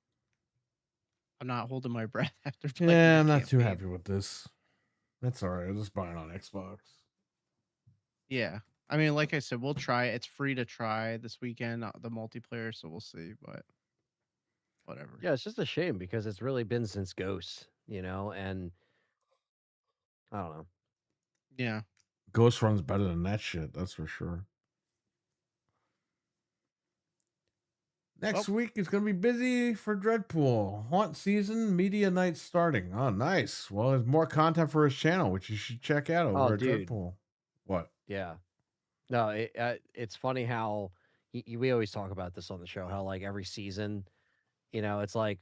I'm not holding my breath after playing Yeah, the I'm not too campaign. happy with this. That's all right. I'll just buy it on Xbox. Yeah. I mean, like I said, we'll try it. It's free to try this weekend, the multiplayer, so we'll see, but whatever. Yeah, it's just a shame because it's really been since Ghost, and I don't know. Yeah. Ghost runs better than that shit. That's for sure. Next week is going to be busy for Dreadpool. Haunt season, media night starting. Oh, nice. Well, there's more content for his channel, which you should check out over at dude. Dreadpool. What? Yeah. No, it's funny how we always talk about this on the show, how like every season, it's like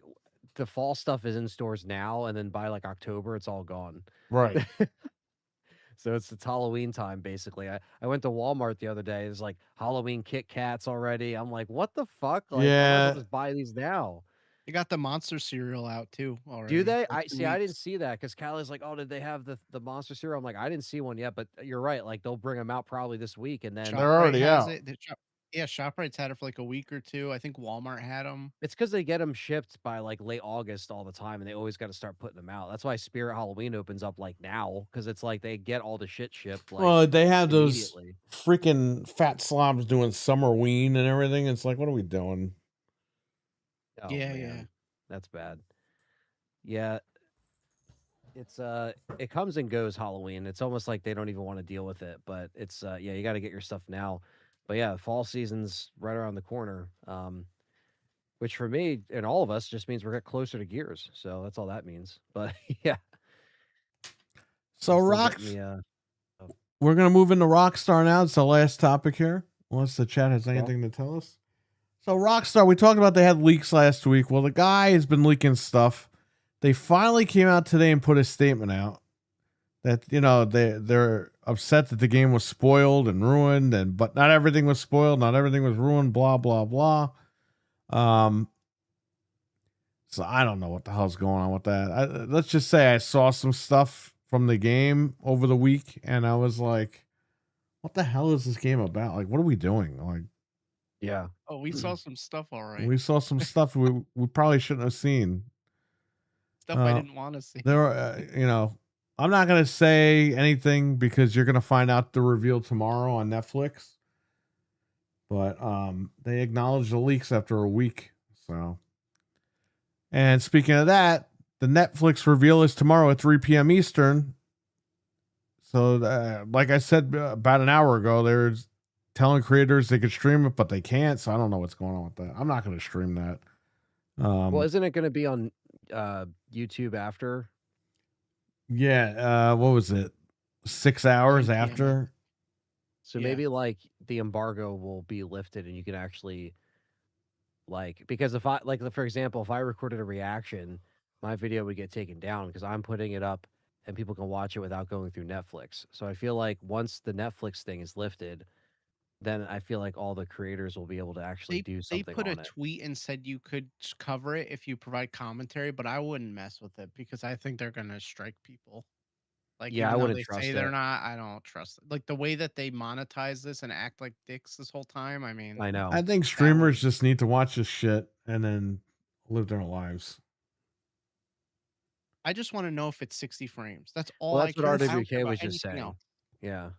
the fall stuff is in stores now, and then by like October, it's all gone. Right. So it's Halloween time, basically. I went to Walmart the other day. There's like Halloween Kit Kats already. I'm like, what the fuck? Like, I might as Yeah. well just buy these now. They got the monster cereal out too already. Do they? Like I 2 see. I didn't weeks. see that because Callie's like, "Oh, did they have the monster cereal?" I'm like, "I didn't see one yet," but you're right. Like they'll bring them out probably this week, and then They're ShopRite already has out. it. Yeah, ShopRite's had it for like a week or two. I think Walmart had them. it's because they get them shipped by like late August all the time, and they always got to start putting them out. That's why Spirit Halloween opens up like now because it's like they get all the shit shipped. Like, well, they have those immediately. freaking fat slobs doing Summerween and everything. It's like, what are we doing? Oh, Yeah, man. yeah. That's bad. Yeah. It's it comes and goes Halloween. It's almost like they don't even want to deal with it, but it's yeah, you got to get your stuff now. But yeah, fall season's right around the corner. Which for me and all of us just means we're getting closer to Gears. So that's all that means. But yeah. So we're gonna move into Rockstar now. It's the last topic here, unless the chat has anything to tell us. So Rockstar, we talked about they had leaks last week. Well, the guy has been leaking stuff. They finally came out today and put a statement out that they're upset that the game was spoiled and ruined, but not everything was spoiled, not everything was ruined. Blah blah blah. So I don't know what the hell's going on with that. Let's just say I saw some stuff from the game over the week, and I was like, "What the hell is this game about? Like, what are we doing?" Like, yeah. Oh, we saw some stuff already. we saw some stuff we probably shouldn't have seen. Stuff I didn't want to see. There are, I'm not gonna say anything because you're gonna find out the reveal tomorrow on Netflix. But they acknowledged the leaks after a week. So, and speaking of that, the Netflix reveal is tomorrow at 3 p.m. Eastern. So, like I said about an hour ago, they're telling creators they could stream it, but they can't. So I don't know what's going on with that. I'm not going to stream that. Well, isn't it going to be on YouTube after? Yeah. What was it? 6 hours 9 p.m. after. So maybe like the embargo will be lifted and you can actually because if I for example, if I recorded a reaction, my video would get taken down because I'm putting it up and people can watch it without going through Netflix. So I feel like once the Netflix thing is lifted, then I feel like all the creators will be able to actually do something They put on a it. tweet and said you could cover it if you provide commentary, but I wouldn't mess with it because I think they're gonna strike people. Like, Yeah, I even though wouldn't they trust say they're it. not, I don't trust it. Like the way that they monetize this and act like dicks this whole time. I mean, I know. I think streamers just need to watch this shit and then live their lives. I just want to know if it's 60 frames. That's all Well, I that's care what about. I don't RWK care about was just anything saying. else. Yeah.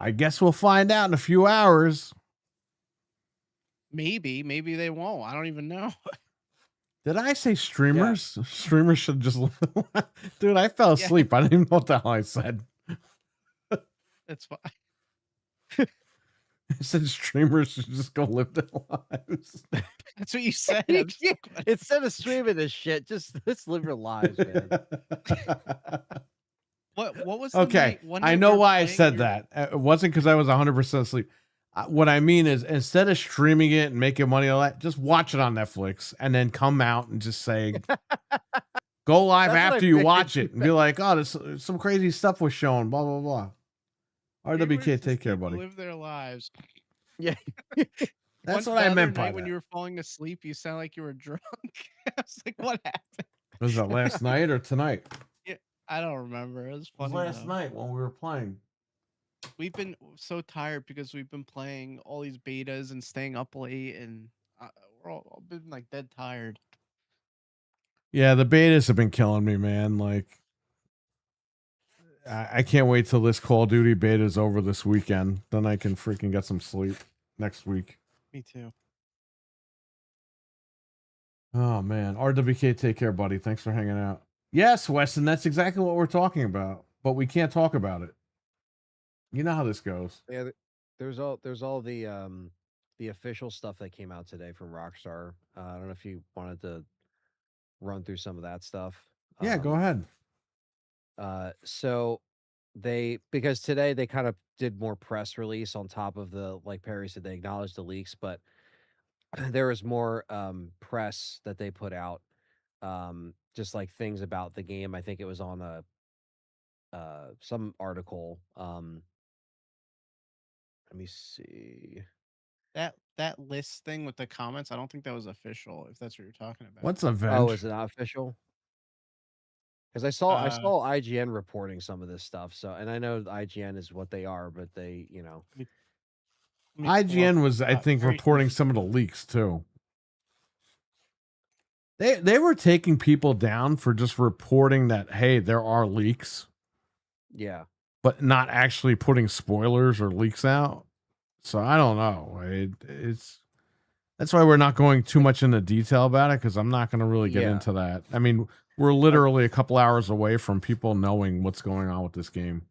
I guess we'll find out in a few hours. Maybe they won't. I don't even know. Did I say streamers? Streamers should just dude, I fell Yeah. asleep. I didn't even know what the hell I said. That's fine. I said streamers should just go live their lives. That's what you said. I'm just Yeah, like, instead of streaming this shit, just let's live your lives, man. what was the Okay, night? One I night we know were why I playing, said we were- that. It wasn't because I was 100% asleep. What I mean is, instead of streaming it and making money on that, just watch it on Netflix and then come out and just say, go live That's what I after you figured watch you it and be like, oh, this some crazy stuff was shown, blah, blah, blah. streamers RWK, just take care, need to buddy. Live their lives. Yeah. That's One- what the I other meant by night when that. you were falling asleep, you sound like you were drunk. I was like, what happened? Was that last night or tonight? I don't remember. It was It was funny. last though. night when we were playing. We've been so tired because we've been playing all these betas and staying up late, and we're all been like dead tired. Yeah, the betas have been killing me, man. Like, I can't wait till this Call of Duty beta is over this weekend. Then I can freaking get some sleep next week. Me too. Oh man, RWK, take care, buddy. Thanks for hanging out. Yes, Weston, that's exactly what we're talking about, but we can't talk about it. You know how this goes. Yeah, there's all the official stuff that came out today from Rockstar. I don't know if you wanted to run through some of that stuff. Yeah, go ahead. So because today they kind of did more press release on top of the, like Perry said, they acknowledged the leaks, but there was more press that they put out, just like things about the game. I think it was on a some article. Let me see. That list thing with the comments, I don't think that was official. If that's what you're talking about. What's event? Oh, is it not official? Because I saw Uh, IGN reporting some of this stuff. So, and I know IGN is what they are, but they, Let me pull IGN up, was, I think, Perry reporting Smith. some of the leaks too. They were taking people down for just reporting that, hey, there are leaks, yeah. but not actually putting spoilers or leaks out. So I don't know. It's that's why we're not going too much into detail about it, because I'm not going to really get Yeah. into that. I mean, we're literally a couple hours away from people knowing what's going on with this game.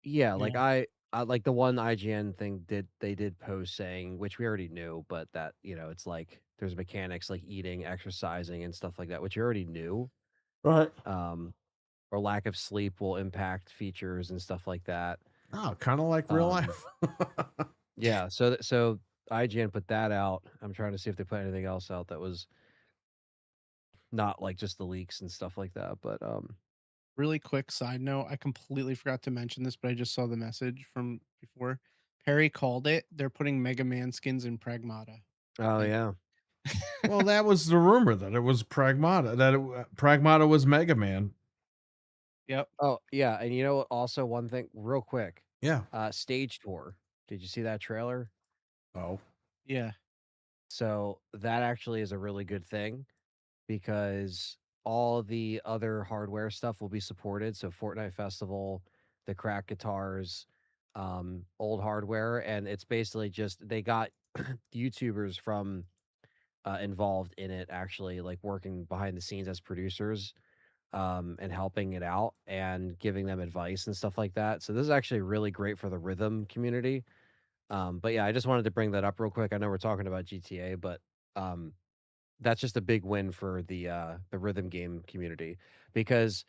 Yeah, like I like the one IGN thing they did post saying, which we already knew, but that, it's like there's mechanics like eating, exercising, and stuff like that, which you already knew. Right. Or lack of sleep will impact features and stuff like that. Oh, kind of like real life. Yeah, so IGN put that out. I'm trying to see if they put anything else out that was not like just the leaks and stuff like that. But Really quick side note, I completely forgot to mention this, but I just saw the message from before. Perry called it. They're putting Mega Man skins in Pragmata. oh Like- yeah, Well, that was the rumor that it was Pragmata, Pragmata was Mega Man. Yep. oh yeah, and you know what? Also, one thing, real quick, Yeah. Stage Tour. Did you see that trailer? Oh. Yeah. So that actually is a really good thing because all the other hardware stuff will be supported. So Fortnite Festival, the crack guitars, old hardware, and it's basically just they got YouTubers from involved in it, actually, like working behind the scenes as producers, and helping it out and giving them advice and stuff like that. So this is actually really great for the rhythm community. But yeah, I just wanted to bring that up real quick. I know we're talking about GTA, but that's just a big win for the rhythm game community, because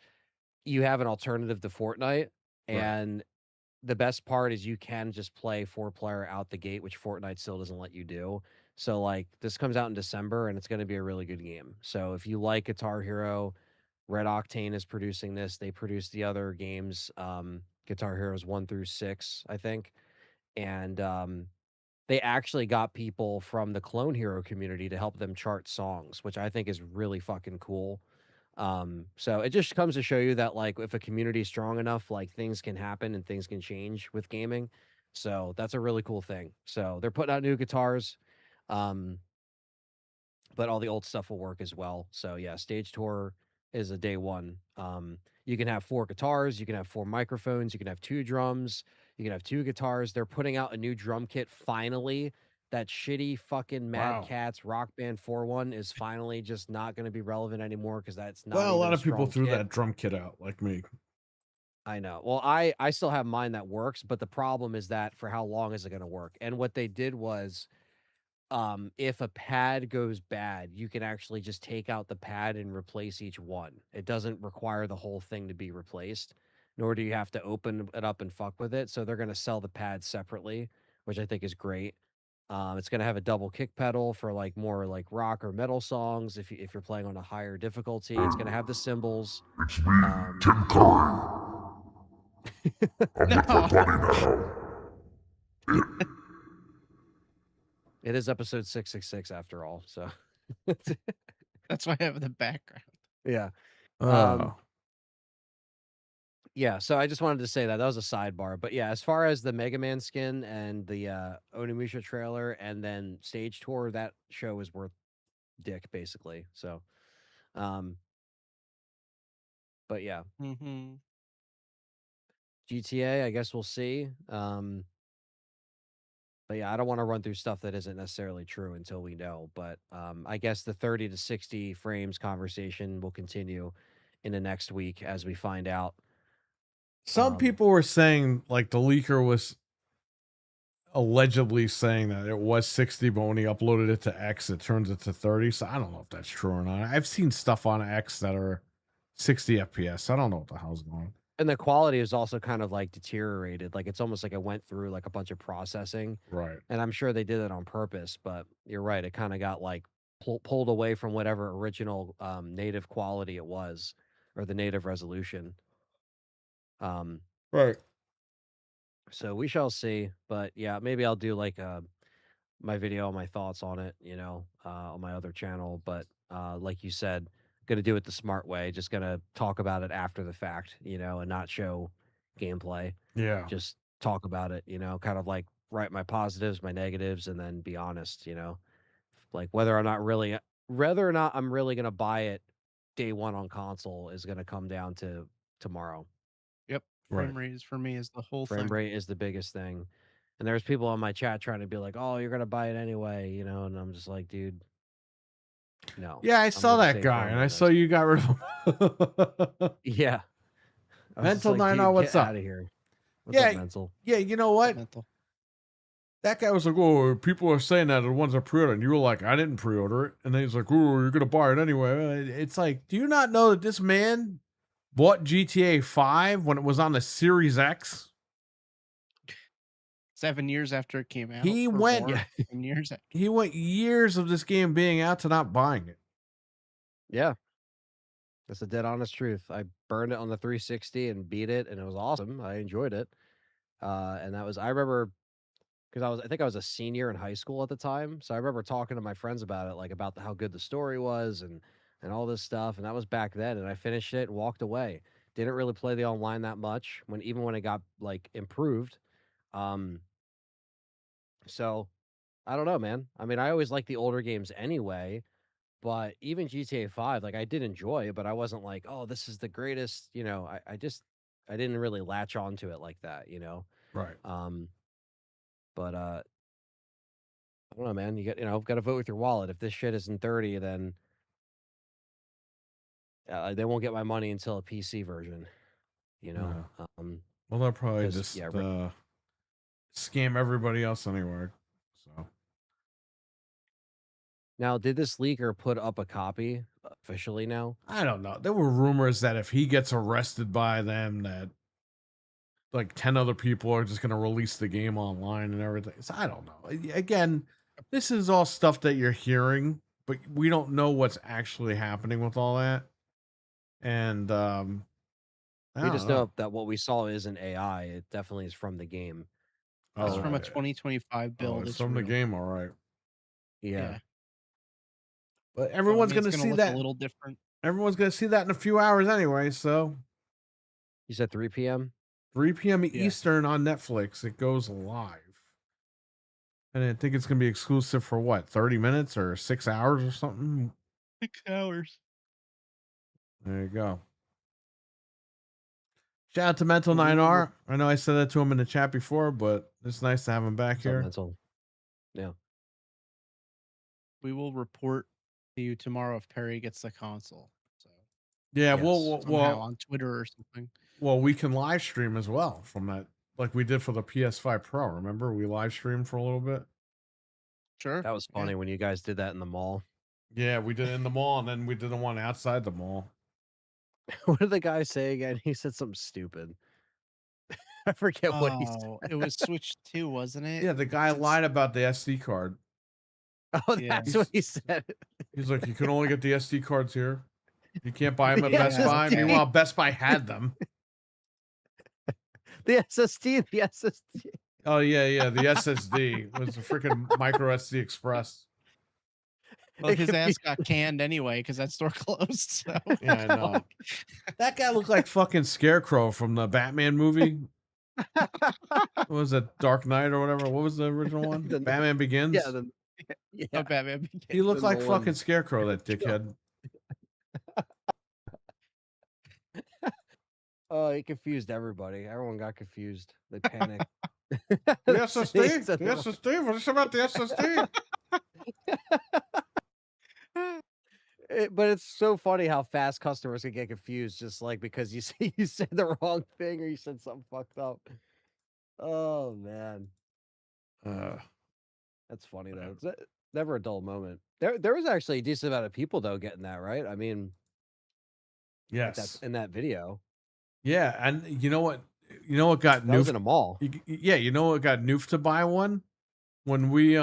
you have an alternative to Fortnite, and the best part is you can just play 4-player out the gate, which Fortnite still doesn't let you do. So like this comes out in December and it's going to be a really good game. So if you like Guitar Hero, Red Octane is producing this. They produce the other games, Guitar Heroes 1 through 6, I think. And they actually got people from the Clone Hero community to help them chart songs, which I think is really fucking cool. So it just comes to show you that, like, if a community is strong enough, like, things can happen and things can change with gaming. So that's a really cool thing. So they're putting out new guitars, but all the old stuff will work as well. So yeah, Stage Tour is a day one. You can have 4 guitars, you can have 4 microphones, you can have 2 drums, you can have 2 guitars. They're putting out a new drum kit finally that shitty fucking Mad Wow. Catz Rock Band 4-1 is finally just not going to be relevant anymore because that's not Well, a even lot a of people strong threw kit. that drum kit out, like me. I know. Well, I still have mine that works, but the problem is that for how long is it going to work? And what they did was, if a pad goes bad, you can actually just take out the pad and replace each one. It doesn't require the whole thing to be replaced, nor do you have to open it up and fuck with it. So they're going to sell the pads separately, which I think is great. It's going to have a double kick pedal for like more like rock or metal songs. If you're playing on a higher difficulty, it's going to have the cymbals. It's me, Tim Curry. I'm late for No. party now. It is episode 666 after all. So That's why I have the background. yeah. Oh. Yeah, so I just wanted to say that was a sidebar, but yeah, as far as the Mega Man skin and the Onimusha trailer and then stage tour, that show is worth dick basically. So, but yeah, Mm-hmm. GTA, I guess we'll see. But yeah, I don't want to run through stuff that isn't necessarily true until we know. But I guess the 30 to 60 frames conversation will continue in the next week as we find out. Some people were saying, like, the leaker was allegedly saying that it was 60, but when he uploaded it to X, it turns it to 30. So I don't know if that's true or not. I've seen stuff on X that are 60 FPS. I don't know what the hell's going on. And the quality is also kind of like deteriorated. Like it's almost like it went through like a bunch of processing. Right. And I'm sure they did it on purpose, but you're right. It kind of got like pulled away from whatever original native quality it was or the native resolution. Right. So we shall see. But yeah, maybe I'll do like my video, my thoughts on it, you know, on my other channel. But like you said, gonna do it the smart way. Just gonna talk about it after the fact, you know, and not show gameplay. Yeah. Just talk about it, you know, kind of like write my positives, my negatives, and then be honest, you know, like whether or not I'm really gonna buy it day one on console is gonna come down to tomorrow. Yep. Frame rate for me is the whole Frame thing. rate is the biggest thing. And there's people on my chat trying to be like, "Oh, you're gonna buy it anyway," you know, and I'm just like, dude, no. Yeah, I I'm saw gonna that stay guy, firm and on I saw this. you got rid of him. Yeah. I was just Mental like, 9, dude, what's get up? out of here. What's up, Mental? Yeah, you know what? Mental. That guy was like, "Oh, people are saying that are the ones that pre-ordered." And you were like, "I didn't pre-order it." And then he's like, "Oh, you're gonna buy it anyway." It's like, do you not know that this man bought GTA 5 when it was on the Series X? 7 years after it came out. He or went, more, 7 years. he went years of this game being out to not buying it. Yeah. That's the dead honest truth. I burned it on the 360 and beat it, and it was awesome. I enjoyed it. And that was, I remember, because I think I was a senior in high school at the time. So I remember talking to my friends about it, like about how good the story was and all this stuff. And that was back then. And I finished it and walked away. Didn't really play the online that much even when it got like improved. So I don't know, man. I mean, I always like the older games anyway, but even GTA 5, like I did enjoy it, but I wasn't like, oh, this is the greatest, you know, I didn't really latch onto it like that, you know? Right. But I don't know, man. You got to vote with your wallet. If this shit isn't 30, then they won't get my money until a PC version, you know? Well, they'll probably 'cause, just yeah, scam everybody else anyway. So now, did this leaker put up a copy officially now? I don't know. There were rumors that if he gets arrested by them, that like 10 other people are just going to release the game online and everything. So I don't know. Again, this is all stuff that you're hearing, but we don't know what's actually happening with all that. And We just know that what we saw isn't AI. It definitely is from the game. It's from a 2025 build. It's from the game, all right. Yeah. But everyone's going to see that a little different. Everyone's going to see that in a few hours anyway. So you said 3 p.m. 3 p.m. Eastern on Netflix. It goes live. And I think it's going to be exclusive for what, 30 minutes or 6 hours or something? 6 hours. There you go. Shout out to Mental 9R. I know I said that to him in the chat before, but it's nice to have him back here. Mental. Yeah. We will report to you tomorrow if Perry gets the console. So Yeah, Yes. somehow on Twitter or something. well, we can live stream as well from that, like we did for the PS5 Pro. Remember, we live streamed for a little bit. Sure. That was funny when you guys did that in the mall. Yeah, we did it in the mall, and then we did the one outside the mall. What did the guy say again? He said something stupid. I forget what he said. Oh, it was Switch 2, wasn't it? Yeah, the guy lied about the SD card. Oh, Yeah. that's what he said. He's like, you can only get the SD cards here. You can't buy them at The Best Buy. SSD. Meanwhile, Best Buy had them. The SSD, the SSD. Oh yeah, the SSD was a freaking micro SD Express. Well, It his could ass be- got canned anyway because that store closed. So Yeah, I know. That guy looked like fucking Scarecrow from the Batman movie. What was it, Dark Knight or whatever? What was the original one? The- Batman Begins. Yeah, yeah. Oh, Batman became He looked the like Nolan- fucking Scarecrow, that dickhead. Oh, he confused everybody. Everyone got confused. They panicked. The He SSD? said The the wrong- SSD? What's about the SSD? But it's so funny how fast customers can get confused, just like because you see you said the wrong thing or you said something fucked up. Oh man, that's funny though. It's never a dull moment. There was actually a decent amount of people though getting that right. I mean, like Yes. in that video. Yeah, and you know what? You know what got That was noofed? in a mall. Yeah, you know what got noofed to buy one? When we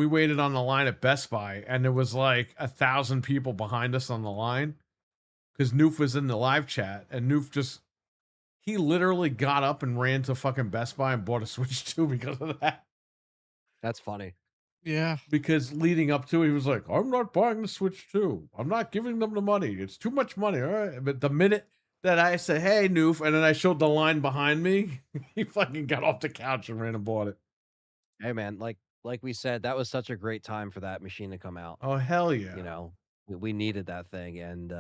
waited on the line at Best Buy, and there was like 1,000 people behind us on the line, because Noof was in the live chat, and Noof he literally got up and ran to fucking Best Buy and bought a Switch 2 because of that. That's funny. yeah. Because leading up to it, he was like, I'm not buying the Switch 2. I'm not giving them the money. It's too much money. All right. But the minute that I said, hey, Noof, and then I showed the line behind me, he fucking got off the couch and ran and bought it. Hey man, like we said, that was such a great time for that machine to come out. Oh, hell yeah. You know, we needed that thing, and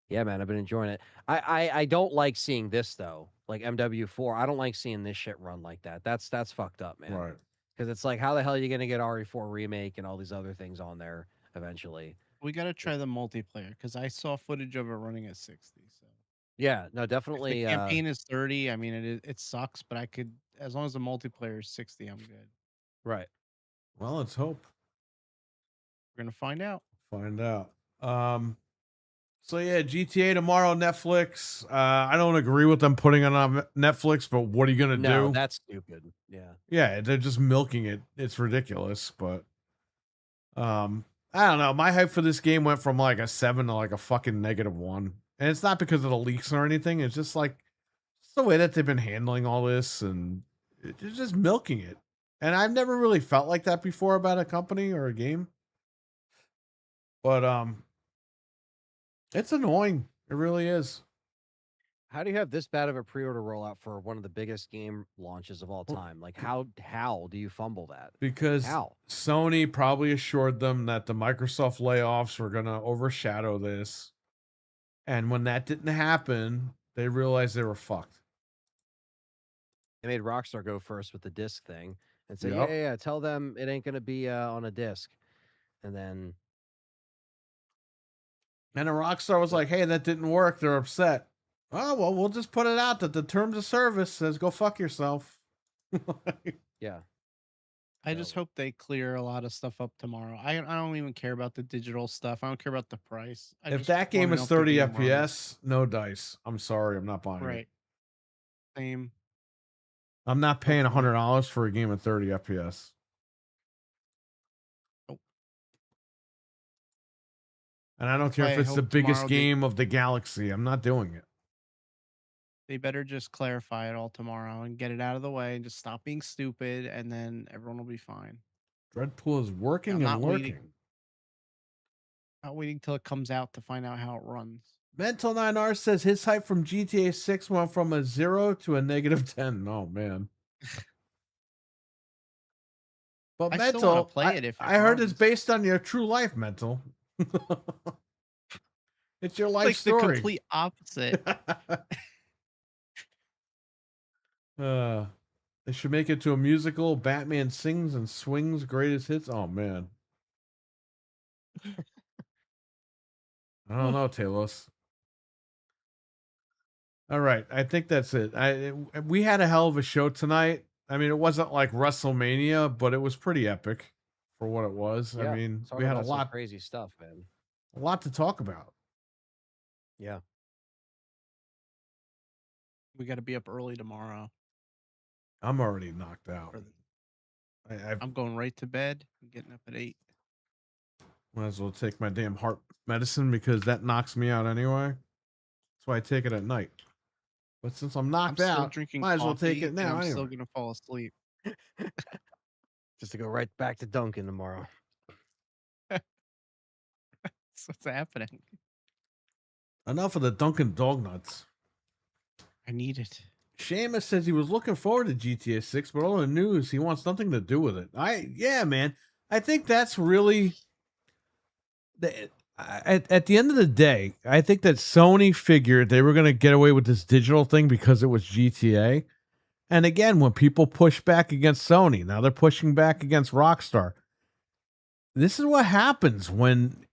yeah, man, I've been enjoying it. I don't like seeing this though, like MW4. I don't like seeing this shit run like that. That's fucked up, man. Right. Because it's like, how the hell are you gonna get RE4 remake and all these other things on there eventually? We got to try the multiplayer because I saw footage of it running at 60. So Yeah, no, if definitely. the campaign is 30, I mean, it sucks, but I could, as long as the multiplayer is 60, I'm good. Right. Well, let's hope. We're gonna find out. Find out. So yeah, GTA tomorrow, Netflix. I don't agree with them putting it on Netflix, but what are you gonna No, do? that's stupid. Yeah. Yeah, they're just milking it. It's ridiculous, but I don't know. My hype for this game went from like a 7 to like a fucking -1. And it's not because of the leaks or anything. It's just like it's the way that they've been handling all this, and they're just milking it. And I've never really felt like that before about a company or a game. But it's annoying. It really is. How do you have this bad of a pre-order rollout for one of the biggest game launches of all time? Like, how do you fumble that? Because How? Sony probably assured them that the Microsoft layoffs were going to overshadow this. And when that didn't happen, they realized they were fucked. They made Rockstar go first with the disc thing and say, Yep. yeah, tell them it ain't gonna be on a disc, and then And then Rockstar was like, hey, that didn't work. They're upset. Oh, well, we'll just put it out that the terms of service says go fuck yourself. yeah, I just hope they clear a lot of stuff up tomorrow. I don't even care about the digital stuff. I don't care about the price. I If just that game wanna is know if the 30 game runs. FPS, no dice. I'm sorry. I'm not buying it. Right. Same. I'm not paying Hopefully. $100 for a game at 30 FPS. Nope. And I don't care why if I it's the hope biggest tomorrow they- game of the galaxy. I'm not doing it. They better just clarify it all tomorrow and get it out of the way and just stop being stupid, and then everyone will be fine. Dreadpool is working I'm and not waiting. lurking. Not waiting till it comes out to find out how it runs. Mental 9R says his hype from GTA 6 went from a 0 to a -10. Oh, man. But I still Mental, wanna play it if it I heard it's runs. based on your true life, Mental. It's your life Like the story. complete opposite. They should make it to a musical. Batman sings and swings greatest hits. Oh man. I don't know, Talos. All right, I think that's it. We had a hell of a show tonight. I mean, it wasn't like WrestleMania, but it was pretty epic for what it was. Yeah, I mean, talk we had a about some lot crazy stuff, man. to talk about. Yeah. We got to be up early tomorrow. I'm already knocked out. I'm going right to bed. I'm getting up at 8. Might as well take my damn heart medicine because that knocks me out anyway. That's why I take it at night. But since I'm I'm knocked still out, drinking might as well take coffee, it and now I'm still anyway. gonna fall asleep. Just to go right back to Duncan tomorrow. That's what's happening. Enough of the Dunkin' Dog Nuts. I need it. Seamus says he was looking forward to GTA 6, but all the news, he wants nothing to do with it. Yeah, man. I think that's really at the end of the day, I think that Sony figured they were going to get away with this digital thing because it was GTA. And again, when people push back against Sony, now they're pushing back against Rockstar. This is what happens when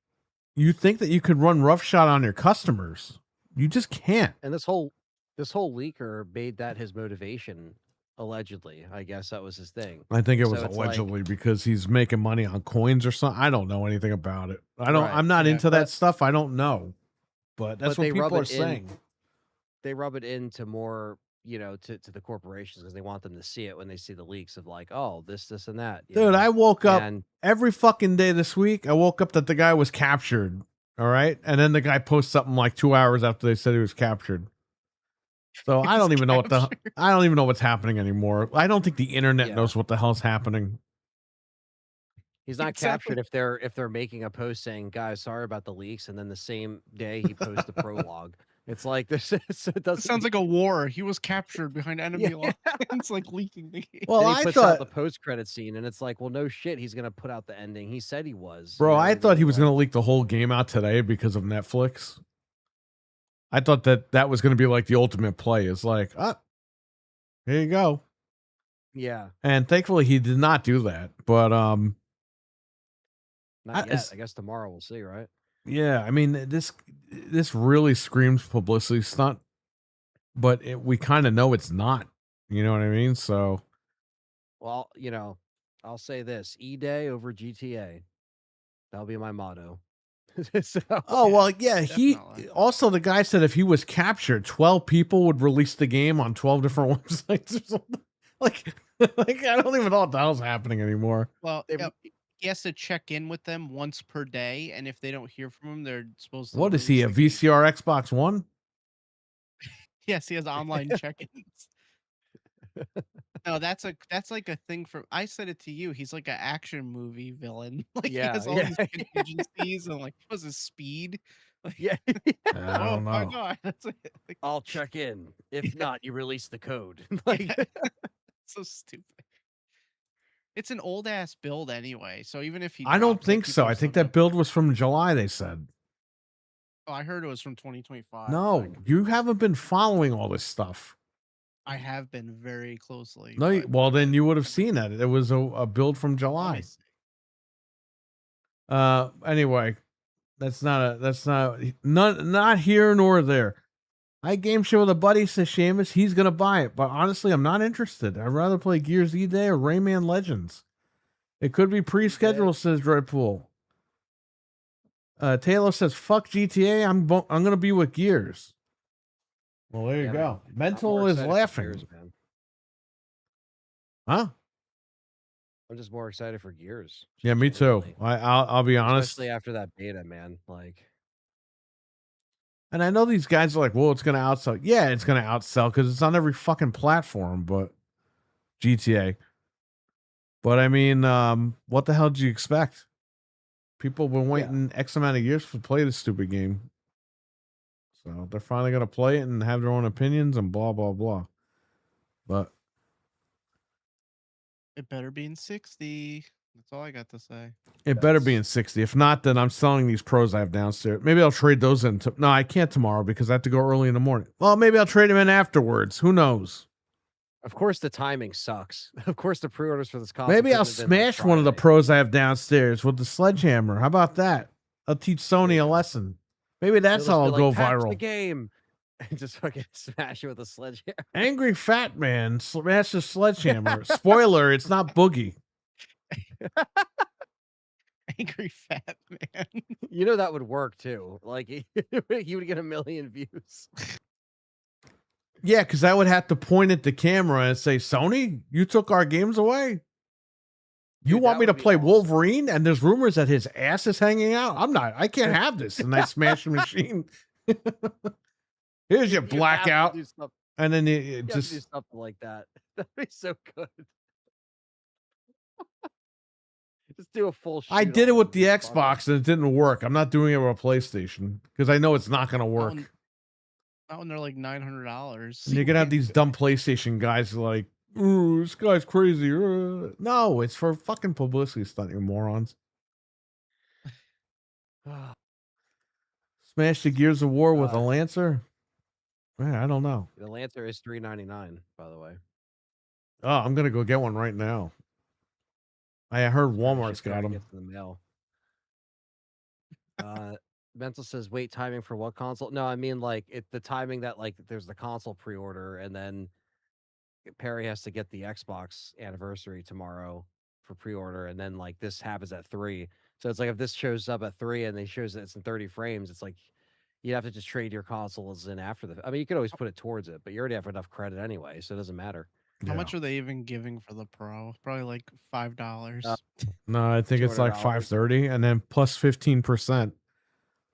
you think that you could run roughshod on your customers. You just can't. And this whole leaker made that his motivation, allegedly. I guess that was his thing. I think it was So it's allegedly because he's making money on coins or something. I don't know anything about it. Right, I'm not yeah, into that stuff. I don't know. But that's But what they rub people are it in- saying. They rub it into more, to the corporations because they want them to see it when they see the leaks of like, oh, this and that. Dude, I woke up And every fucking day this week. I woke up that the guy was captured. All right. And then the guy posts something like 2 hours after they said he was captured. So I don't even know I don't even know what's happening anymore. I don't think the internet Yeah. knows what the hell's happening. he's not Exactly. captured if they're making a post saying, guys, sorry about the leaks, and then the same day he posts the prologue. It's like this. It It doesn't. sounds like a war. He was captured behind enemy Yeah. lines, like leaking the game. Well, Then he I puts out the thought, post-credit scene, and it's like, well, no shit, he's gonna put out the ending. He said he was. bro, I thought he was going going to leak the whole game out today because of Netflix. I thought that was going to be like the ultimate play. It's like, here you go. Yeah, And thankfully he did not do that. But not yet. it's- I guess tomorrow we'll see, right? yeah, I mean this really screams publicity stunt, but we kind of know it's not. You know what I mean? So Well, I'll say this: E-Day over GTA. That'll be my motto. So, oh well, yeah. definitely. He also the guy said if he was captured, 12 people would release the game on 12 different websites or something. Like I don't even know what the hell's happening anymore. Well, They- he has to check in with them once per day, and if they don't hear from him, they're supposed to. What is he? A release the game. VCR Xbox One? Yes, he has online check-ins. No, that's like a thing from. I said it to you. He's like an action movie villain. Like Yeah, he has all yeah. these contingencies and like what's his speed? Like, yeah, I oh don't my know. god, that's it. Like, I'll check in. If Yeah. not, you release the code. Like, so stupid. It's an old ass build anyway. So even if he, I don't drops it, think people so. are I still think gonna- that build was from July, they said. Oh, I heard it was from 2025. No, Like, you haven't been following all this stuff. I have been very closely. No, but- well then you would have seen that. It was a build from Let July. me see. Anyway, that's not here nor there. I game show with a buddy, says Seamus. He's gonna buy it, but honestly, I'm not interested. I'd rather play Gears E-Day or Rayman Legends. It could be pre-scheduled, says Dreadpool. Taylor says, "Fuck GTA. I'm gonna be with Gears." Well, there you Yeah, go. I'm Mental more is excited for laughing. Gears, man. Huh? I'm just more excited for Gears. Yeah, just me too. generally. I'll be honest. Especially after that beta, man. Like, And I know these guys are like, well, it's going to outsell. Yeah, it's going to outsell because it's on every fucking platform, but GTA. But I mean, what the hell did you expect? People have been waiting X amount of years to play this stupid game. So they're finally going to play it and have their own opinions and blah, blah, blah. But It better be in 60. That's all I got to say. it better be in 60. If not, then I'm selling these pros I have downstairs. Maybe I'll trade those in. No, I can't tomorrow because I have to go early in the morning. Well, maybe I'll trade them in afterwards. Who knows? Of course, the timing sucks. Of course, the pre-orders for this console. Maybe I'll couldn't have been, like, smash one of the Friday. pros I have downstairs with the sledgehammer. How about that? I'll teach Sony you a go. lesson. Maybe that's You'll how just I'll be go like, "Patch the viral. game," and just fucking smash it with a sledgehammer. Angry fat man smash the sledgehammer. Spoiler: it's not Boogie. Angry fat man. You know that would work too. Like he would get 1 million views. Yeah, because I would have to point at the camera and say, "Sony, you took our games away. You Dude, want that me to would be play awesome. Wolverine?" And there's rumors that his ass is hanging out. I can't have this. And I smash the machine. Here's your You have to blackout. do something- And then you it have to do just something like that. That'd be so good. Just do a full. I shoot did it on with him, the just fuck him. Xbox and it didn't work. I'm not doing it with a PlayStation because I know it's not going to work. Not when they're like $900. And you're going to have these dumb PlayStation guys like, "Ooh, this guy's crazy." No, it's for fucking publicity stunt, you morons. Smash the Gears of War with a Lancer? Man, I don't know. The Lancer is $399, by the way. Oh, I'm going to go get one right now. I heard Walmart's got them. Gets in the mail. Mental says, wait, timing for what console? No, I mean like the timing that like there's the console pre-order and then Perry has to get the Xbox anniversary tomorrow for pre-order, and then like this happens at 3. So it's like if this shows up at 3 and they shows that it's in 30 frames, it's like you have to just trade your consoles in after the. I mean, you could always put it towards it, but you already have enough credit anyway, so it doesn't matter. How much are they even giving for the Pro? Probably like $5. No, I think it's like $200. $530 and then plus 15%.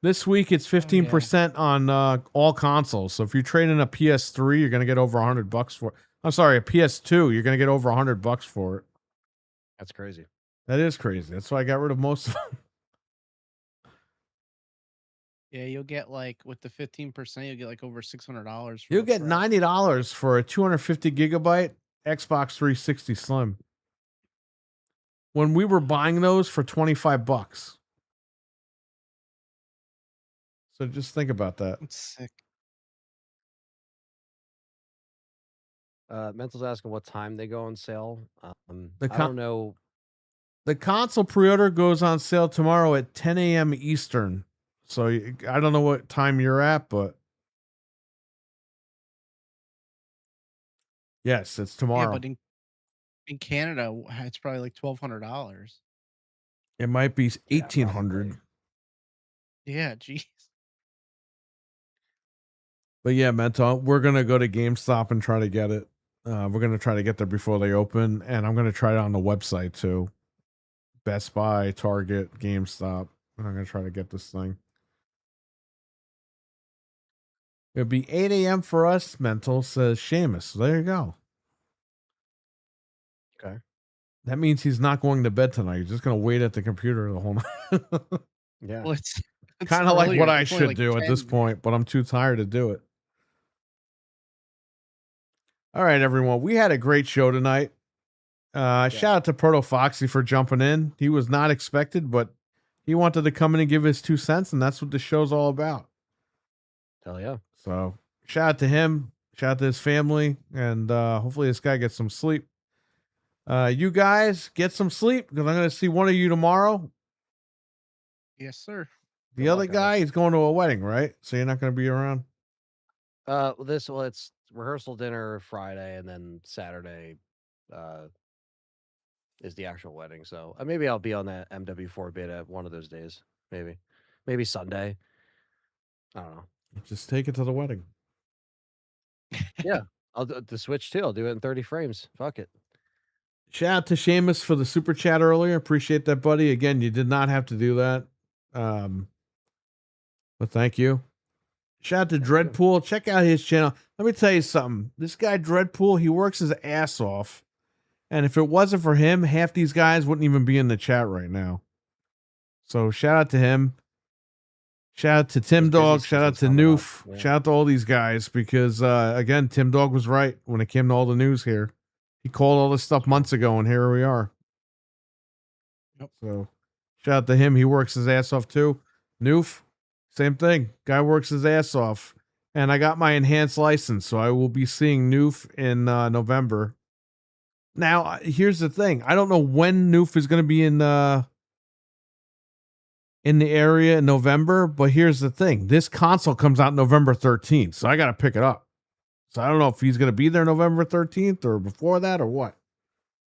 This week it's 15% on all consoles. So if you trade in a PS3, you're gonna get over $100 for it. I'm sorry, a PS2, you're gonna get over $100 for it. That's crazy. That is crazy. That's why I got rid of most of them. Yeah, you'll get like with the 15%, you'll get like over $600. You'll get $90 for a 250 gigabyte Xbox 360 Slim. When we were buying those for $25. So just think about that. It's sick. Mental's asking what time they go on sale. I The don't know. The console pre-order goes on sale tomorrow at 10 a.m. Eastern. So I don't know what time you're at, but yes, it's tomorrow. Yeah, but in Canada, it's probably like $1,200. It might be 1,800. Yeah, geez. But yeah, Mental, we're gonna go to GameStop and try to get it. We're gonna try to get there before they open, and I'm gonna try it on the website too. Best Buy, Target, GameStop. And I'm gonna try to get this thing. It'll be 8 a.m. for us, Mental, says Seamus. So there you go. Okay. That means he's not going to bed tonight. He's just gonna wait at the computer the whole night. Yeah. Well, it's Kind of like earlier. what I It's only should like do at this 10. point, but I'm too tired to do it. All right, everyone. We had a great show tonight. Shout out to Proto Foxy for jumping in. He was not expected, but he wanted to come in and give his 2 cents, and that's what the show's all about. Hell yeah. So shout out to him. Shout out to his family, and hopefully this guy gets some sleep. You guys get some sleep because I'm going to see one of you tomorrow. Yes, sir. The Good other luck, guy, he's going to a wedding, right? So you're not going to be around? It's rehearsal dinner Friday, and then Saturday is the actual wedding. So maybe I'll be on that MW4 beta one of those days. Maybe Sunday. I don't know. Just take it to the wedding. Yeah, I'll do the Switch too. I'll do it in 30 frames. Fuck it. Shout out to Seamus for the super chat earlier. Appreciate that, buddy. Again, you did not have to do that. But thank you. Shout out to Dreadpool. Check out his channel. Let me tell you something. This guy, Dreadpool, he works his ass off. And if it wasn't for him, half these guys wouldn't even be in the chat right now. So shout out to him. Shout out to Tim Dog. Shout out to Noof. Yeah. Shout out to all these guys because, again, Tim Dog was right when it came to all the news here. He called all this stuff months ago, and here we are. Yep. So shout out to him. He works his ass off too. Noof, same thing. Guy works his ass off. And I got my enhanced license, so I will be seeing Noof in November. Now, here's the thing. I don't know when Noof is going to be in the area in November, but here's the thing. This console comes out November 13th, so I got to pick it up. So I don't know if he's going to be there November 13th or before that or what.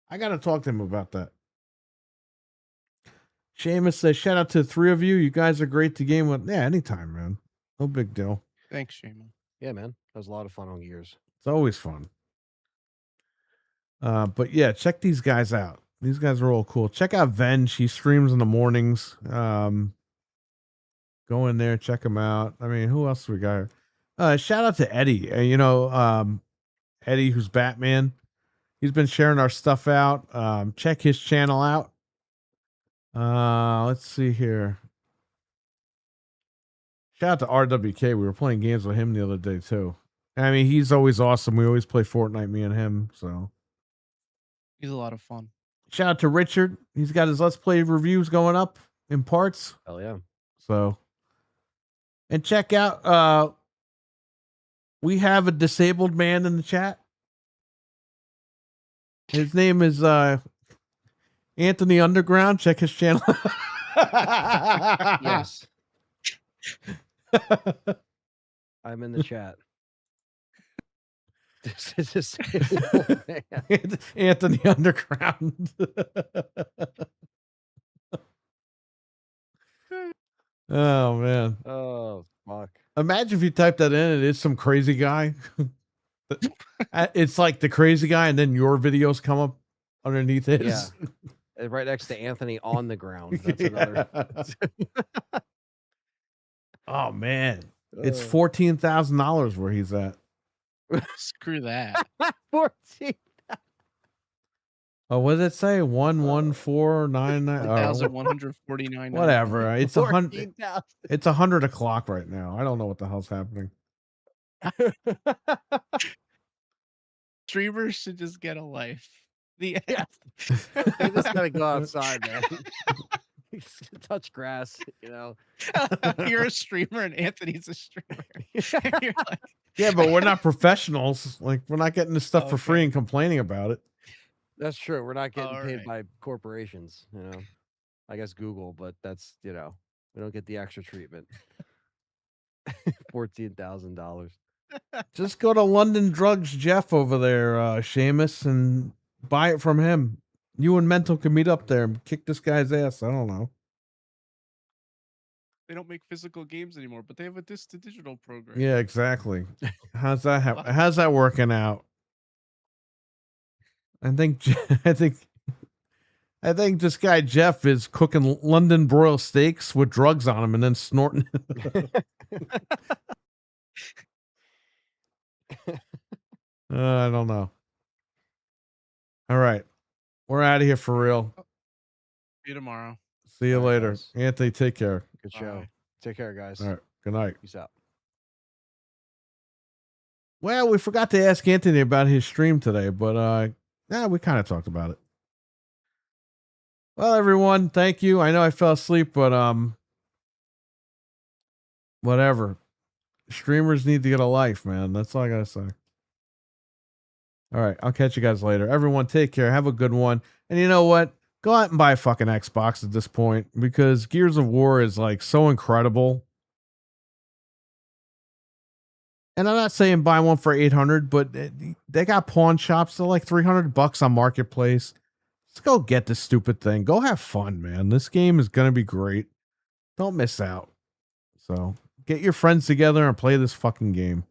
I got to talk to him about that. Seamus says, shout out to the three of you. You guys are great to game with. Yeah, anytime, man. No big deal. Thanks, Shaman. Yeah, man. That was a lot of fun on Gears. It's always fun. But yeah, check these guys out. These guys are all cool. Check out Venge. He streams in the mornings. Go in there, check him out. I mean, who else we got? Shout out to Eddie. Eddie, who's Batman. He's been sharing our stuff out. Check his channel out. Let's see here. Shout out to RWK. We were playing games with him the other day too. I mean, he's always awesome. We always play Fortnite, me and him. So He's a lot of fun. shout out to Richard. He's got his Let's Play reviews going up in parts. Hell yeah. So, and check out, we have a disabled man in the chat. His name is Anthony Underground. Check his channel. Yes. I'm in the chat. This is a disabled man. Anthony Underground. Oh man. Oh fuck. Imagine if you type that in and it's some crazy guy. It's like the crazy guy and then your videos come up underneath his. Yeah. Right next to Anthony on the ground. That's another. Oh man. It's $14,000 where he's at. Screw that. 14. Oh, what did it say? 11499. 1,149. Whatever. It's 100. 14,000. It's 100 o'clock right now. I don't know what the hell's happening. Streamers should just get a life. The They just gotta go outside, man. Touch grass, you know. You're a streamer and Anthony's a streamer. You're like, Yeah, but we're not professionals. Like, we're not getting this stuff for Okay. free and complaining about it. That's true. We're not getting All paid right. by corporations, you know. I guess Google, but that's, you know, we don't get the extra treatment. $14,000. Just go to London Drugs Jeff over there, Seamus, and buy it from him. You and Mental can meet up there and kick this guy's ass. I don't know. they don't make physical games anymore, but they have a disc to digital program. Yeah, exactly. How's that how's that working out? I think this guy Jeff is cooking London broiled steaks with drugs on him and then snorting. I don't know. All right. We're out of here for real. See you tomorrow. See you All right, later. guys. Anthony, take care. Good show. Bye. Take care, guys. All right. Good night. Peace out. Well, we forgot to ask Anthony about his stream today, but we kind of talked about it. Well, everyone, thank you. I know I fell asleep, but whatever. Streamers need to get a life, man. That's all I gotta say. All right, I'll catch you guys later. Everyone, take care. Have a good one. And you know what? Go out and buy a fucking Xbox at this point because Gears of War is like so incredible. And I'm not saying buy one for 800, but they got pawn shops. They're like $300 on Marketplace. Let's go get this stupid thing. Go have fun, man. This game is going to be great. Don't miss out. So get your friends together and play this fucking game.